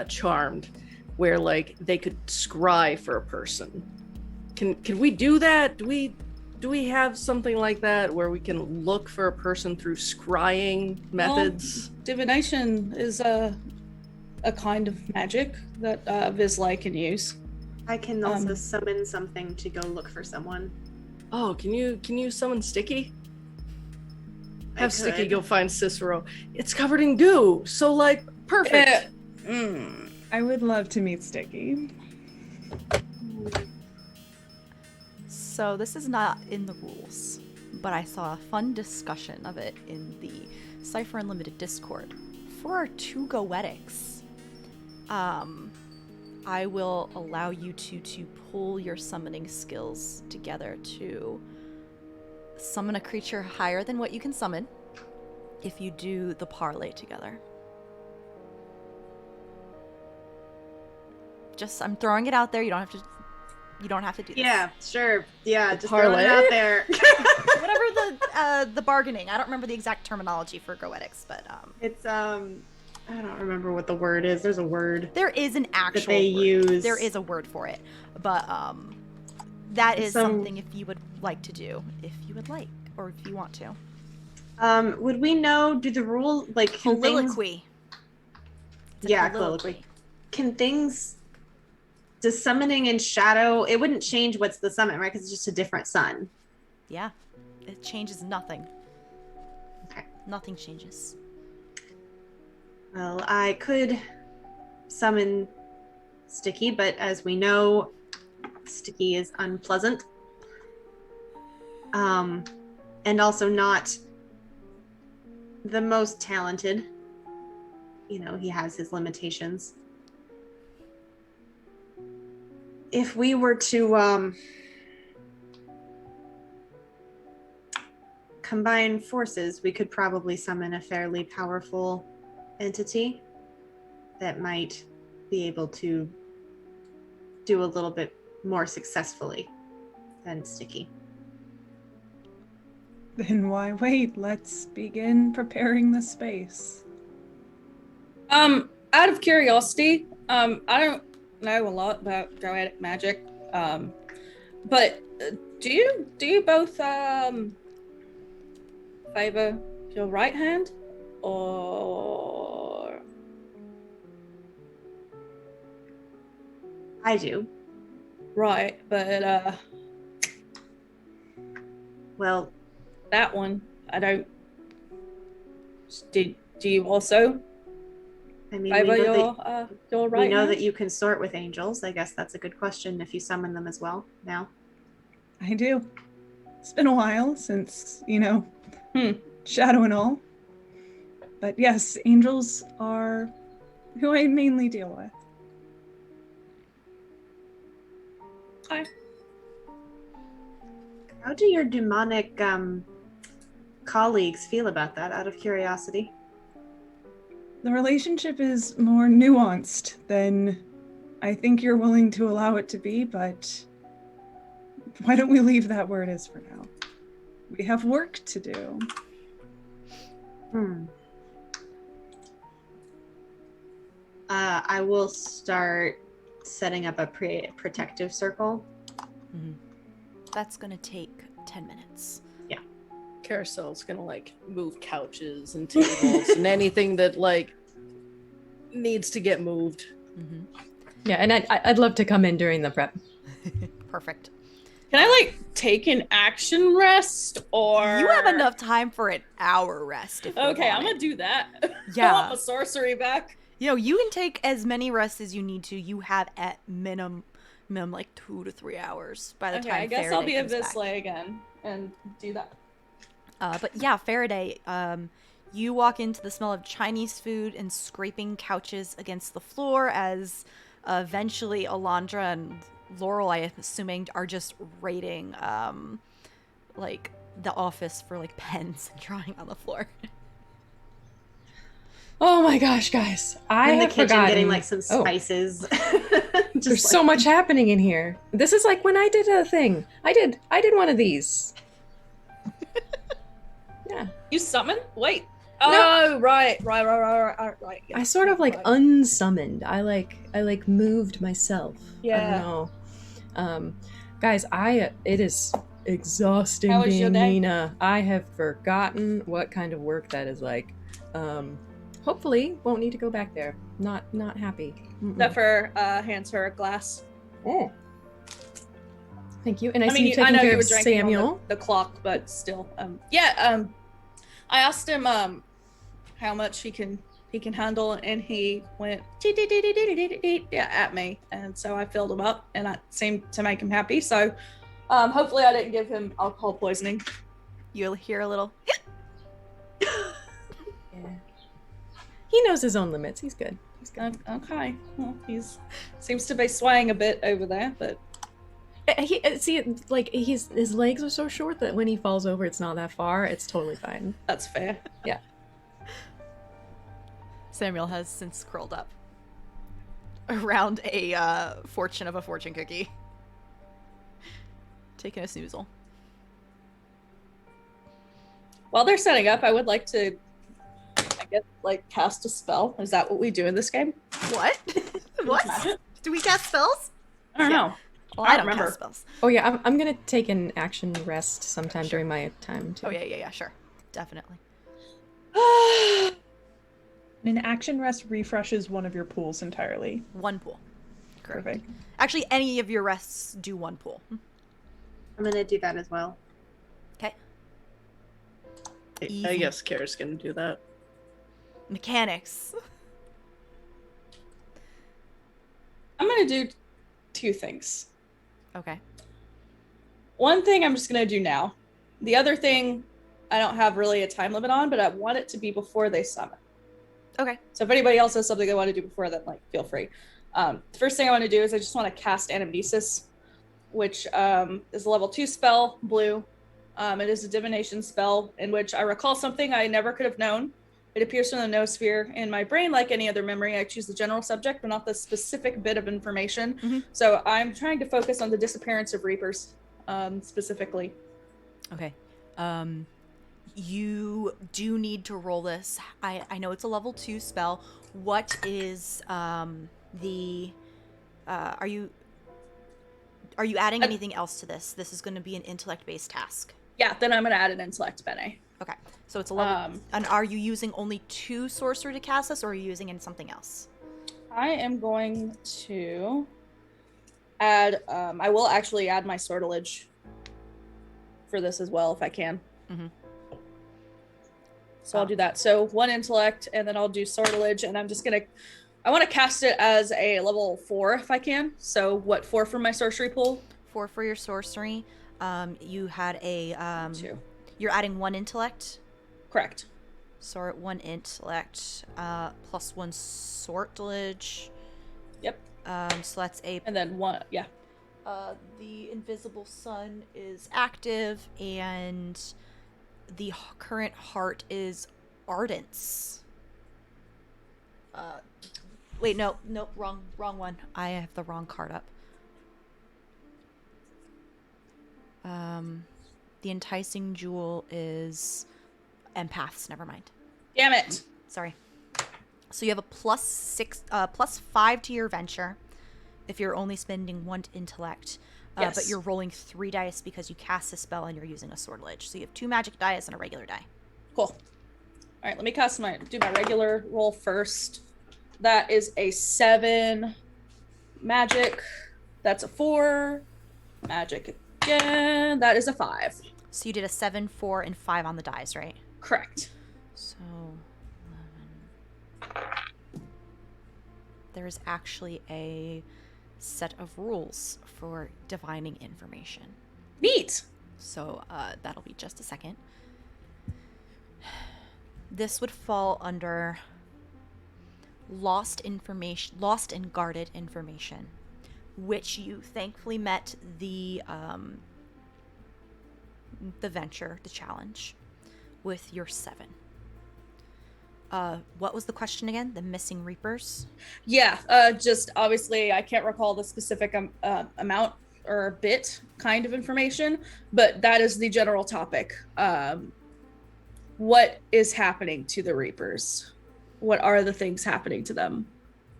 Charmed, where like they could scry for a person. Can we do that? Do we have something like that where we can look for a person through scrying methods? Well, divination is a kind of magic that Vizsla can use. I can also summon something to go look for someone. Oh, can you summon Sticky? I Have Sticky could. go find Cicero. It's covered in goo, so like perfect. I would love to meet Sticky. So this is not in the rules, but I saw a fun discussion of it in the Cypher Unlimited Discord. For our 2 Goetics, I will allow you to pull your summoning skills together to summon a creature higher than what you can summon if you do the parlay together. Just, I'm throwing it out there. You don't have to do this. Yeah, sure. Yeah, The just throwing parlay? it out there. Whatever the bargaining. I don't remember the exact terminology for Goetics, but It's I don't remember what the word is. There's a word. there is an actual that they word. use. There is a word for it, but that is So- something if you would like to do, if you would like, or if you want to. Would we know? Do the rule like can things? Colloquy. It's a Yeah, colloquy. Can things? Does summoning in shadow? It wouldn't change what's the summon, right? Because it's just a different sun. Yeah, it changes nothing. Okay. Nothing changes. Well, I could summon Sticky, but as we know, Sticky is unpleasant. And also not the most talented. You know, he has his limitations. If we were to combine forces, we could probably summon a fairly powerful entity that might be able to do a little bit more successfully than Sticky. Then why wait? Let's begin preparing the space. Out of curiosity, I don't know a lot about goetic magic, but do you both favor your right hand, or? I do. Right, but Well, that one I don't. Do you also I mean, favor we know your that, right we know hand? that you consort with angels. I guess that's a good question if you summon them as well now. I do. It's been a while since, Hmm. Shadow and all. But yes, angels are who I mainly deal with. Hi. How do your demonic colleagues feel about that, out of curiosity? The relationship is more nuanced than I think you're willing to allow it to be, but why don't we leave that where it is for now? We have work to do. I will start setting up a protective circle. Mm-hmm. That's gonna take 10 minutes. Karosael's gonna like move couches and tables and anything that like needs to get moved. Mm-hmm. Yeah, and I'd love to come in during the prep. Perfect. Can I like take an action rest, or You have enough time for an hour rest if you Okay, want I'm gonna it. do that. I Yeah. want my sorcery back. You can take as many rests as you need to. You have at minimum like 2 to 3 hours by the Okay, time I guess I'll Farideh be a comes back. Visley again and do that. But yeah, Farideh, you walk into the smell of Chinese food and scraping couches against the floor as eventually Alondra and Laurel, I am assuming, are just raiding like the office for like pens and drawing on the floor. Oh my gosh, guys. I in the have kitchen forgotten. getting like some Oh, spices. there's so much happening in here. This is like when I did a thing. I did one of these. Yeah. You summon? Wait. No. Oh, right. I sort of like unsummoned. I like moved myself. Yeah. I don't know. Guys, it is exhausting How was your being day? Nina. I have forgotten what kind of work that is like. Hopefully won't need to go back there. Not happy. Mm-mm. Zephyr hands her a glass. Oh. Thank you. And I see mean, you taking know care you were of drinking Samuel. on the clock, but still. I asked him how much he can handle, and he went at me, and so I filled him up, and that seemed to make him happy. So hopefully I didn't give him alcohol poisoning. You'll hear a little. Yeah. He knows his own limits. He's good. He's good. Okay. Well, he's seems to be swaying a bit over there, but His legs are so short that when he falls over, it's not that far. It's totally fine. that's fair. Yeah. Samuel has since curled up around a fortune cookie, taking a snoozle. While they're setting up, I would like to, I guess, like cast a spell. Is that what we do in this game? What? What? Do we cast spells? I don't know. Well, I I don't don't remember. cast spells. Oh yeah, I'm gonna take an action rest sometime during my time too. Oh yeah, sure, definitely. An action rest refreshes one of your pools entirely. One pool. Correct. Perfect. Actually, any of your rests do one pool. I'm gonna do that as well. Okay. I Easy. guess Kara's gonna do that. Mechanics. I'm gonna do two things. Okay. One thing I'm just gonna do now. The other thing I don't have really a time limit on, but I want it to be before they summon. Okay. So if anybody else has something they want to do before that, like, feel free. The first thing I want to do is I just want to cast Anamnesis, which is a level 2 spell, blue. It is a divination spell in which I recall something I never could have known It appears from the noosphere in my brain like any other memory. I choose the general subject, but not the specific bit of information. Mhm. So I'm trying to focus on the disappearance of Reapers, specifically. Okay. You do need to roll this. I know it's a level 2 spell. What is the are you adding anything else to this? This is going to be an intellect-based task. Yeah, then I'm going to add an intellect, Bene. Okay. So it's a level and are you using only 2 sorcery to cast this, or are you using in something else? I am going to add I will actually add my sortilege for this as well if I can. Mhm. So I'll do that. So 1 intellect, and then I'll do sortilege, and I'm just gonna I want to cast it as a level 4 if I can. So what, 4 from my sorcery pool? 4 for your sorcery. You had a 2. You're adding 1 intellect. Correct. So 1 intellect plus 1 sortilege. Yep. So that's a And then 1, yeah. the invisible sun is active, and the current heart is Ardence. Wait, no, wrong one. I have the wrong card up. The enticing jewel is empaths. Never mind. Damn it. Sorry. So you have a plus 5 to your venture if you're only spending 1 intellect. Yes. But you're rolling 3 dice because you cast a spell and you're using a sortilege. So you have 2 magic dice and a regular die. Cool. All right, let me do my regular roll first. That is a 7 magic. That's a 4 magic again. That is a 5. So you did a 7, 4, and 5 on the dice, right? Correct. So 11. There's actually a set of rules for divining information. Neat. So that'll be just a second. This would fall under lost and guarded information, which you thankfully met the venture, the challenge, with your 7. What was the question again? The missing Reapers? Yeah, just obviously I can't recall the specific amount or bit kind of information, but that is the general topic. What is happening to the Reapers? What are the things happening to them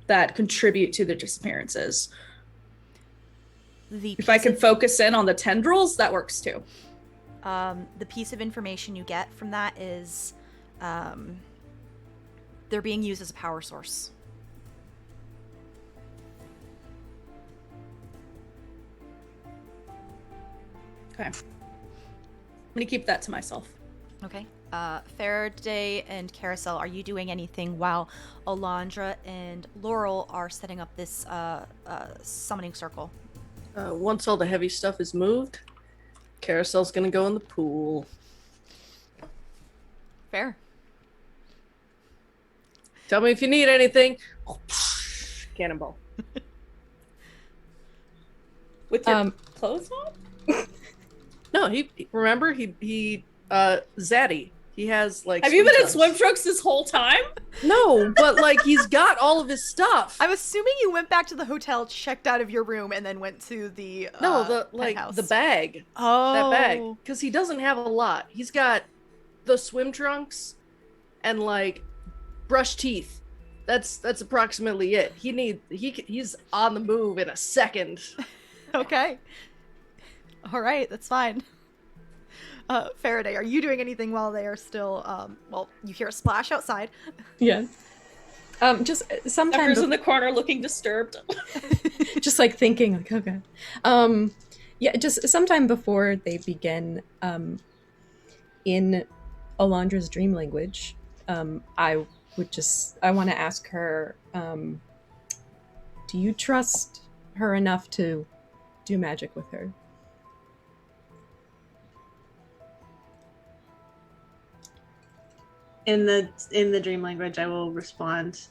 that contribute to their disappearances? If I can focus in on the tendrils, that works too. The piece of information you get from that is they're being used as a power source. Okay. I'm going to keep that to myself. Okay. Farideh and Karosael, are you doing anything while Alondra and Laurel are setting up this summoning circle? Once all the heavy stuff is moved, Carousel's gonna go in the pool. Fair. Tell me if you need anything. Cannonball. With your clothes on? No, remember he Zaddy. He has like. Have you been in trunks. swim trunks this whole time? No, but like he's got all of his stuff. I'm assuming you went back to the hotel, checked out of your room, and then went to the No, the penthouse. the bag. Oh, That bag, because he doesn't have a lot. He's got the swim trunks and like brush teeth. That's approximately it. He's on the move in a second. Okay. All right, that's fine. Farideh, are you doing anything while they are still? Well, you hear a splash outside. Yeah. Just sometime. Zephyr's in the corner looking disturbed. Just like thinking, like, okay. Yeah, just sometime before they begin, in Alondra's dream language, I want to ask her, do you trust her enough to do magic with her? In the dream language, I will respond.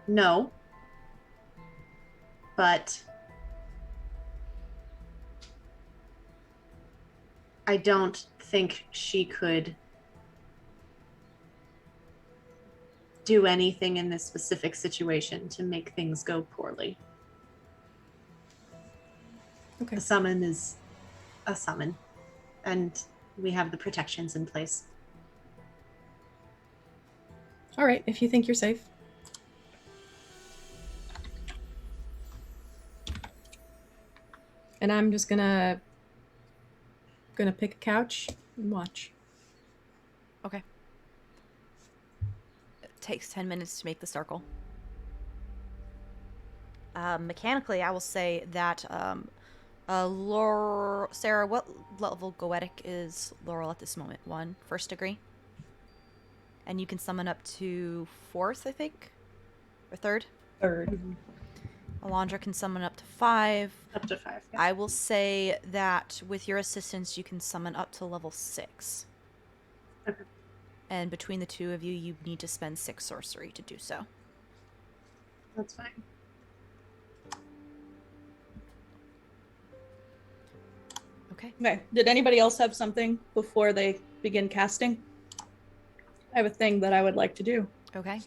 No, but I don't think she could do anything in this specific situation to make things go poorly. Okay. A summon is a summon, and we have the protections in place. All right, if you think you're safe. And I'm just gonna pick a couch and watch. Okay. It takes 10 minutes to make the circle. Mechanically, I will say that Laurel, Sarah, what level goetic is Laurel at this moment? 1, first degree? And you can summon up to 4th, I think? Or 3rd? 3rd. Alondra can summon up to 5. Up to 5. Yeah. I will say that with your assistance, you can summon up to level 6. Okay. And between the two of you, you need to spend 6 sorcery to do so. That's fine. Okay. Did anybody else have something before they begin casting? I have a thing that I would like to do. Okay.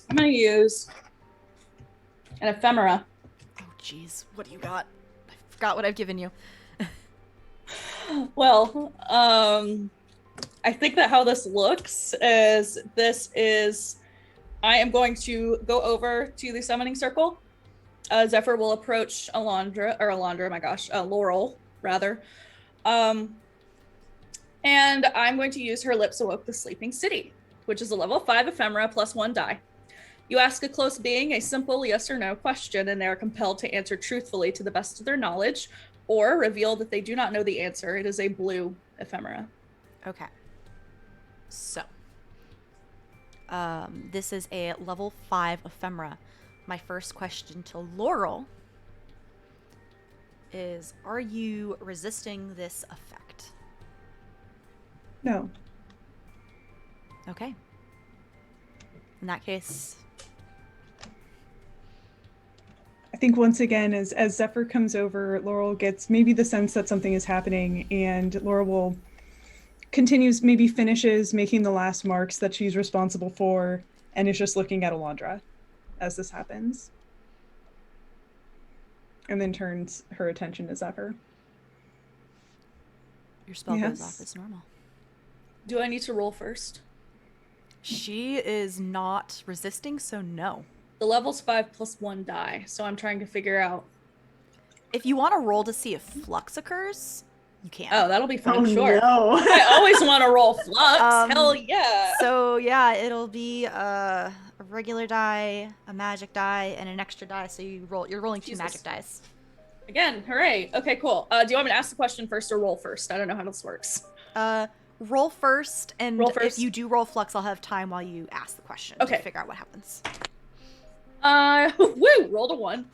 I'm going to use an ephemera. Oh, jeez. What do you got? I forgot what I've given you. Well, I think that how this looks is I am going to go over to the summoning circle. Zephyr will approach Laurel, rather. And I'm going to use her Lips Awoke the Sleeping City, which is a level 5 ephemera plus 1 die. You ask a close being a simple yes or no question, and they are compelled to answer truthfully to the best of their knowledge, or reveal that they do not know the answer. It is a blue ephemera. Okay. So, this is a level 5 ephemera. My first question to Laurel is, are you resisting this effect? No. Okay. In that case, I think once again, as Zephyr comes over, Laurel gets maybe the sense that something is happening, and Laurel will finishes making the last marks that she's responsible for, and is just looking at Alondra as this happens. And then turns her attention to Zephyr. your spell goes Yes. off as normal. Do I need to roll first? She is not resisting, so no. The level's 5 plus 1 die, so I'm trying to figure out. If you want to roll to see if flux occurs, you can. Oh, that'll be fun, Oh, sure. no. I always want to roll flux. Hell yeah. So yeah, it'll be a regular die, a magic die, and an extra die. So you're rolling 2 Jesus. magic dice. Again, hooray. Okay, cool. Do you want me to ask the question first or roll first? I don't know how this works. Roll first, and Roll first. if you do roll flux, I'll have time while you ask the question Okay. to figure out what happens. Woo! Rolled a 1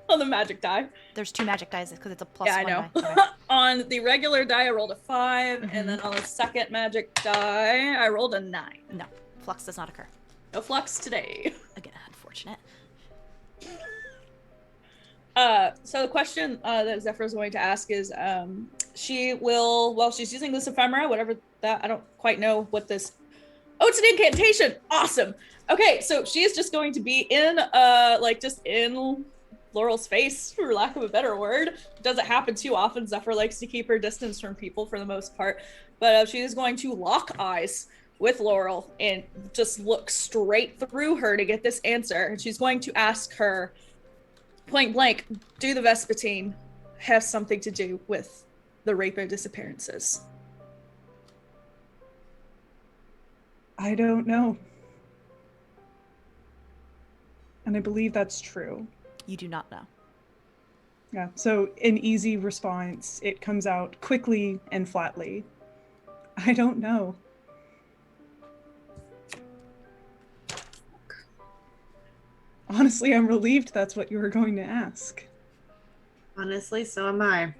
on the magic die. There's 2 magic dice because it's a plus Yeah, I 1 know. die. Okay. On the regular die, I rolled a 5, and then on the second magic die, I rolled a 9. No, flux does not occur. No flux today. Again, unfortunate. So the question that Zephyr is going to ask is, she will, while she's using this ephemera, whatever that, I don't quite know what this. Oh, it's an incantation. Awesome. Okay, so she is just going to be in, just in Laurel's face, for lack of a better word. It doesn't happen too often. Zephyr likes to keep her distance from people for the most part, but she is going to lock eyes with Laurel and just look straight through her to get this answer. And she's going to ask her point blank, do the Vespertine have something to do with the Rapier disappearances? I don't know. And I believe that's true. You do not know. Yeah, so an easy response, it comes out quickly and flatly. I don't know. Honestly, I'm relieved that's what you were going to ask. Honestly, so am I.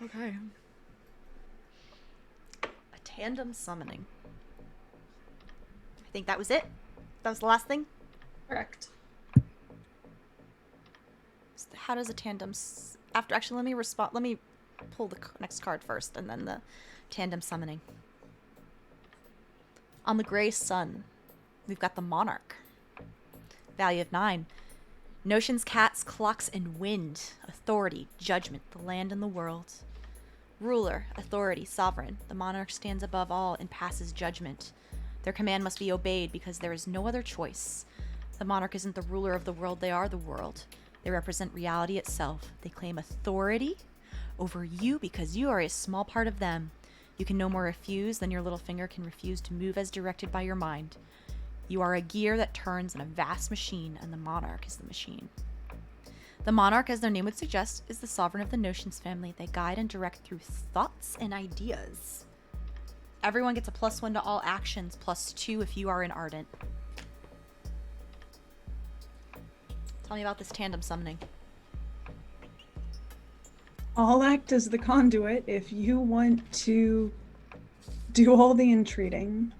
Okay. A tandem summoning. I think that was it. That was the last thing. Correct. how does a tandem after? Actually, let me respond. Let me pull the next card first, and then the tandem summoning. On the gray sun, we've got the Monarch. Value of 9. Notions, cats, clocks, and wind. Authority, judgment, the land and the world. Ruler, authority, sovereign. The monarch stands above all and passes judgment. Their command must be obeyed because there is no other choice. The monarch isn't the ruler of the world, they are the world. They represent reality itself. They claim authority over you because you are a small part of them. You can no more refuse than your little finger can refuse to move as directed by your mind. You are a gear that turns in a vast machine, and the monarch is the machine. The monarch, as their name would suggest, is the sovereign of the notions family. They guide and direct through thoughts and ideas. Everyone gets a +1 to all actions, +2 if you are an ardent. Tell me about this tandem summoning. I'll act as the conduit if you want to do all the entreating.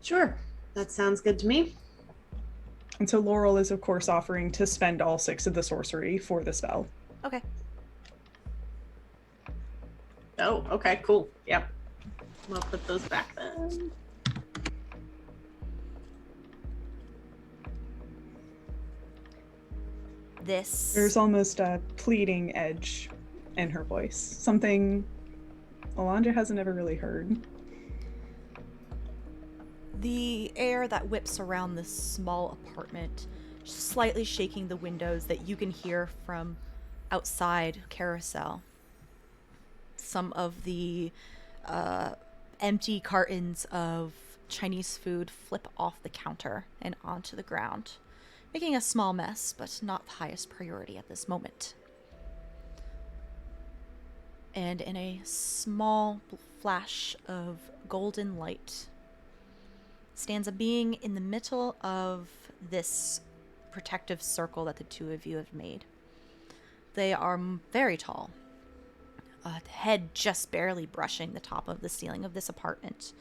Sure, that sounds good to me. And so Laurel is, of course, offering to spend all 6 of the sorcery for the spell. Okay. Oh, okay, cool. Yep. I'll put those back then. There's almost a pleading edge in her voice. Something Alondra hasn't ever really heard. The air that whips around this small apartment, slightly shaking the windows that you can hear from outside Karosael. Some of the empty cartons of Chinese food flip off the counter and onto the ground, making a small mess, but not the highest priority at this moment. And in a small flash of golden light stands a being in the middle of this protective circle that the two of you have made. They are very tall, the head just barely brushing the top of the ceiling of this apartment,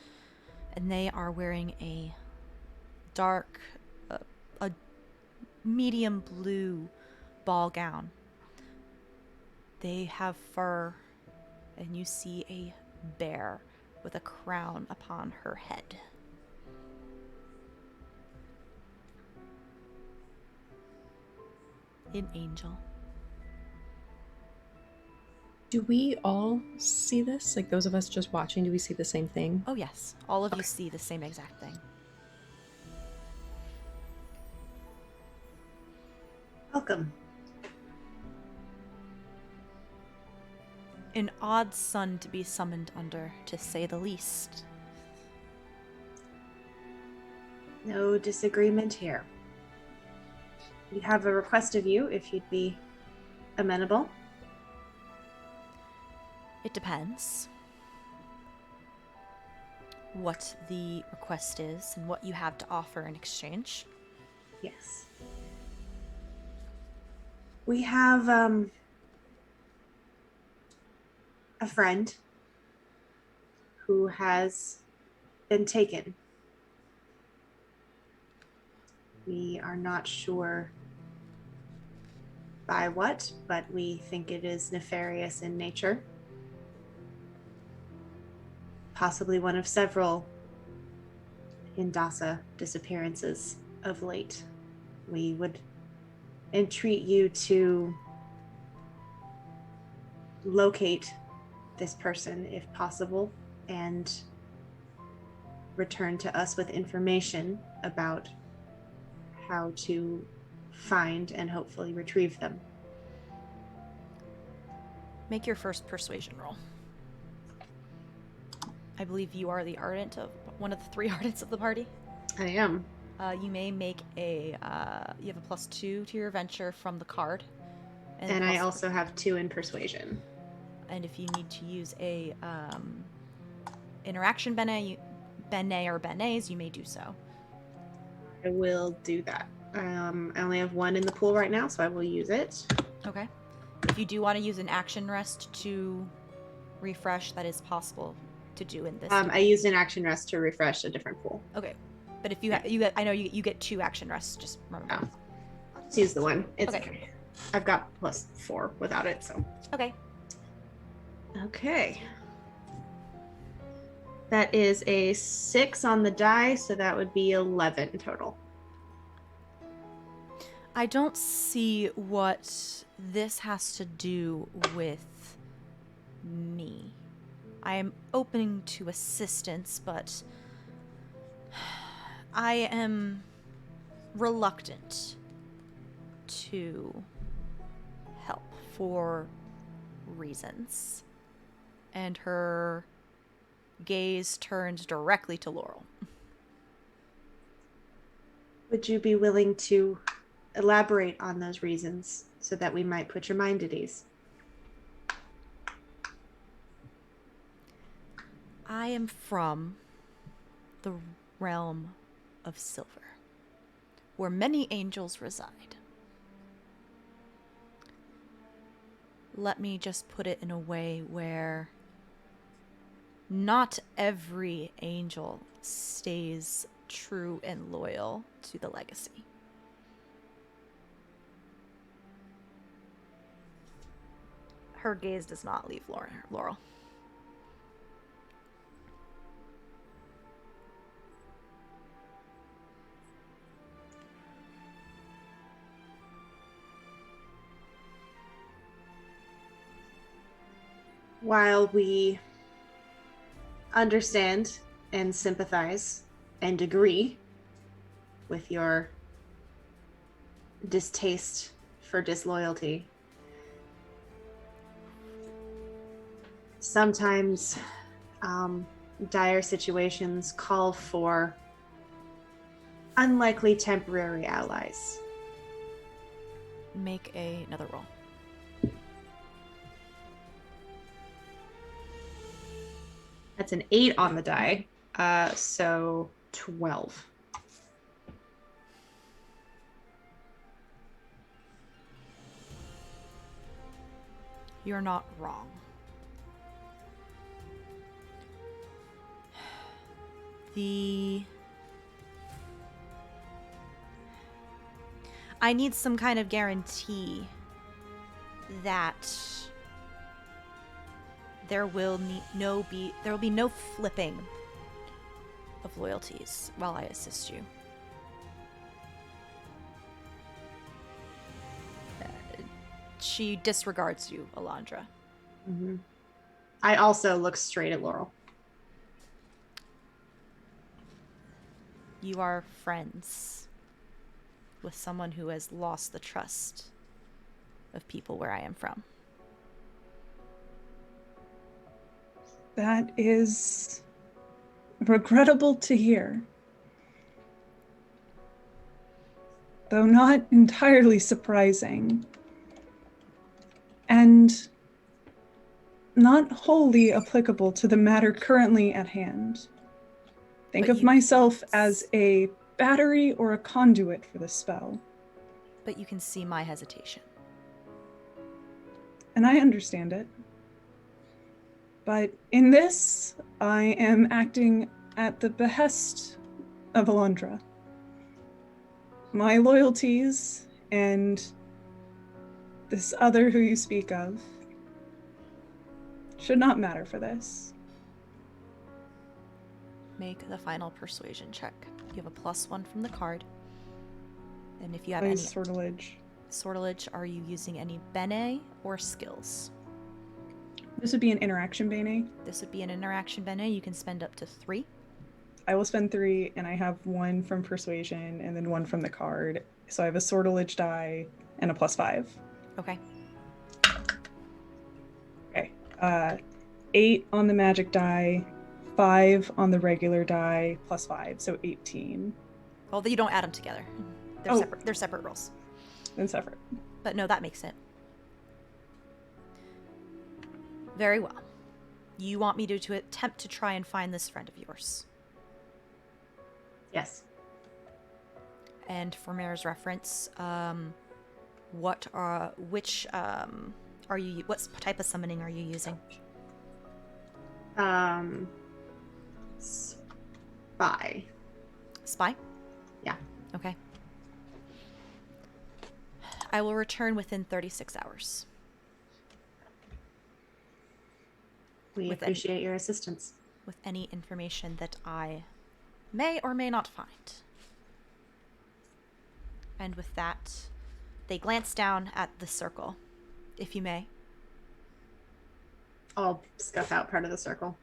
and they are wearing a dark, a medium blue ball gown. They have fur, and you see a bear with a crown upon her head. An angel. Do we all see this? Like those of us just watching, do we see the same thing? Oh yes, all of you see the same exact thing. Welcome. An odd sun to be summoned under, to say the least. No disagreement here. We have a request of you if you'd be amenable. It depends what the request is and what you have to offer in exchange. Yes. We have a friend who has been taken. We are not sure by what, but we think it is nefarious in nature. Possibly one of several Hindasa disappearances of late. We would entreat you to locate this person if possible and return to us with information about how to find and hopefully retrieve them. Make your first persuasion roll. I believe you are the ardent of one of the 3 ardents of the party. I am. You may make a you have a +2 to your venture from the card. And I also have 2 in persuasion. And if you need to use a interaction benet or benets, you may do so. I will do that. I only have 1 in the pool right now, so I will use it. Okay. If you do want to use an action rest to refresh, that is possible to do in this. I used an action rest to refresh a different pool. Okay. But if you I know you get 2 action rests, just remember. Oh. use the one. It's Okay. okay. I've got +4 without it, so. Okay. Okay. That is a 6 on the die, so that would be 11 total. I don't see what this has to do with me. I am open to assistance, but I am reluctant to help for reasons. And her gaze turned directly to Laurel. Would you be willing to elaborate on those reasons so that we might put your mind at ease? I am from the realm of silver, where many angels reside. Let me just put it in a way where not every angel stays true and loyal to the legacy. Her gaze does not leave Laurel. While we understand and sympathize and agree with your distaste for disloyalty, sometimes dire situations call for unlikely temporary allies. Make another roll. That's an 8 on the die, so 12. You're not wrong. I need some kind of guarantee that there will be no flipping of loyalties while I assist you. She disregards you, Alondra. Mm-hmm. I also look straight at Laurel. You are friends with someone who has lost the trust of people where I am from. That is regrettable to hear. Though not entirely surprising. And not wholly applicable to the matter currently at hand. Think But of myself as a battery or a conduit for the spell. But you can see my hesitation. And I understand it. But in this, I am acting at the behest of Alondra. My loyalties and this other who you speak of should not matter for this. Make the final persuasion check. You have a +1 from the card. And if you have By any sortilege. are you using any bene or skills? This would be an interaction bene. This would be an interaction bene. You can spend up to 3. I will spend 3, and I have 1 from persuasion and then 1 from the card. So I have a sortilege die and a +5. Okay. Okay. 8 on the magic die, 5 on the regular die, +5, so 18. Although you don't add them together. They're separate rolls. Then separate. But no, that makes it. Very well. You want me to attempt to try and find this friend of yours. Yes. And for Mare's reference, what type of summoning are you using? Spy. Spy? Yeah. Okay. I will return within 36 hours. We With appreciate your assistance. With any information that I may or may not find. And with that, they glance down at the circle, if you may. I'll scuff out part of the circle.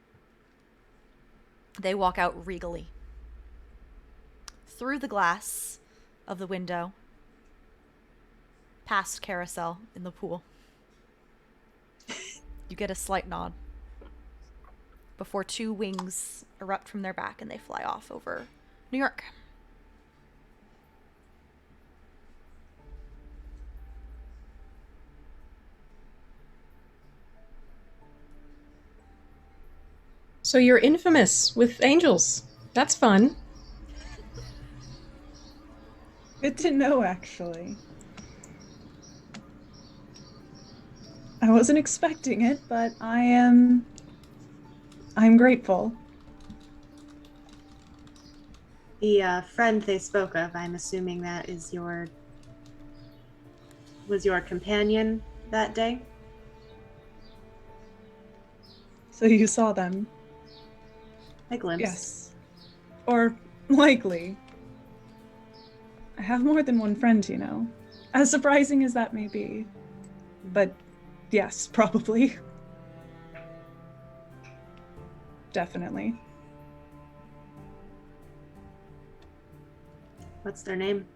They walk out regally. Through the glass of the window, past Karosael in the pool. You get a slight nod before two wings erupt from their back and they fly off over New York. So you're infamous with angels. That's fun. Good to know, actually. I wasn't expecting it, but I'm grateful. The friend they spoke of, I'm assuming that was your companion that day? So you saw them. A glimpse. Yes. Or likely. I have more than one friend, you know. As surprising as that may be. But yes, probably. Definitely. What's their name?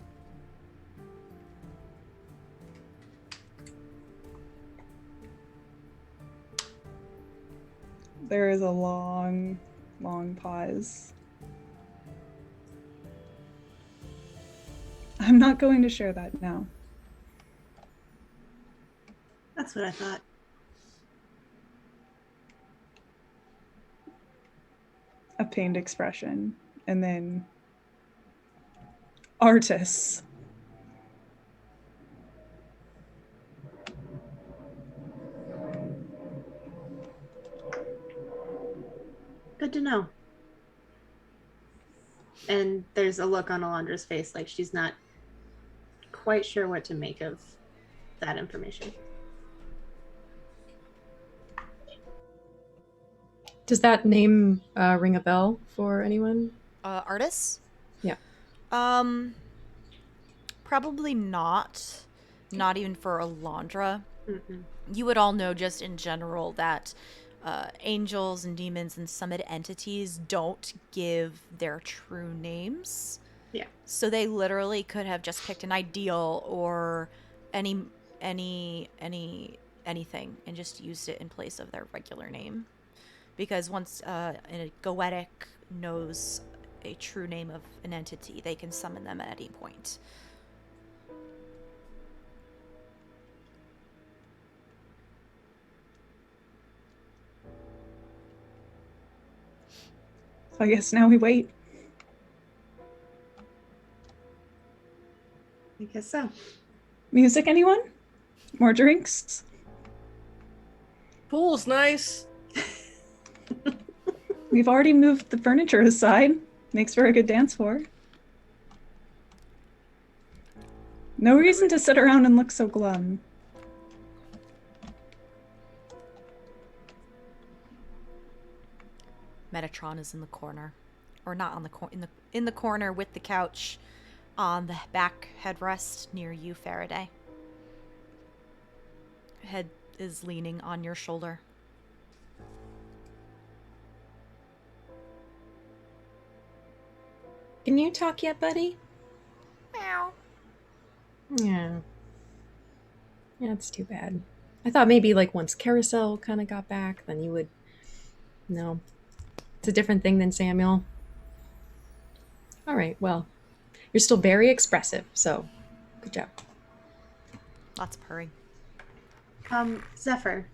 There is a long, long pause. I'm not going to share that now. That's what I thought. A pained expression. And then artists. Good to know. And there's a look on Alondra's face like she's not quite sure what to make of that information. Does that name ring a bell for anyone? Artists? Yeah. Probably not. Not even for Alondra. Mm-mm. You would all know just in general that angels and demons and summit entities don't give their true names. Yeah. So they literally could have just picked an ideal or anything and just used it in place of their regular name. Because once a Goetic knows a true name of an entity, they can summon them at any point. So I guess now we wait. I guess so. Music, anyone? More drinks? Pool's nice. We've already moved the furniture aside. Makes for a good dance floor. No reason to sit around and look so glum. Metatron is in the corner, or not on the in the corner with the couch on the back headrest near you, Farideh. Head is leaning on your shoulder. Can you talk yet, buddy? Meow. Yeah. Yeah, that's too bad. I thought maybe like once Karosael kind of got back, then you would. No. It's a different thing than Samuel. All right, well, you're still very expressive, so good job. Lots of purring. Zephyr.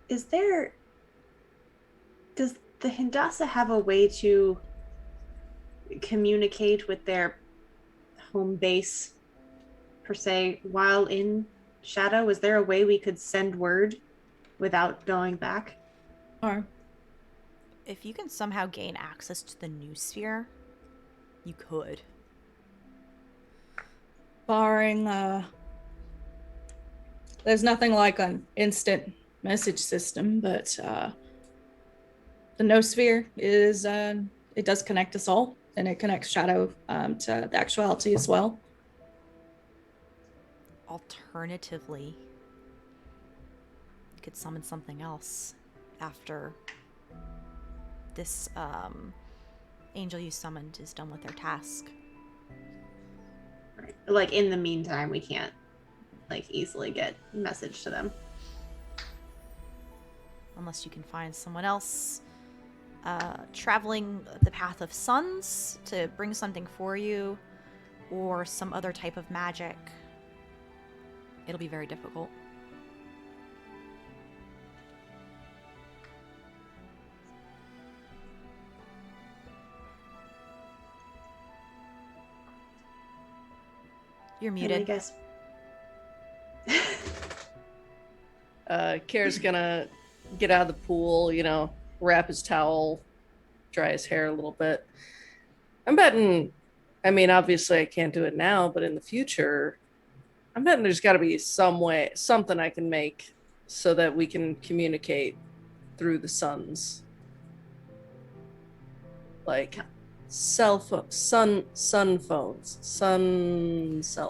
Does the Hindasa have a way to communicate with their home base, per se, while in Shadow? Is there a way we could send word without going back? Or If you can somehow gain access to the new sphere, you could. barring there's nothing like an instant message system, but the Noosphere is it does connect us all, and it connects Shadow to the actuality as well. Alternatively, you could summon something else after this angel you summoned is done with their task. Right. Like in the meantime, we can't like easily get a message to them. Unless you can find someone else traveling the path of suns to bring something for you, or some other type of magic. It'll be very difficult. You're muted. I guess. Kare's gonna get out of the pool, wrap his towel, dry his hair a little bit. I'm betting, I mean, obviously I can't do it now, but in the future, I'm betting there's got to be some way, something I can make so that we can communicate through the suns. Like cell phones, sun cell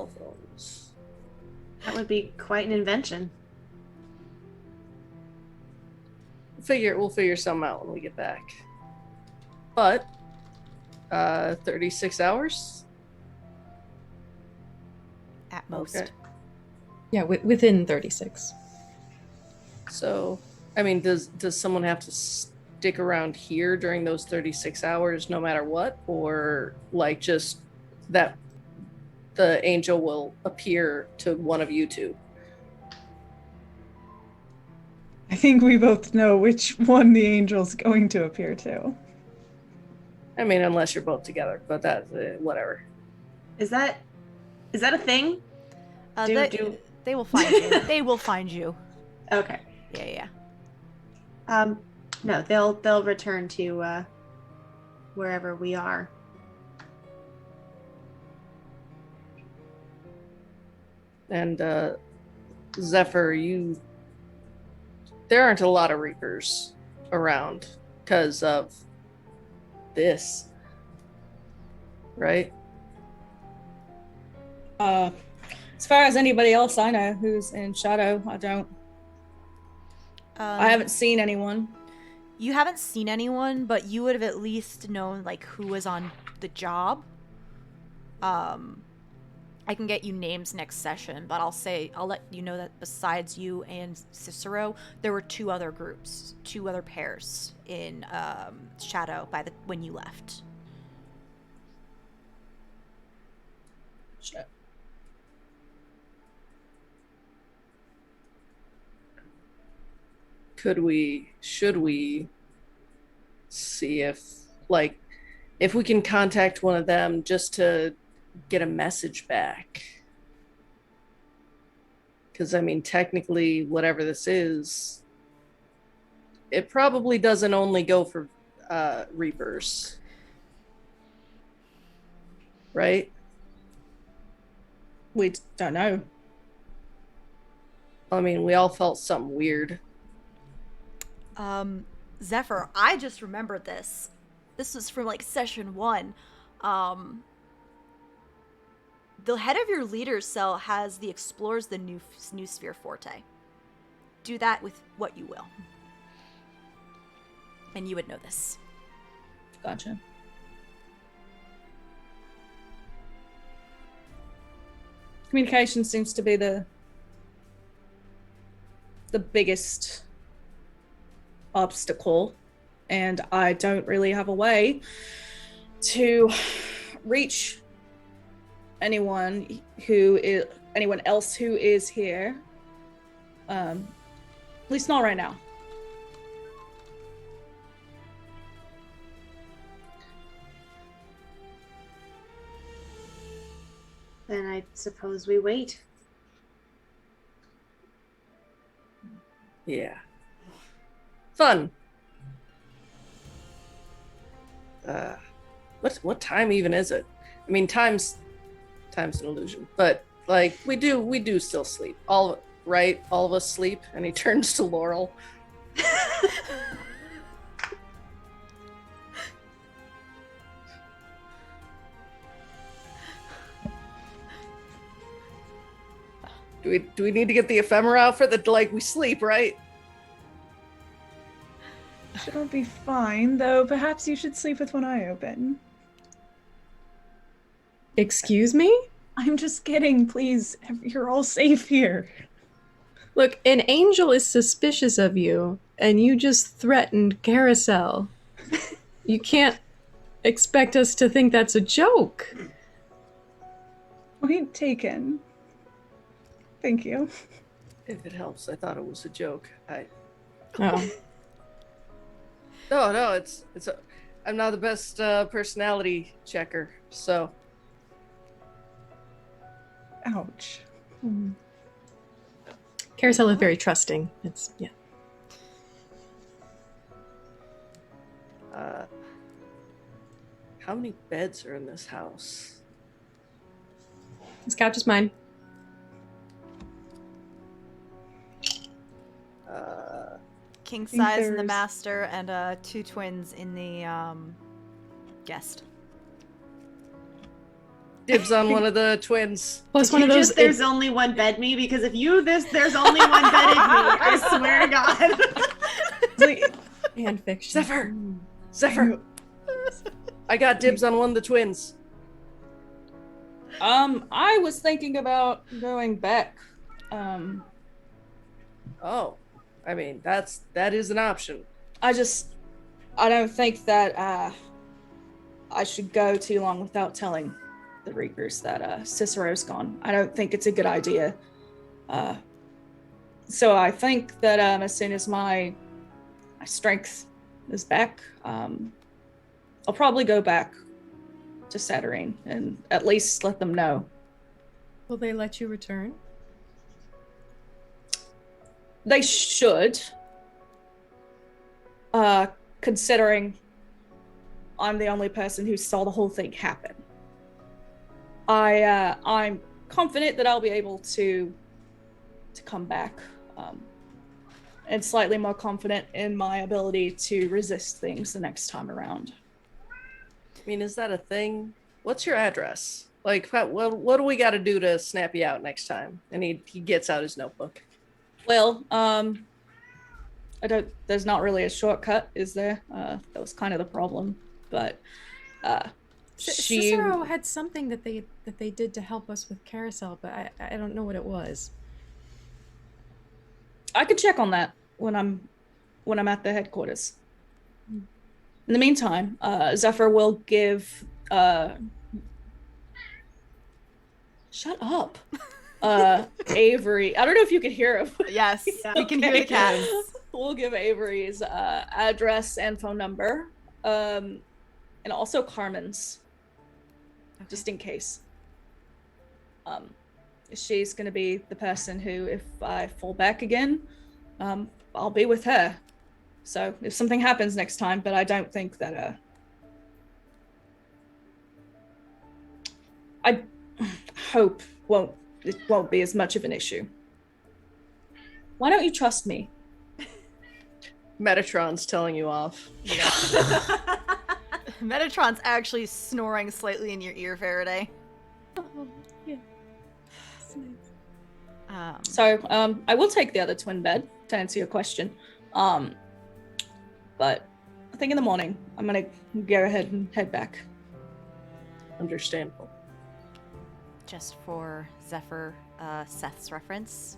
phones. That would be quite an invention. We'll figure something out when we get back. But 36 hours At most. Okay. Yeah, within 36. So, I mean, does someone have to stick around here during those 36 hours no matter what, or like just that the angel will appear to one of you two? I think we both know which one the angel's going to appear to. I mean, unless you're both together, but that's whatever. Is that a thing? They will find you. They will find you. Okay. Yeah. No, they'll return to wherever we are. And Zephyr, there aren't a lot of Reapers around because of this, right? As far as anybody else I know who's in Shadow, I don't. I haven't seen anyone. You haven't seen anyone, but you would have at least known like who was on the job. I can get you names next session, but I'll let you know that besides you and Cicero, there were two other groups, two other pairs in Shadow when you left. Shit. Should we see if we can contact one of them just to get a message back? Because I mean, technically, whatever this is, it probably doesn't only go for Reapers, right? We don't know. I mean, we all felt something weird. Zephyr, I just remembered this. This was from like session 1. The head of your leader cell has the explores the new sphere forte. Do that with what you will. And you would know this. Gotcha. Communication seems to be the biggest obstacle, and I don't really have a way to reach anyone else who is here. At least not right now. Then I suppose we wait. Yeah. Fun. What time even is it? I mean, time's an illusion, but Like we do still sleep. All of us sleep. And he turns to Laurel. Do we need to get the ephemera out for the like we sleep, right? It'll be fine, though perhaps you should sleep with one eye open. Excuse me? I'm just kidding, please. You're all safe here. Look, an angel is suspicious of you, and you just threatened Karosael. You can't expect us to think that's a joke. Point taken. Thank you. If it helps, I thought it was a joke. Oh. No, I'm not the best personality checker, so. Ouch. Karosael is very trusting. It's, yeah. How many beds are in this house? This couch is mine. King think size in the there's- master and 2 twins in the guest. Dibs on one of the twins. Plus Did one you of those. just, there's only one bed me? Because if you there's only one bed me, I swear to God. fan fiction. Zephyr! Zephyr! I got dibs on one of the twins. I was thinking about going back. Oh, I mean, that is an option. I don't think that I should go too long without telling the Reapers that Cicero's gone. I don't think it's a good idea. So I think that as soon as my strength is back, I'll probably go back to Saturnine and at least let them know. Will they let you return? They should. Considering I'm the only person who saw the whole thing happen. I'm confident that I'll be able to come back, and slightly more confident in my ability to resist things the next time around. I mean, is that a thing? What's your address? Like, what do we got to do to snap you out next time? And he gets out his notebook. Well, there's not really a shortcut, is there? That was kind of the problem, but Cicero had something that they did to help us with Karosael, but I don't know what it was. I could check on that when I'm at the headquarters. In the meantime, Zephyr will give shut up. Avery. I don't know if you can hear him. Yes, we can hear the cats. We'll give Avery's address and phone number. And also Carmen's. Just in case. She's gonna be the person who, if I fall back again, I'll be with her. So if something happens next time, but I don't think that I hope it won't be as much of an issue. Why don't you trust me? Metatron's telling you off. Metatron's actually snoring slightly in your ear, Farideh. Oh, yeah. So I will take the other twin bed to answer your question. But I think in the morning I'm gonna go ahead and head back. Understandable. Just for Zephyr, Seth's reference,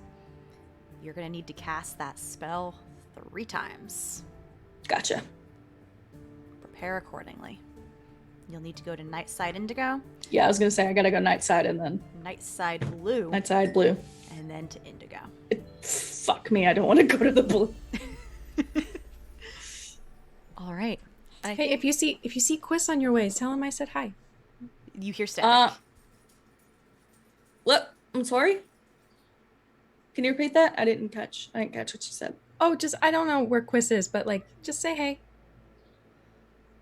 you're gonna need to cast that spell 3 times. Gotcha. Prepare accordingly. You'll need to go to Night Side Indigo, Yeah, I was gonna say I gotta go night side and then Night Side Blue, night side blue. and then to Indigo. Fuck me, I don't want to go to the blue. All right. Hey, if you see Quiz on your way, tell him I said hi. You hear static. What? I'm sorry. Can you repeat that? I didn't catch what you said. Oh, I don't know where Quiz is, but just say hey.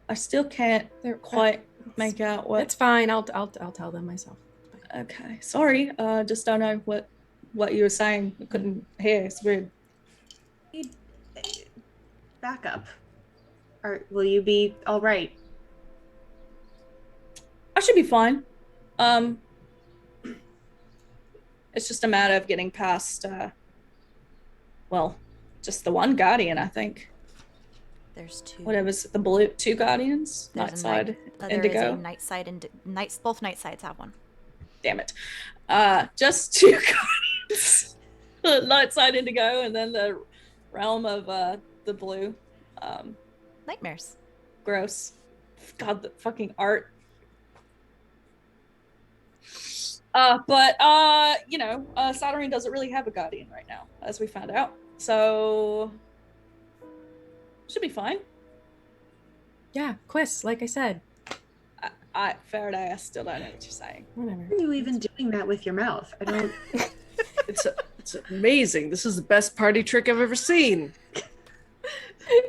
I still can't They're quite make out what. It's fine. I'll tell them myself. Okay, sorry. Just don't know what you were saying. I couldn't hear. It's weird. Back up. Will you be all right? I should be fine. It's just a matter of getting past, just the one guardian, I think. There's two. Whatever's the blue, two guardians. There's Nightside, there Indigo. is a night side and both night sides have one. Damn it. Just two guardians. Nightside, Indigo, and then the realm of the blue. Nightmares. Gross. God, the fucking art. Saturnine doesn't really have a guardian right now, as we found out. So should be fine. Yeah, Quiz, like I said. Farideh, I still don't know what you're saying. Whatever. How are you even doing that with your mouth? I don't. It's amazing. This is the best party trick I've ever seen.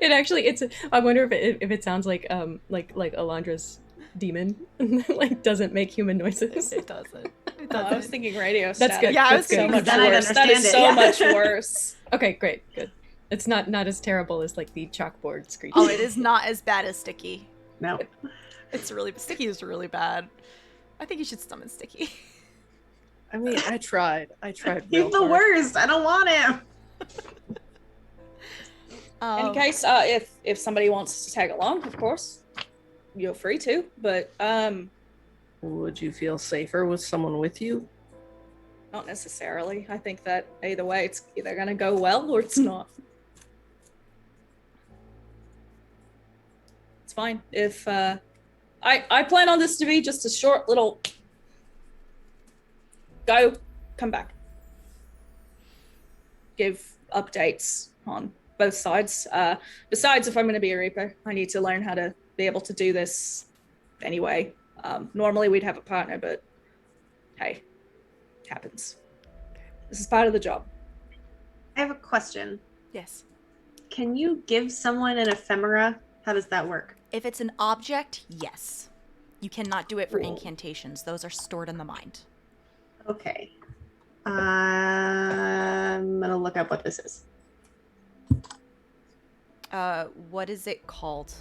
It actually, I wonder if it sounds like Alondra's demon, like doesn't make human noises. It doesn't. No, I was thinking radio That's static. good. Yeah, I was So thinking much then I'd worse. That is understand so it, much yeah. worse. Okay, great, good. It's not as terrible as like the chalkboard screech. Oh, it is not as bad as Sticky. No. Sticky is really bad. I think you should summon Sticky. I mean, I tried. He's real the hard. worst. I don't want him. In case if somebody wants to tag along, of course, you're free to. But Would you feel safer with someone with you? not necessarily. I think that either way, it's either gonna go well or it's not. It's fine. If I plan on this to be just a short little go, come back, give updates on both sides. Besides, if I'm going to be a Reaper, I need to learn how to be able to do this anyway. Normally we'd have a partner, but hey, happens. This is part of the job. I have a question. Yes. Can you give someone an ephemera? How does that work? If it's an object, yes. You cannot do it for Cool. incantations. Those are stored in the mind. Okay. I'm gonna look up what this is. What is it called?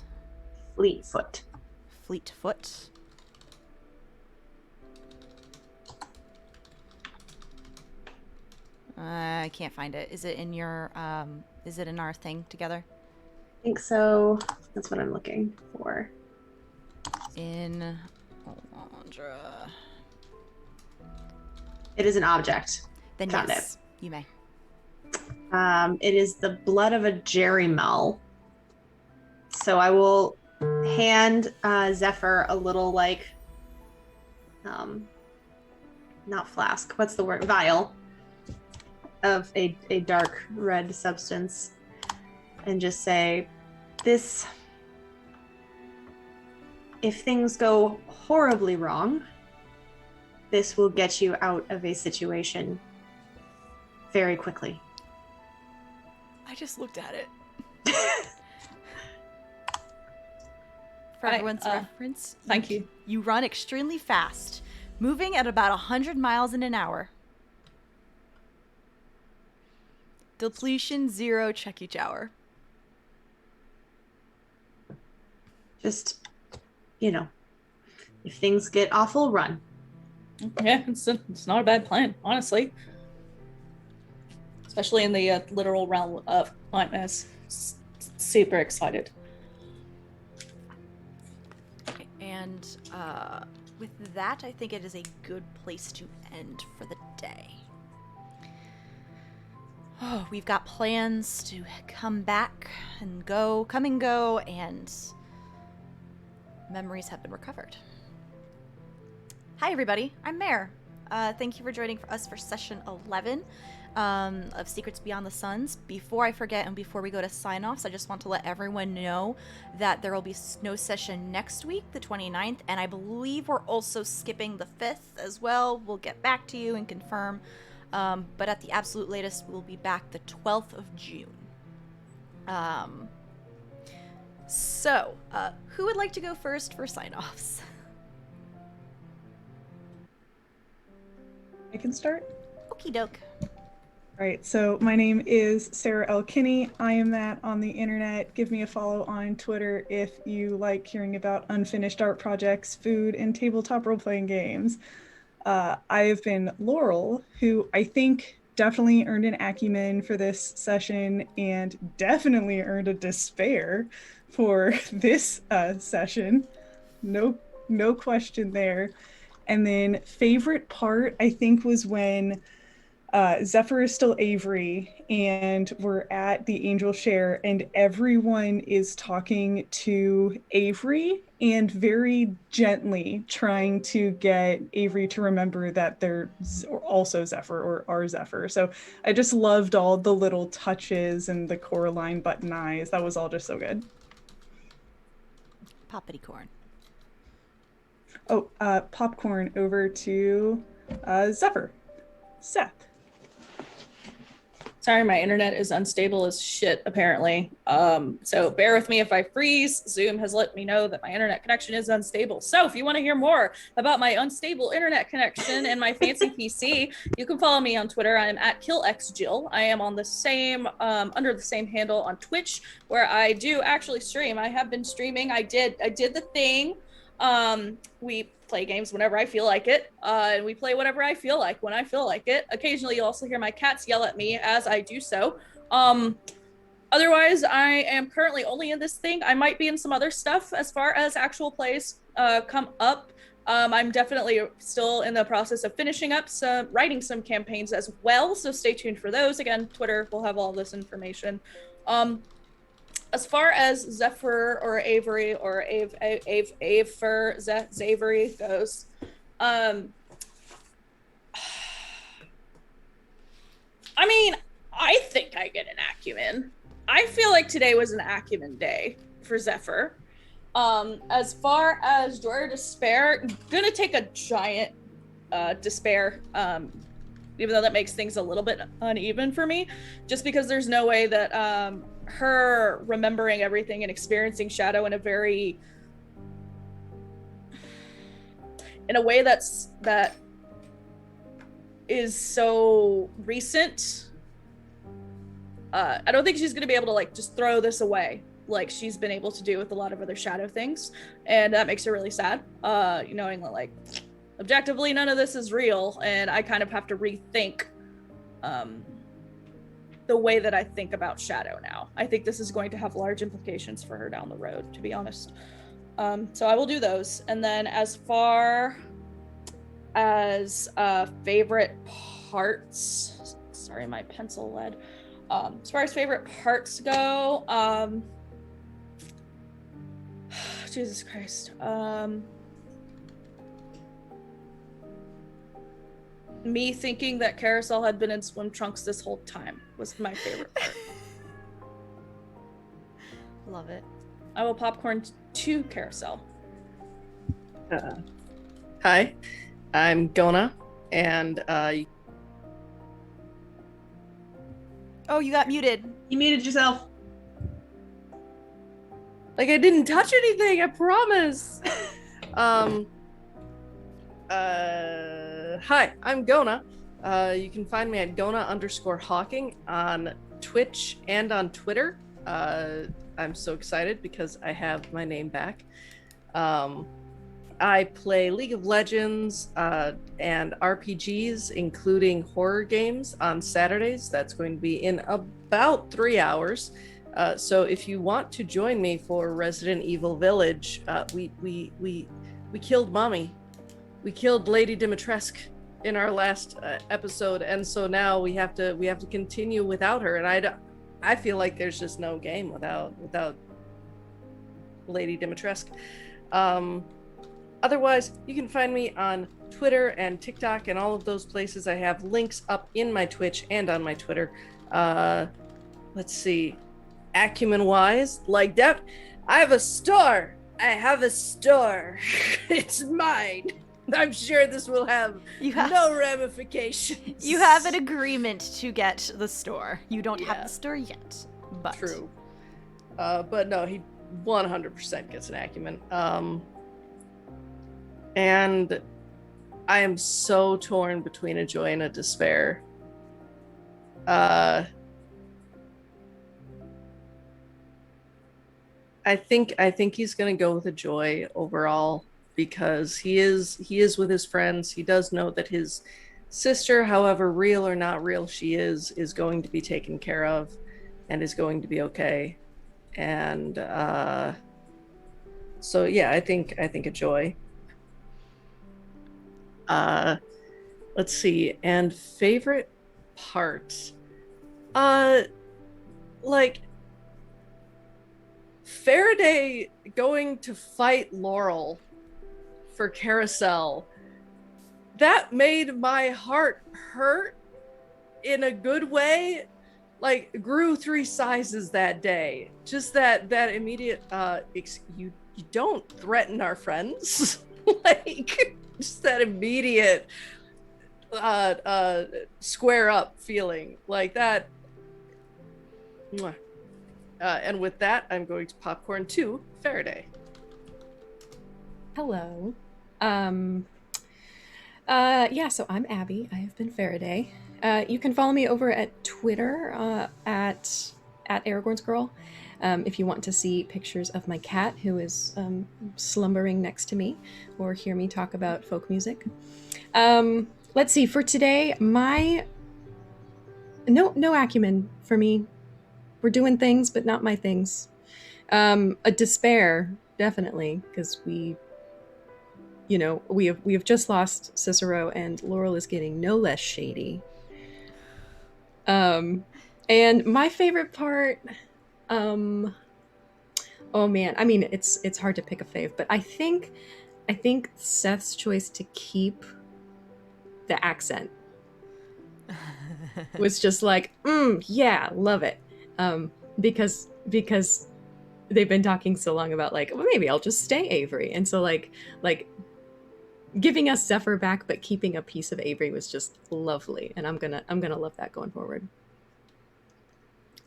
Fleetfoot. Fleetfoot. I can't find it. Is it in your is it in our thing together? I think so. That's what I'm looking for. In Alondra. It is an object. Then Found yes, you may. It is the blood of a Jerrymull. So I will hand Zephyr a little not flask. What's the word? Vial of a dark red substance, and just say, "This. If things go horribly wrong, this will get you out of a situation very quickly." I just looked at it. For Right, everyone's reference, Thank you. you run extremely fast, moving at about 100 miles in an hour. Depletion 0, check each hour. Just, if things get awful, run. Yeah, it's not a bad plan, honestly. Especially in the literal realm of nightmares. Super excited. Okay, and with that, I think it is a good place to end for the day. Oh, we've got plans to come and go, and memories have been recovered. Hi, everybody. I'm Mare. Thank you for joining us for session 11 of Secrets Beyond the Suns. Before I forget and before we go to sign-offs, I just want to let everyone know that there will be no session next week, the 29th, and I believe we're also skipping the 5th as well. We'll get back to you and confirm. But at the absolute latest, we'll be back the 12th of June. So, who would like to go first for sign-offs? I can start. Okie doke. All right, so my name is Sarah L. Kinney. I am that on the internet. Give me a follow on Twitter if you like hearing about unfinished art projects, food, and tabletop role-playing games. I have been Laurel, who I think definitely earned an acumen for this session and definitely earned a despair for this session. No question there. And then favorite part, I think, was when Zephyr is still Avery, and we're at the Angel Share, and everyone is talking to Avery and very gently trying to get Avery to remember that they're also Zephyr or are Zephyr. So I just loved all the little touches and the Coraline button eyes. That was all just so good. Poppity corn. Oh, popcorn over to Zephyr. Seth. Sorry, my internet is unstable as shit, apparently. So bear with me if I freeze. Zoom has let me know that my internet connection is unstable. So if you want to hear more about my unstable internet connection and my fancy PC, you can follow me on Twitter. I am at KillXJill. I am on the same, under the same handle on Twitch, where I do actually stream. I have been streaming. I did the thing. We play games whenever I feel like it, and we play whatever I feel like when I feel like it. Occasionally you'll also hear my cats yell at me as I do so. Otherwise, I am currently only in this thing. I might be in some other stuff as far as actual plays come up. I'm definitely still in the process of finishing up writing some campaigns as well, so stay tuned for those. Again, Twitter will have all this information. As far as Zephyr or Avery or Zavery goes, I mean, I think I get an acumen. I feel like today was an acumen day for Zephyr. As far as Joy or Despair, I'm gonna take a giant despair, even though that makes things a little bit uneven for me, just because there's no way that her remembering everything and experiencing shadow in a way that is so recent. I don't think she's gonna be able to like just throw this away like she's been able to do with a lot of other shadow things, and that makes her really sad, knowing that like objectively none of this is real, and I kind of have to rethink the way that I think about shadow now. I think this is going to have large implications for her down the road, to be honest. So I will do those. And then as far as favorite parts, sorry, my pencil lead. As far as favorite parts go, Jesus Christ. Me thinking that Karosael had been in swim trunks this whole time was my favorite part. Love it. I will popcorn to Karosael. Hi, I'm Gonah, and Oh, you got muted. You muted yourself. like I didn't touch anything, I promise. Hi, I'm Gonah. You can find me at Gonah_Hawking on Twitch and on Twitter. I'm so excited because I have my name back. I play League of Legends and RPGs, including horror games, on Saturdays. That's going to be in about 3 hours. So if you want to join me for Resident Evil Village, we killed Mommy. We killed Lady Dimitrescu in our last episode, and so now we have to continue without her. And I feel like there's just no game without Lady Dimitrescu. Otherwise, you can find me on Twitter and TikTok and all of those places. I have links up in my Twitch and on my Twitter. Let's see, acumen-wise, like that, I have a store. It's mine. I'm sure this will have no ramifications. You have an agreement to get the store. You don't have the store yet, but true. But no, he 100% gets an acumen. And I am so torn between a joy and a despair. I think he's gonna go with a joy overall because he is with his friends. He does know that his sister, however real or not real she is going to be taken care of and is going to be okay. And so yeah, I think a joy. Let's see. And favorite part. Like Farideh going to fight Laurel for Karosael. That made my heart hurt in a good way. Like grew 3 sizes that day. Just that immediate you don't threaten our friends. Like just that immediate square up feeling like that. And with that, I'm going to popcorn to Farideh. Hello. So I'm Abby. I have been Farideh. You can follow me over at Twitter at Aragorn's Girl if you want to see pictures of my cat who is slumbering next to me or hear me talk about folk music. Let's see. For today, my no acumen for me. We're doing things, but not my things. A despair, definitely, because we have just lost Cicero, and Laurel is getting no less shady. And my favorite part, oh man, I mean it's hard to pick a fave, but I think Seth's choice to keep the accent was just like, yeah, love it. Because they've been talking so long about like, well, maybe I'll just stay Avery, and so like giving us Zephyr back but keeping a piece of Avery was just lovely, and I'm gonna love that going forward.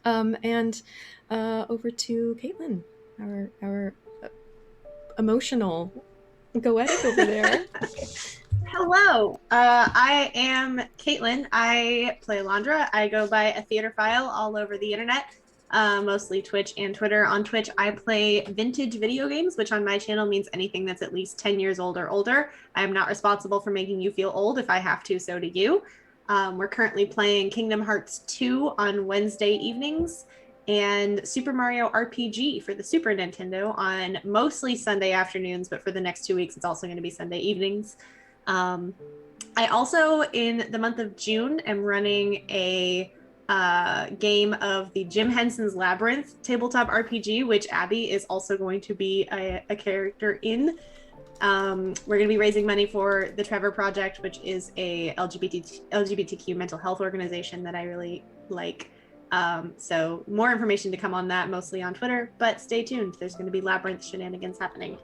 And over to Caitlin, our emotional goetic over there. Hello, I am Caitlin. I play Alondra. I go by a theaterphile all over the internet, mostly Twitch and Twitter. On Twitch, I play vintage video games, which on my channel means anything that's at least 10 years old or older. I am not responsible for making you feel old. If I have to, so do you. We're currently playing Kingdom Hearts 2 on Wednesday evenings and Super Mario RPG for the Super Nintendo on mostly Sunday afternoons, but for the next 2 weeks, it's also going to be Sunday evenings. I also, in the month of June, am running a game of the Jim Henson's Labyrinth tabletop RPG, which Abby is also going to be a character in. We're going to be raising money for the Trevor Project, which is a LGBTQ mental health organization that I really like. So more information to come on that, mostly on Twitter, but stay tuned. There's going to be Labyrinth shenanigans happening.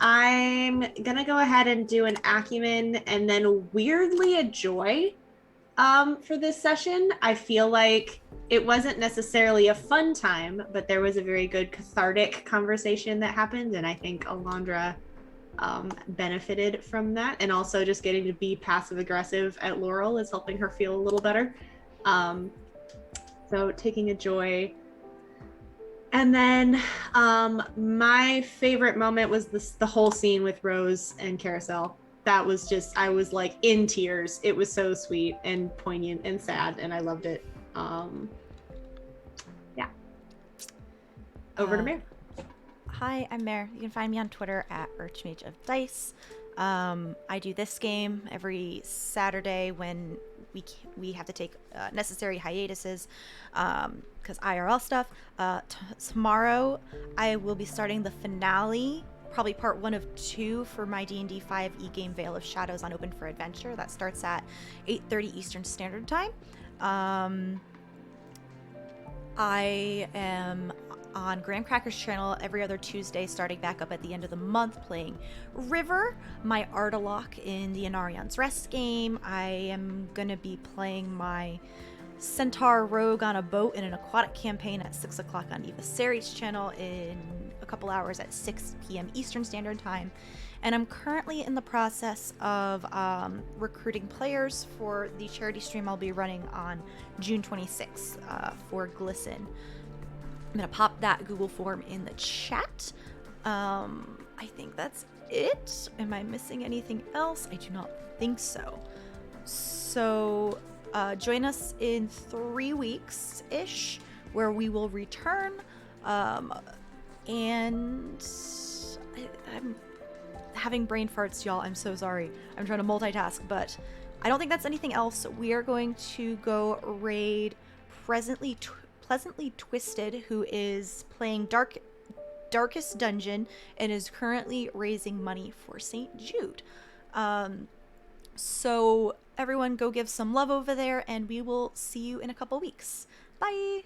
I'm gonna go ahead and do an acumen and then weirdly a joy for this session. I feel like it wasn't necessarily a fun time, but there was a very good cathartic conversation that happened, and I think Alondra benefited from that, and also just getting to be passive aggressive at Laurel is helping her feel a little better. So taking a joy. And then my favorite moment was the whole scene with Rose and Karosael. That was just, I was like in tears. It was so sweet and poignant and sad, and I loved it. Yeah. Over to Mare. Hi, I'm Mare. You can find me on Twitter at Archmage of Dice. I do this game every Saturday when we have to take necessary hiatuses because IRL stuff. Tomorrow I will be starting the finale, probably part 1 of 2 for my D&D 5 e-game Veil of Shadows on Open for Adventure. That starts at 8:30 Eastern Standard Time. I am on Graham Cracker's channel every other Tuesday, starting back up at the end of the month, playing River, my Ardalock in the Anarion's Rest game. I am gonna be playing my Centaur Rogue on a boat in an aquatic campaign at 6 o'clock on Eva Seri's channel in a couple hours at 6 p.m. Eastern Standard Time. and I'm currently in the process of recruiting players for the charity stream I'll be running on June 26th for Glisten. I'm gonna pop that Google form in the chat. I think that's it. Am I missing anything else? I do not think so. So join us in 3 weeks-ish, where we will return. And I'm having brain farts, y'all. I'm so sorry. I'm trying to multitask, but I don't think that's anything else. We are going to go raid Pleasantly Twisted, who is playing Darkest Dungeon and is currently raising money for St. Jude. So everyone go give some love over there, and we will see you in a couple weeks. Bye!